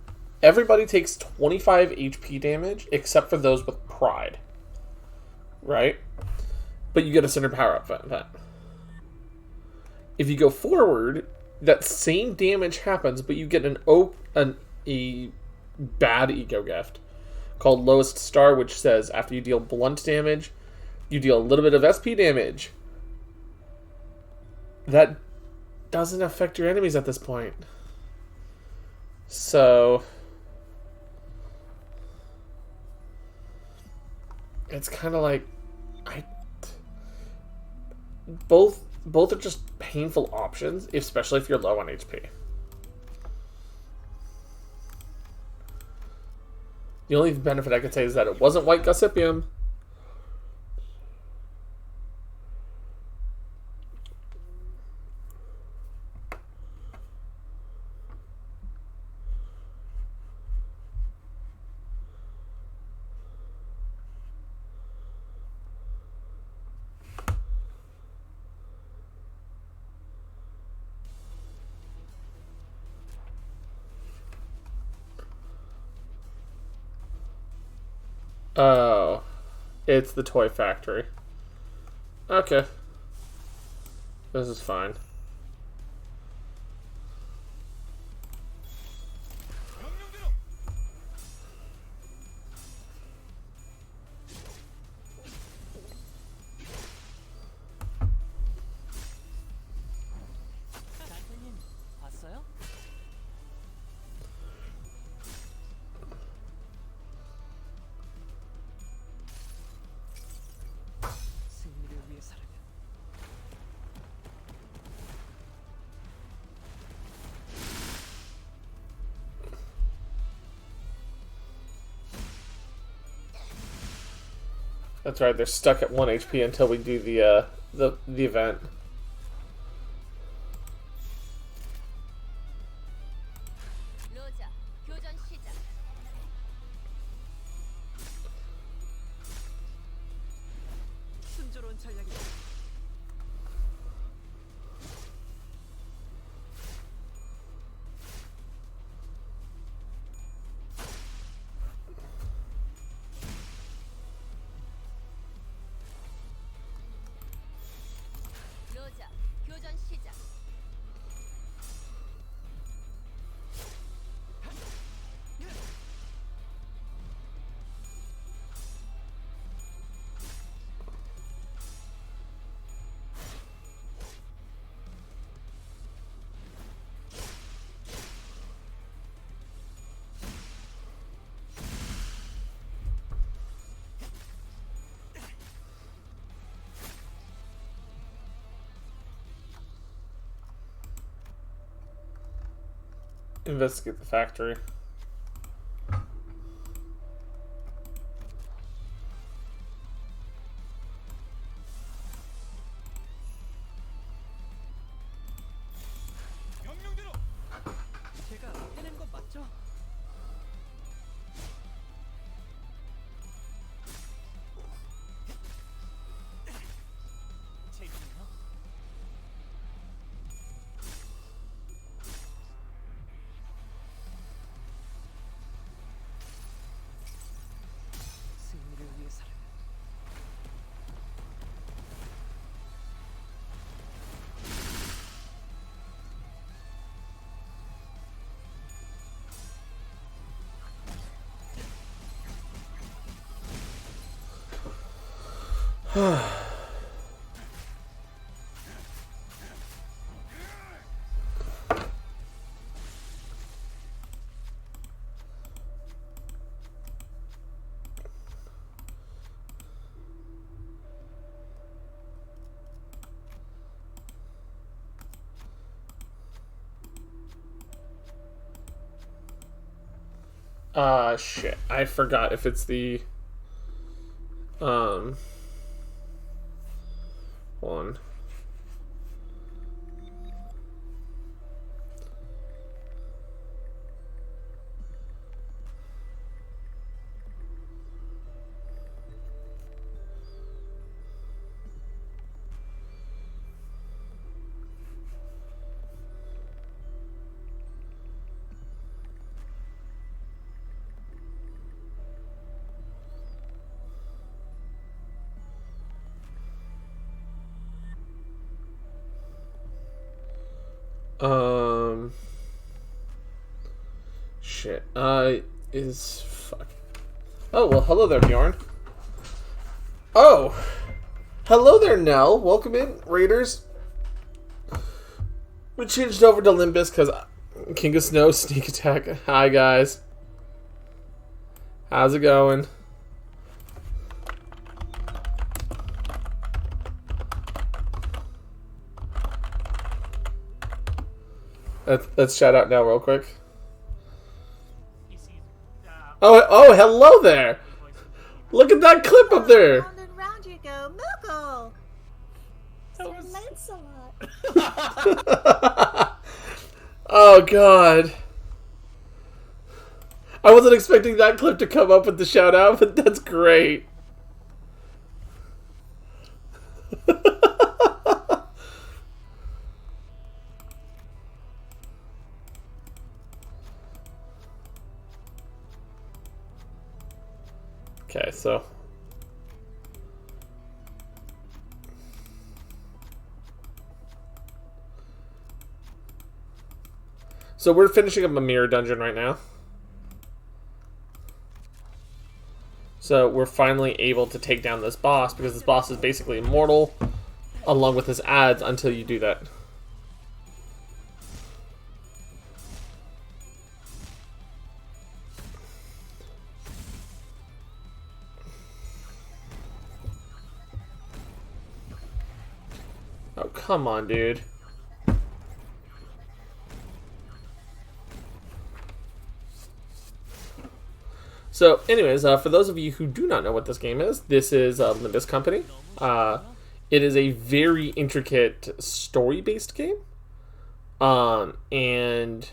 everybody takes 25 HP damage except for those with pride. Right? But you get a center power up event. If you go forward, that same damage happens, but you get a bad ego gift called Lowest Star, which says after you deal blunt damage, you deal a little bit of SP damage. That doesn't affect your enemies at this point. So it's kind of like both are just painful options, especially if you're low on HP. The only benefit I could say is that it wasn't White Gossipium. Oh, it's the toy factory. Okay. This is fine. 단테님 봤어요? 승리를 위해서라면 That's right. They're stuck at 1 HP until we do the event. 로자, 교전 시작. 순조로운 전략이다. 로자, 교전 시작. Investigate the factory. 제가 해낸 건 맞죠? 재밌네요. 승리를 위해서라면 Shit. I forgot if it's the... Hold on. Shit. Is... Fuck. Oh, well, hello there, Bjorn. Oh! Hello there, Nell. Welcome in, Raiders. We changed over to Limbus because King of Snow, sneak attack. Hi, guys. How's it going? Let's shout out now real quick. Oh, hello there! Look at that clip up there! Round and round you go, Moogle! Sir Lancelot! Oh, God. I wasn't expecting that clip to come up with the shout out, but that's great. Okay, so we're finishing up a mirror dungeon right now. So we're finally able to take down this boss because this boss is basically immortal along with his ads until you do that. Oh, come on, dude. So, anyways, for those of you who do not know what this game is, this is Limbus Company. It is a very intricate story-based game. Well, it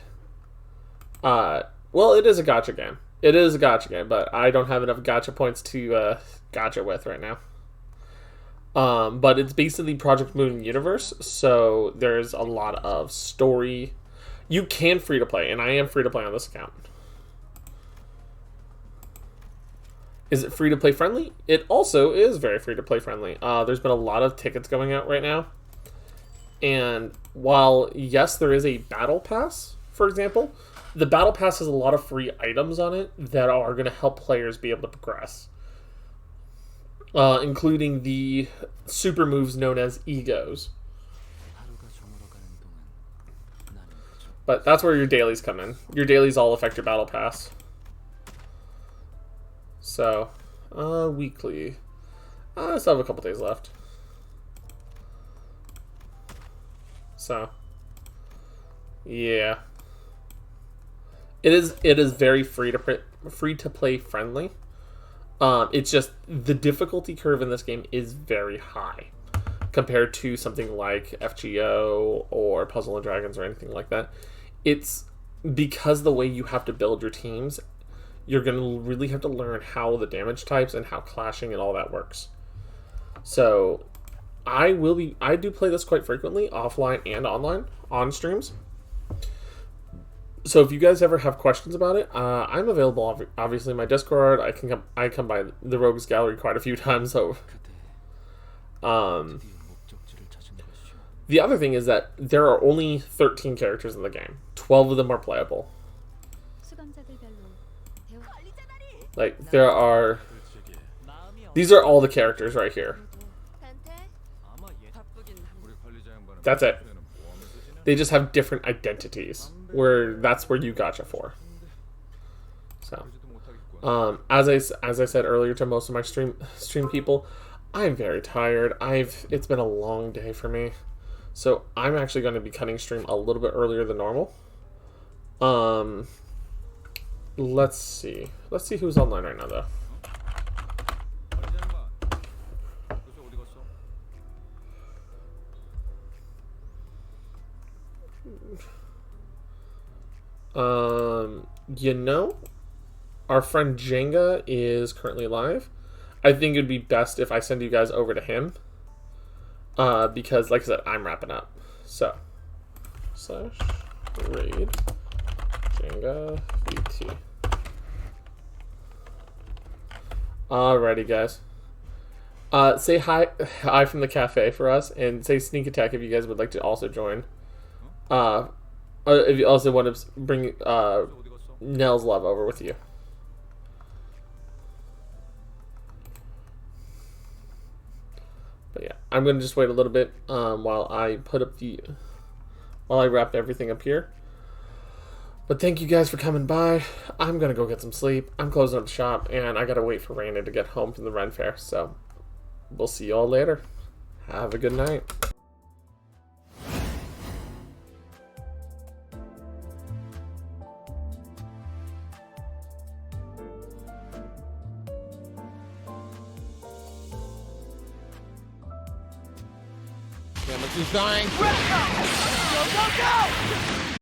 is a gacha game. It is a gacha game, but I don't have enough gacha points to gacha with right now. But it's based in the Project Moon universe, so there's a lot of story. You can free to play, and I am free to play on this account. Is it free to play friendly? It also is very free to play friendly. There's been a lot of tickets going out right now. And while, yes, there is a battle pass, for example, the battle pass has a lot of free items on it that are going to help players be able to progress. Including the super moves known as egos. But that's where your dailies come in. Your dailies all affect your battle pass. So, weekly. I still have a couple days left. So, yeah. It is very free to play friendly. It's just the difficulty curve in this game is very high compared to something like FGO or Puzzle and Dragons or anything like that. It's because the way you have to build your teams, you're going to really have to learn how the damage types and how clashing and all that works. So I do play this quite frequently, offline and online, on streams. So if you guys ever have questions about it, I'm available. Obviously, in my Discord. I come by the Rogues Gallery quite a few times. So, the other thing is that there are only 13 characters in the game. 12 of them are playable. Like these are all the characters right here. That's it. They just have different identities. That's where you gacha for. So, as I said earlier to most of my stream people, I'm very tired. It's been a long day for me, so I'm actually going to be cutting stream a little bit earlier than normal. Let's see. Let's see who's online right now, though. You know, our friend Jenga is currently live. I think it'd be best if I send you guys over to him. Because, like I said, I'm wrapping up. So, / raid Jenga VT. Alrighty, guys. Say hi from the cafe for us, and say sneak attack if you guys would like to also join. If you also want to bring Nell's love over with you. But yeah, I'm gonna just wait a little bit while I wrap everything up here. But thank you guys for coming by. I'm gonna go get some sleep. I'm closing up shop, and I gotta wait for Raina to get home from the Ren Fair. So we'll see you all later. Have a good night. Chemistry sign. Go, go, go!